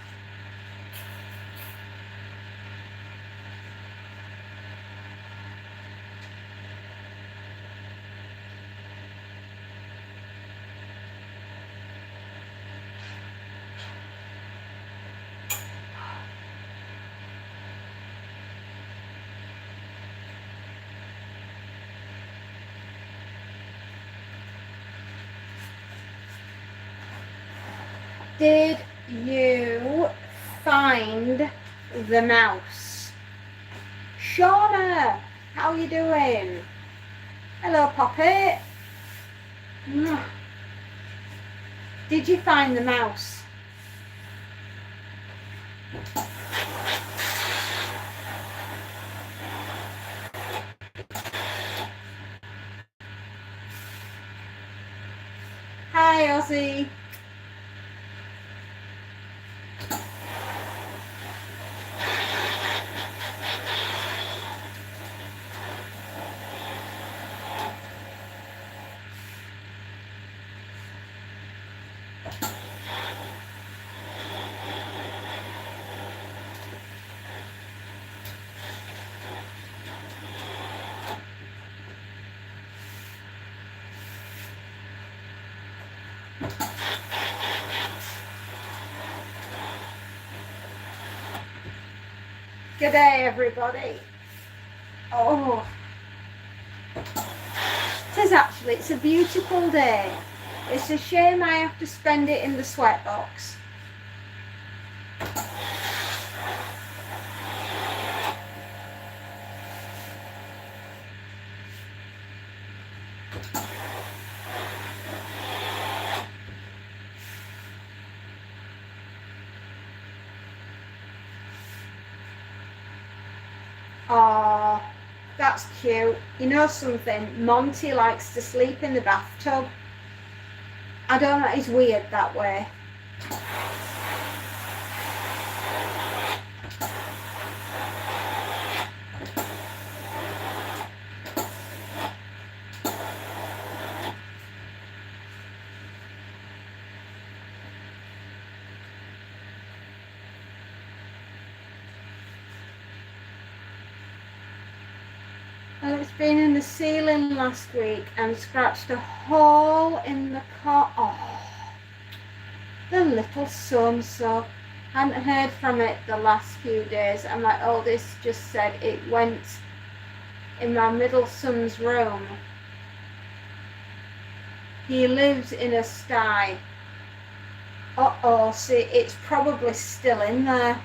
Did you find the mouse? Shauna, how are you doing? Hello, Poppy. Did you find the mouse? Hi, Ozzy. Good day, everybody. Oh, it is actually, it's a beautiful day. It's a shame I have to spend it in the sweatbox. Oh, that's cute. You know something? Monty likes to sleep in the bathtub. I don't know, he's weird that way. Well, it's been in the ceiling last week and scratched a hole in the car. Oh, the little son. So hadn't heard from it the last few days, and my oldest just said it went in my middle son's room. He lives in a sty. Uh-oh, see, it's probably still in there.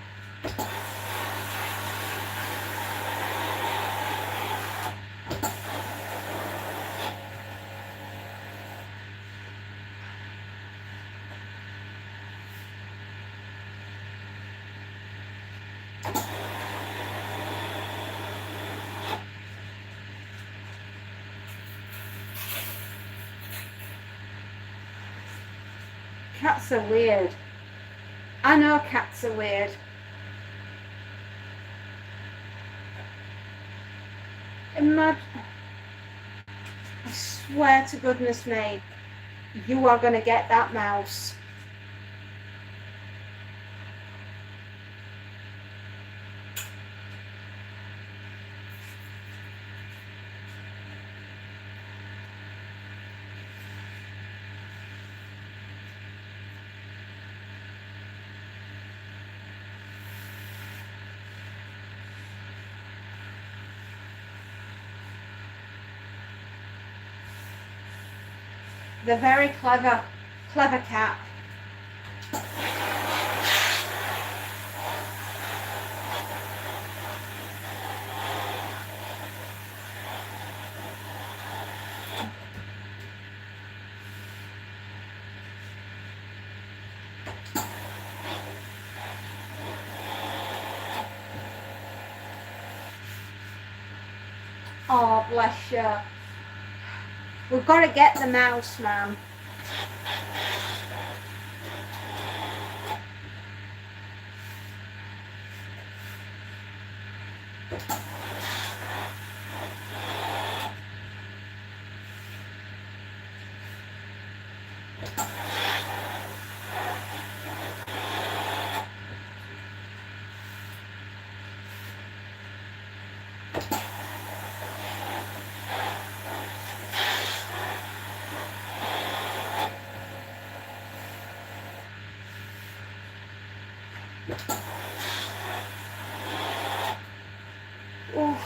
Cats are weird. I know cats are weird. Imagine, I swear to goodness me, you are going to get that mouse. They're very clever Clever cat. Oh, bless you. We've got to get the mouse, man. Oof.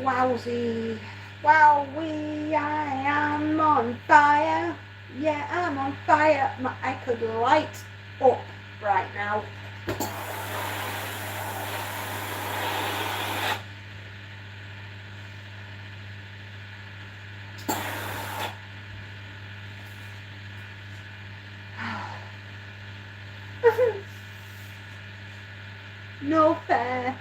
Wowsy. Wowee, I am on fire. Yeah, I'm on fire. I could light up right now. No fair.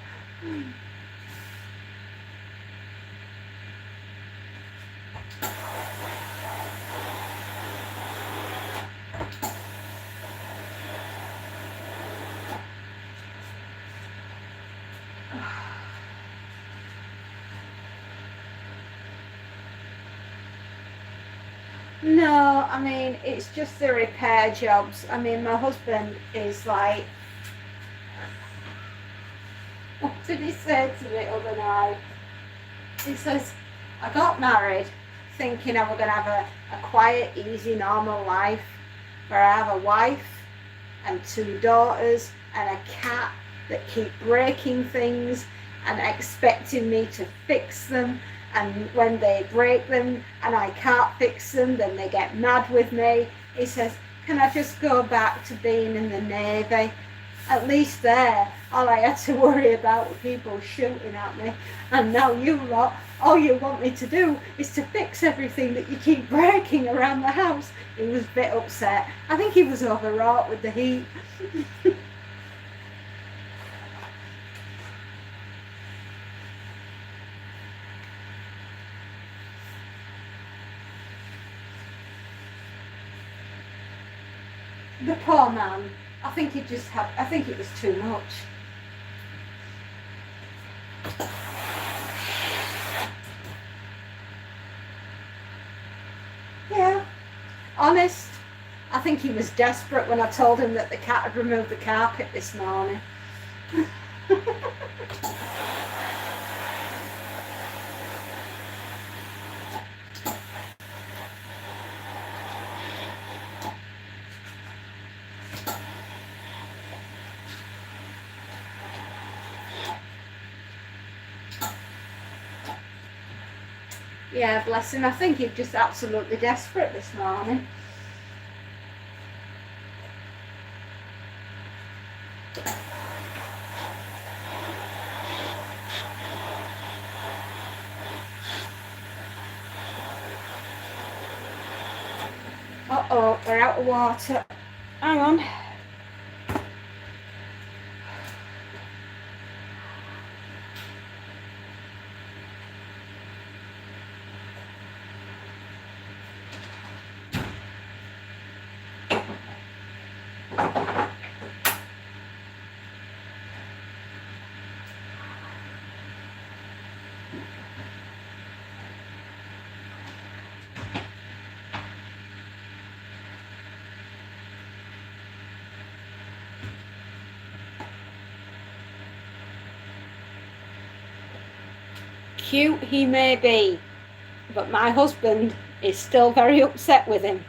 No, I mean, it's just the repair jobs. I mean, my husband is like, what did he say to me the other night? He says, I got married thinking I was going to have a quiet, easy, normal life where I have a wife and 2 daughters and a cat that keep breaking things and expecting me to fix them, and when they break them and I can't fix them, then they get mad with me. He says, can I just go back to being in the Navy? At least there, all I had to worry about were people shooting at me, and now you lot, all you want me to do is to fix everything that you keep breaking around the house. He was a bit upset. I think he was overwrought with the heat. The poor man. I think he just had, I think it was too much. Yeah, honest. I think he was desperate when I told him that the cat had removed the carpet this morning. Yeah, bless him. I think he's just absolutely desperate this morning. Uh-oh, we're out of water. Hang on. Cute he may be, but my husband is still very upset with him.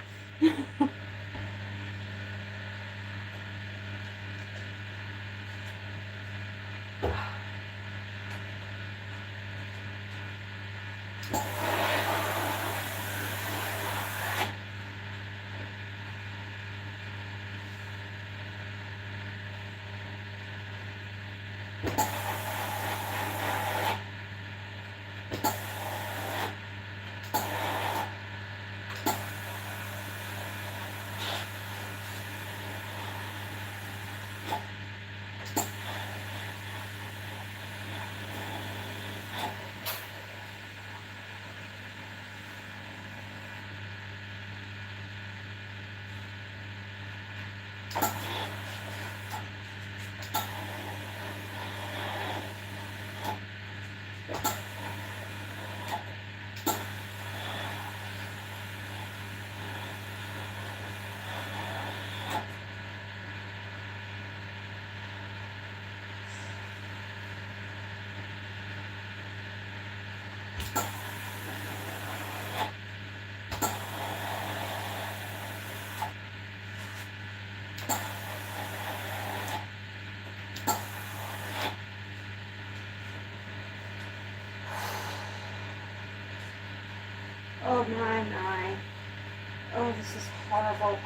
this is horrible.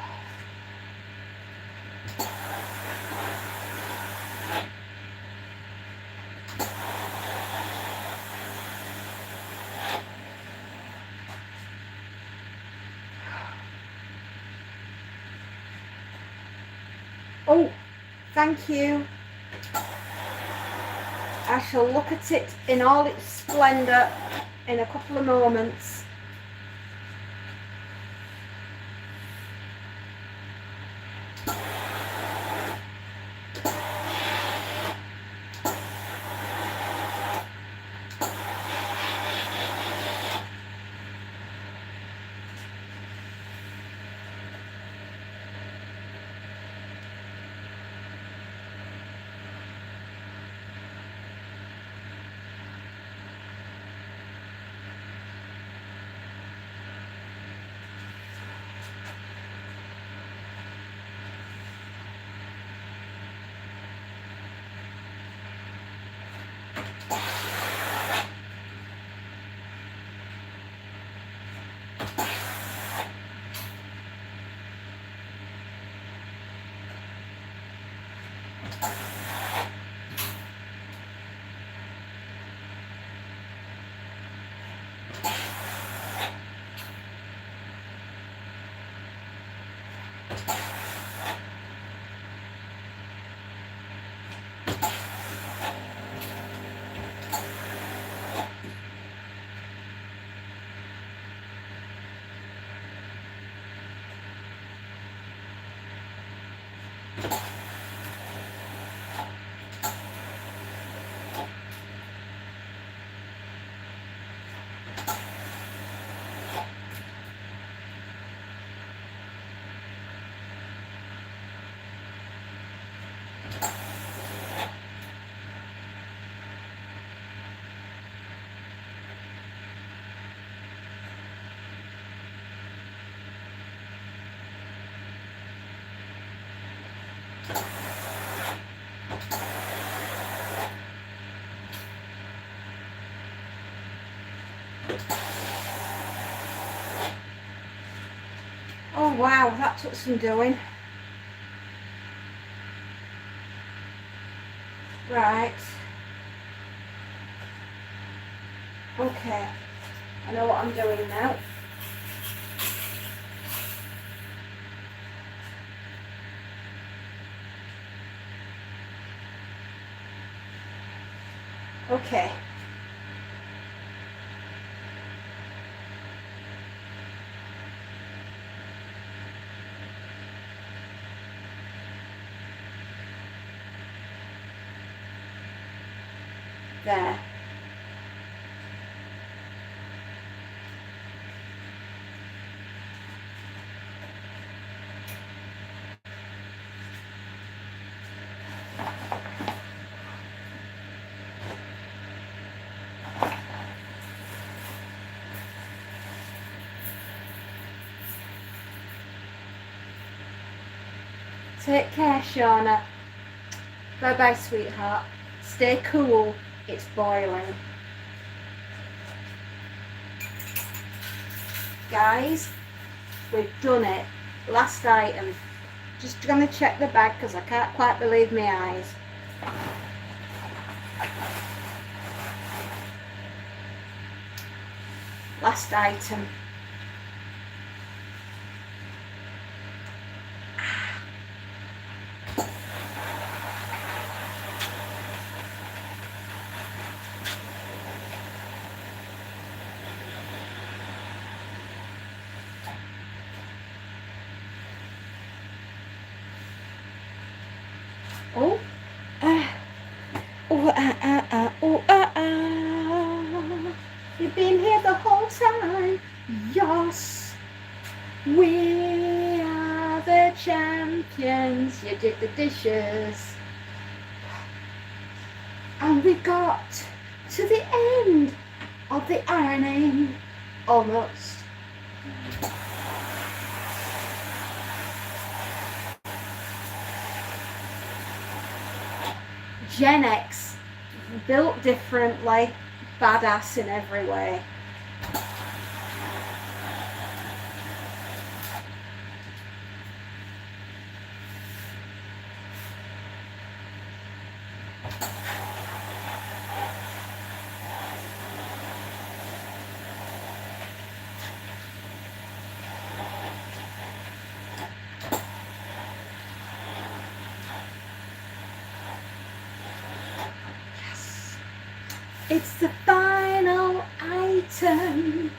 Oh, thank you. I shall look at it in all its splendour in a couple of moments. Oh wow, that took some doing. Right. Okay. I know what I'm doing now. Okay. There. Take care, Shauna. Bye-bye, sweetheart. Stay cool. It's boiling. Guys, we've done it. Last item. Just gonna check the bag because I can't quite believe my eyes. Last item. Oh, you've been here the whole time. Yes, we are the champions. You did the dishes. And we got to the end of the ironing. Almost. Gen X, built differently, badass in every way. It's the final item.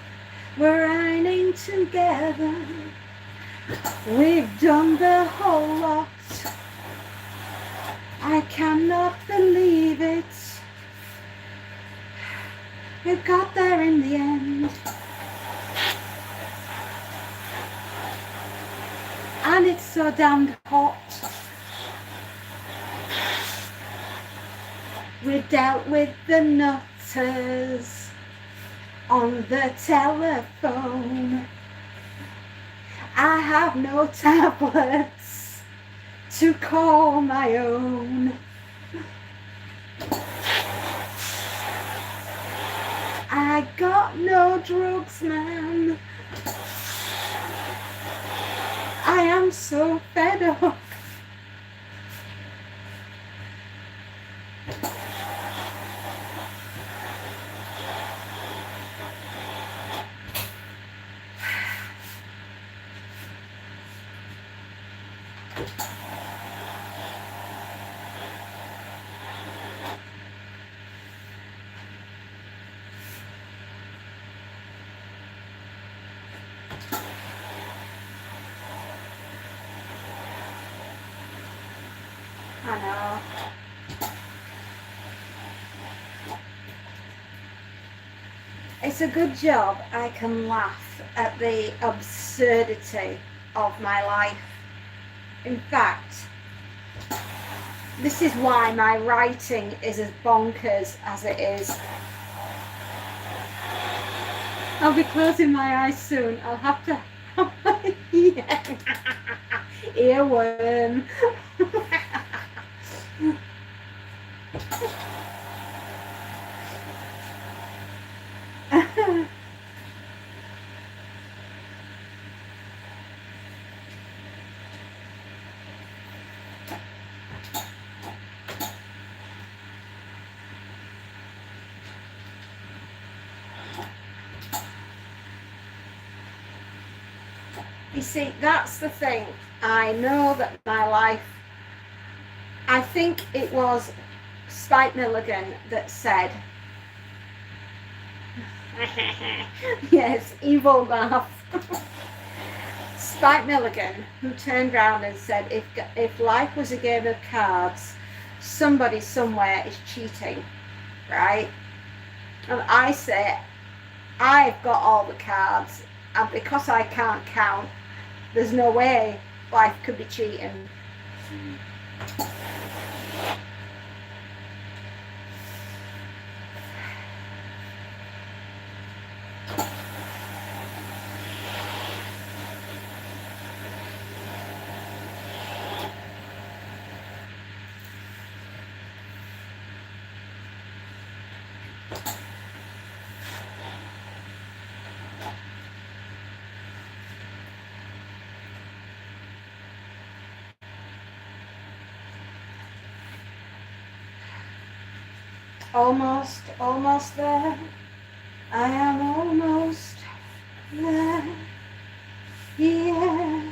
We're ironing together. We've done the whole lot. I cannot believe it. We got there in the end. And it's so damned hot. We dealt with the nutters on the telephone. I have no tablets to call my own. I got no drugs, man. I am so fed up. I know. It's a good job I can laugh at the absurdity of my life. In fact, this is why my writing is as bonkers as it is. I'll be closing my eyes soon. I'll have to have my earworm. You see, that's the thing. I know that my life, I think it was Spike Milligan that said, yes, evil laugh. Spike Milligan, who turned around and said, if life was a game of cards, somebody somewhere is cheating, right? And I say, I've got all the cards, and because I can't count, there's no way life could be cheating. Almost there. I am almost there. Yeah.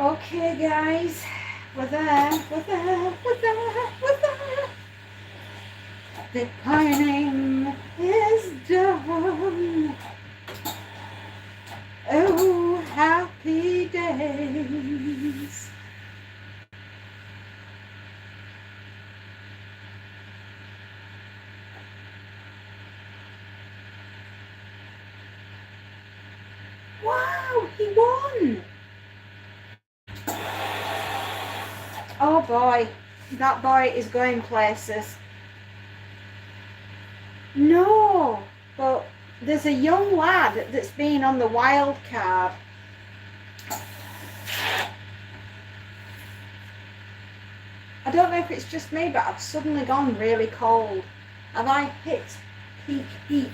Okay, guys, we're there. The ironing is done. Oh, happy days. Wow, he won. Oh boy, that boy is going places. No, but there's a young lad that's been on the wild card. I don't know if it's just me, but I've suddenly gone really cold. Have I hit peak heat?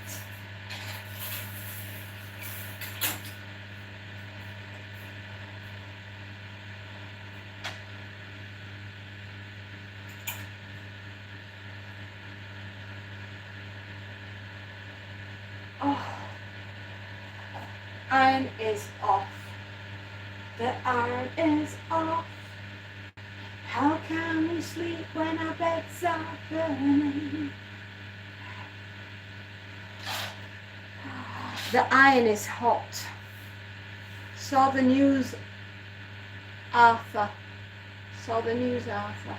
Oh, iron is off. The iron is off. How can we sleep when our beds are burning? The iron is hot. Saw the news, Arthur. Saw the news, Arthur.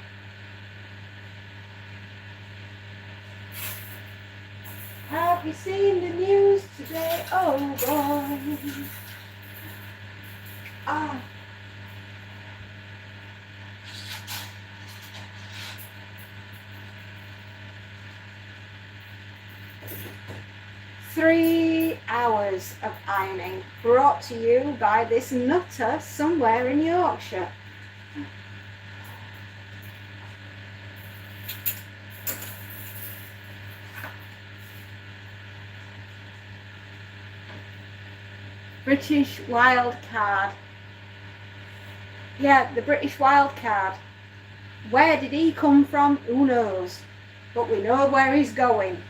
Have you seen the news today? Oh boy. Ah. Three hours of ironing brought to you by this nutter somewhere in Yorkshire. British wild card. Yeah, the British wild card. Where did he come from? Who knows? But we know where he's going.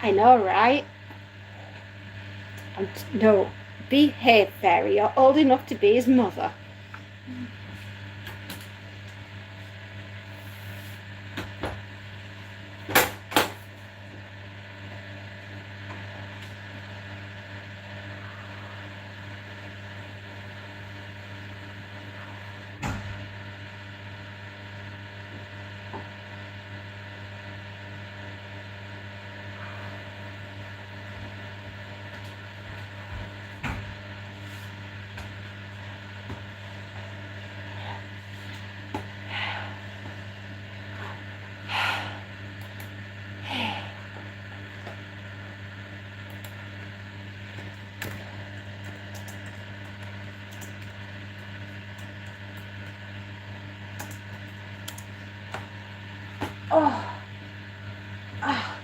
I know, right? And no, behave, fairy. You're old enough to be his mother. Oh. Ah.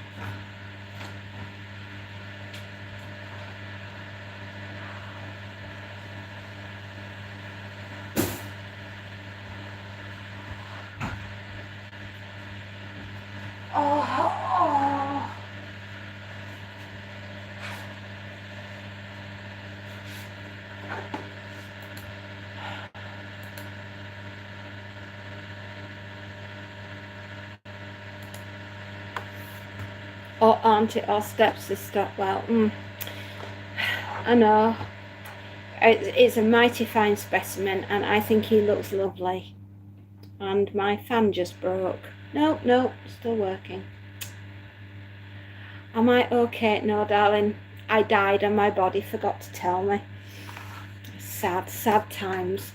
Oh. Or auntie or stepsister. Well, I know. It's a mighty fine specimen, and I think he looks lovely. And my fan just broke. No, still working. Am I okay? No, darling. I died and my body forgot to tell me. Sad times.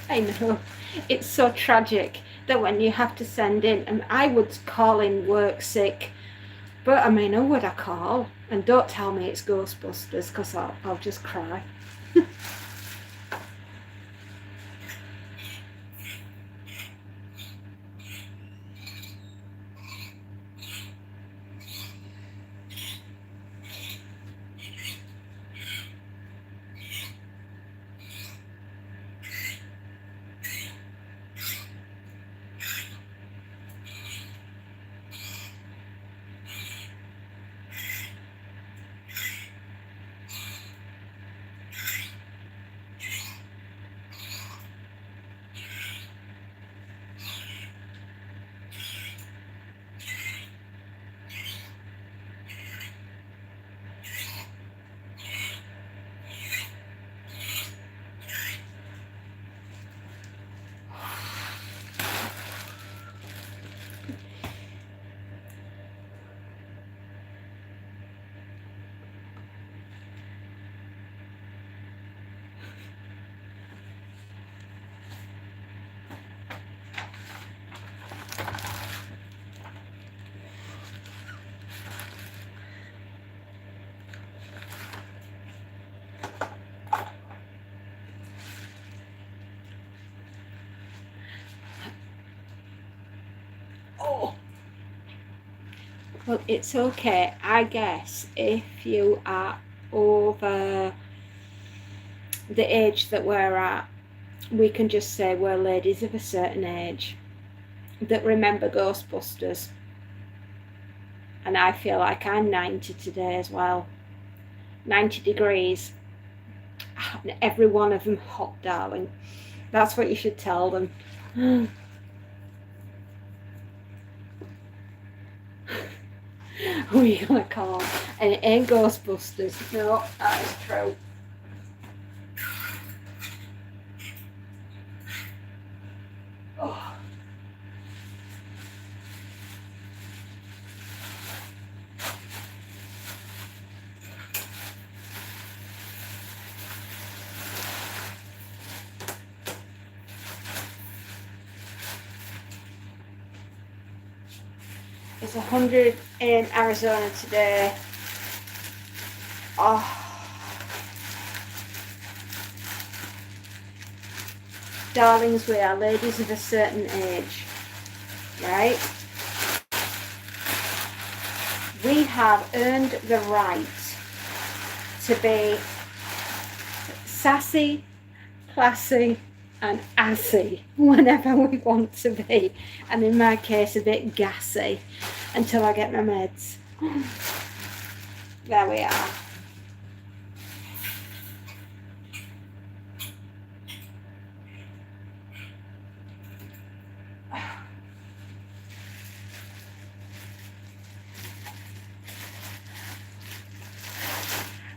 I know. It's so tragic that when you have to send in, and I would call in work sick, but I mean, who would I call? And don't tell me it's Ghostbusters, because I'll just cry. Oh, well, it's okay, I guess, if you are over the age that we're at. We can just say we're ladies of a certain age that remember Ghostbusters. And I feel like I'm 90 today as well. 90 degrees. Every one of them hot, darling. That's what you should tell them. Who are you going to call? And it ain't Ghostbusters. No, that is true. Oh. It's 100 in Arizona today. Oh. Darlings, we are ladies of a certain age, right? We have earned the right to be sassy, classy, and assy whenever we want to be, and in my case a bit gassy until I get my meds. There we are.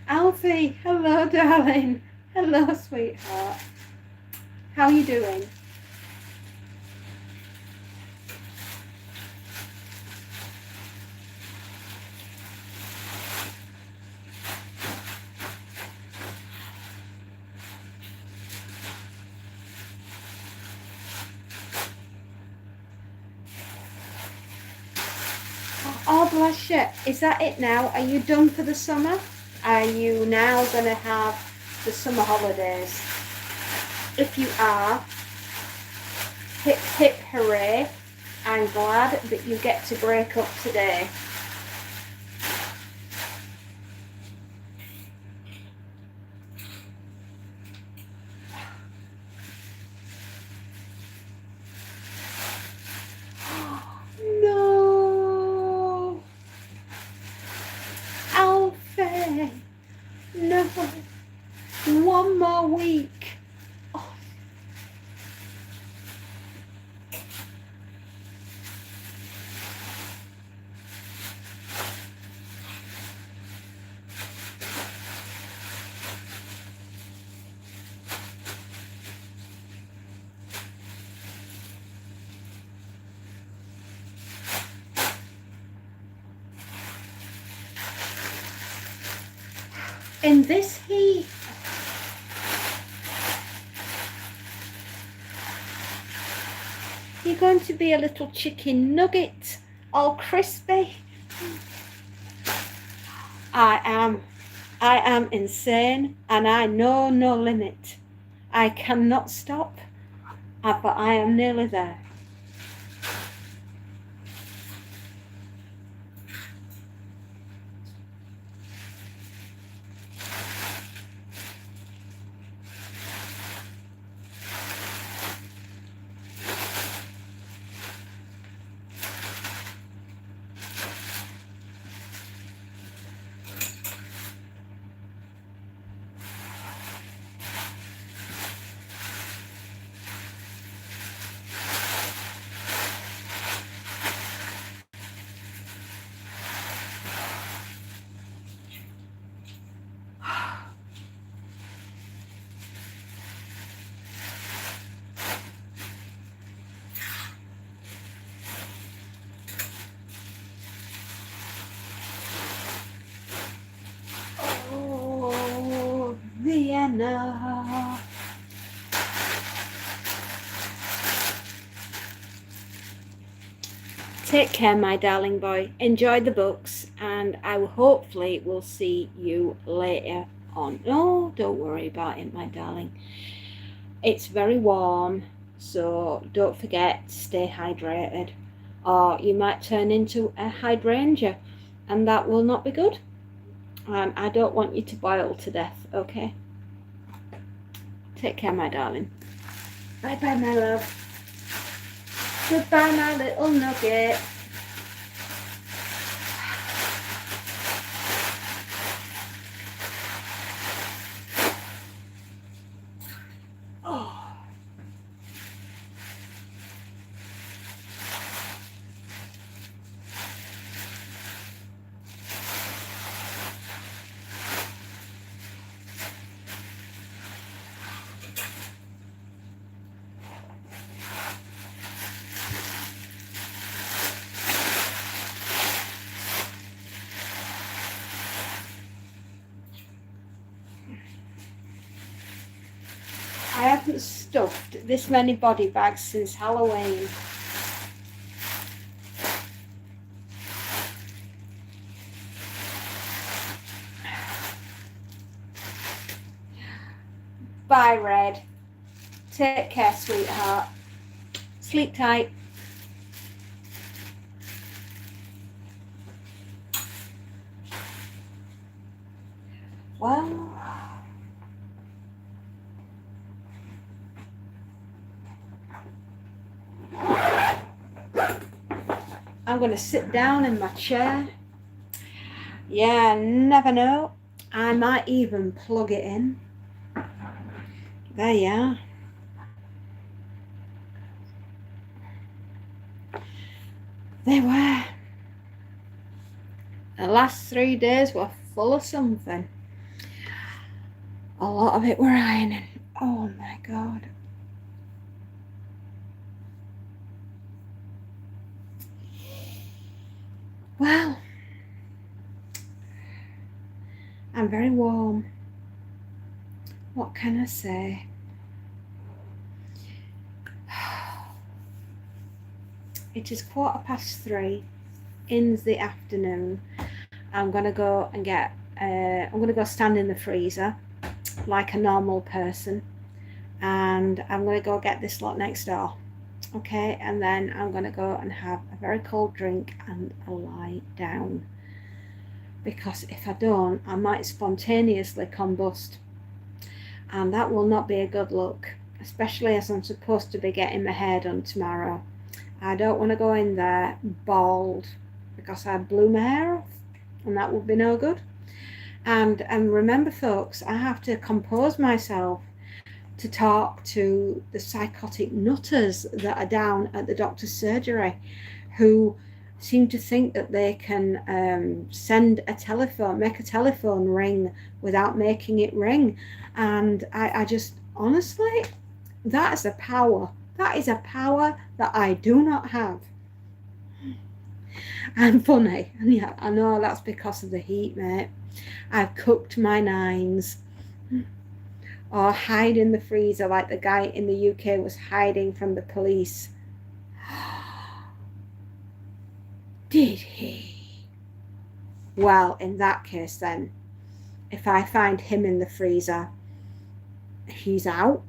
Alfie, hello darling. Hello sweetheart. How are you doing? Oh bless you. Is that it now? Are you done for the summer? Are you now going to have the summer holidays? If you are, hip hip hooray. I'm glad that you get to break up today. No, Alfie, no, one more week. Oh. In this heat. You're going to be a little chicken nugget, all crispy. I am insane, and I know no limit. I cannot stop, but I am nearly there. Oh, Vienna. Take care, my darling boy. Enjoy the books, and I hopefully will see you later on. No, don't worry about it, my darling. It's very warm, so don't forget to stay hydrated, or you might turn into a hydrangea, and that will not be good. I don't want you to boil to death, okay? Take care, my darling. Bye-bye, my love. Goodbye, my little nugget. Oh. I haven't stuffed this many body bags since Halloween. Bye, Red. Take care, sweetheart. Sleep tight. Well, I'm going to sit down in my chair. Yeah, never know. I might even plug it in. There you are. They were. The last 3 days were full of something. A lot of it were ironing. Oh my God. Well, I'm very warm. What can I say? It is 3:15 in the afternoon. I'm gonna go and get I'm gonna go stand in the freezer like a normal person, and I'm gonna go get this lot next door, okay? And then I'm gonna go and have a very cold drink and a lie down, because if I don't, I might spontaneously combust, and that will not be a good look, especially as I'm supposed to be getting my hair done tomorrow. I don't want to go in there bald because I blew my hair off, and that would be no good. And remember, folks, I have to compose myself to talk to the psychotic nutters that are down at the doctor's surgery, who seem to think that they can make a telephone ring without making it ring. And I just, honestly, that is a power. That is a power that I do not have. I'm funny. Yeah, I know that's because of the heat, mate. I've cooked my nines. Or hide in the freezer like the guy in the UK was hiding from the police. Did he? Well, in that case then, if I find him in the freezer, he's out.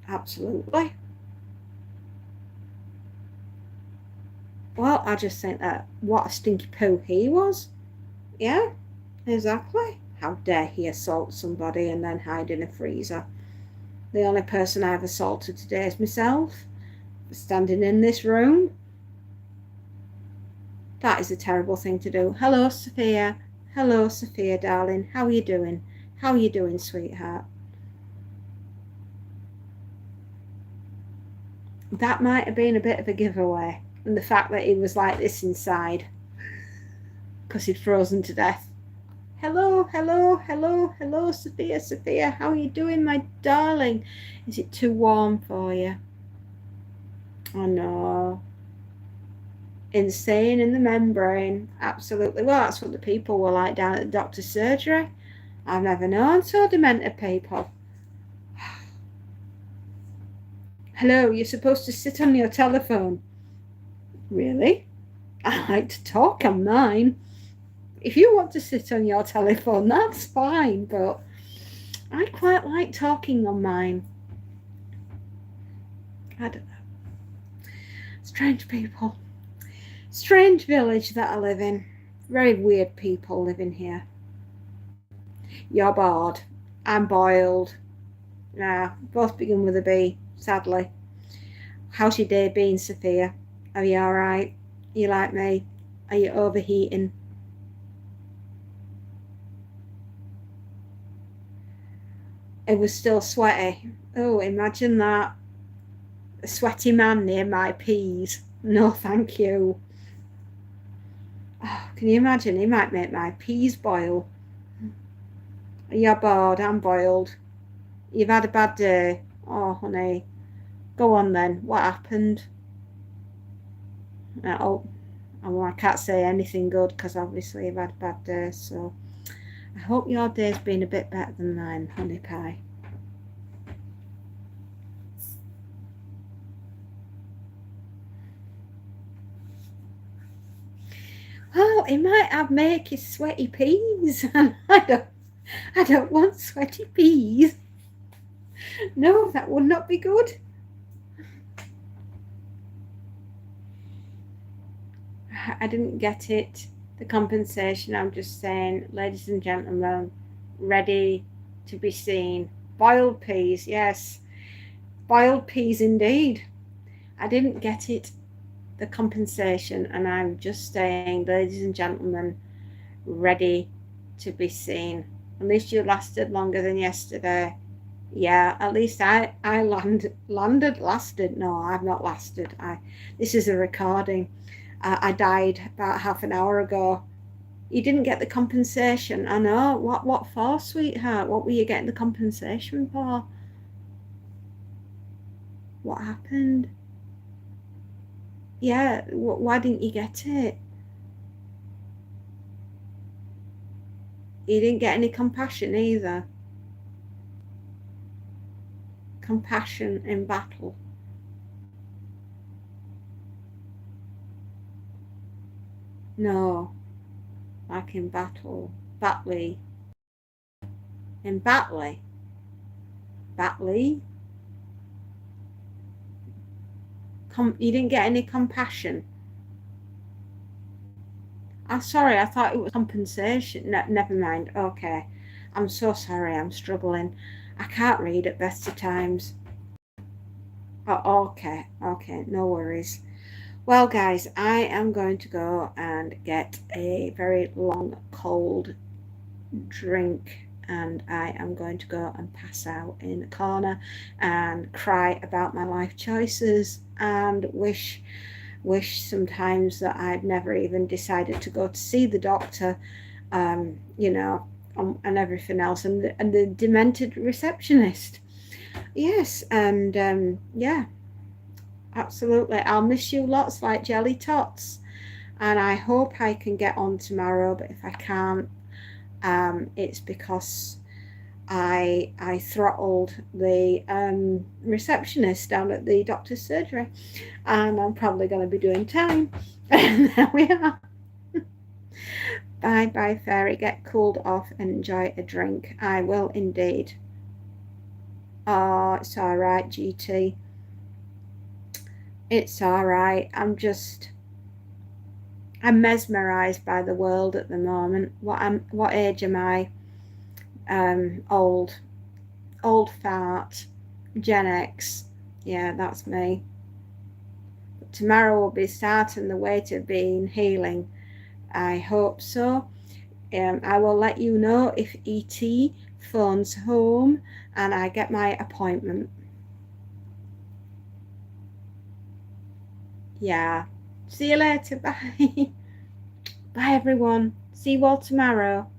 Absolutely. Well, I just think that what a stinky poo he was. Yeah, exactly. How dare he assault somebody and then hide in a freezer? The only person I've assaulted today is myself, standing in this room. That is a terrible thing to do. Hello, Sophia. Hello, Sophia, darling. How are you doing? How are you doing, sweetheart? That might have been a bit of a giveaway. And the fact that he was like this inside, because he'd frozen to death. Hello, hello, hello, hello, Sophia, Sophia. How are you doing, my darling? Is it too warm for you? Oh, no. Insane in the membrane. Absolutely. Well, that's what the people were like down at the doctor's surgery. I've never known so demented people. Hello, you're supposed to sit on your telephone. Really? I like to talk on mine. If you want to sit on your telephone, that's fine, but I quite like talking on mine. I don't know. Strange people. Strange village that I live in. Very weird people living here. You're bored. I'm boiled. Nah, both begin with a B, sadly. How's your day been, Sophia? Are you alright? Are you like me? Are you overheating? It was still sweaty. Oh, imagine that. A sweaty man near my peas. No, thank you. Oh, can you imagine? He might make my peas boil. You're bored. I'm boiled. You've had a bad day. Oh, honey. Go on then. What happened? Oh, I can't say anything good because obviously you've had a bad day. So I hope your day's been a bit better than mine, honey pie. Well, it might have make his sweaty peas, and I don't want sweaty peas. No, that would not be good. I didn't get it. The compensation, I'm just saying, ladies and gentlemen, ready to be seen. Boiled peas, yes. Boiled peas indeed. I didn't get it. The compensation, and I'm just saying, ladies and gentlemen, ready to be seen. At least you lasted longer than yesterday. Yeah, at least I lasted. No, I've not lasted. This is a recording. I died about half an hour ago. You didn't get the compensation. I know. What for, sweetheart? What were you getting the compensation for? What happened? Yeah, why didn't you get it? You didn't get any compassion either. Compassion in battle. No, like in battle. Batley. In Batley. Batley. You didn't get any compassion. I'm sorry, I thought it was compensation. No, never mind. Okay. I'm so sorry, I'm struggling. I can't read at best of times. Oh, okay, no worries. Well, guys, I am going to go and get a very long cold drink, and I am going to go and pass out in a corner and cry about my life choices and wish sometimes that I'd never even decided to go to see the doctor, you know, and everything else, and the demented receptionist. Yes, and yeah, absolutely. I'll miss you lots like jelly tots, and I hope I can get on tomorrow, but if I can't, it's because I throttled the receptionist down at the doctor's surgery, and I'm probably going to be doing time. And there we are. Bye bye, fairy. Get cooled off and enjoy a drink. I will indeed. Oh, it's all right, GT. It's all right. I'm mesmerized by the world at the moment. What age am I? Old fart, Gen X. Yeah, that's me. But tomorrow will be starting the way to being healing. I hope so. I will let you know if ET phones home and I get my appointment. Yeah. See you later. Bye. Bye, everyone. See you all tomorrow.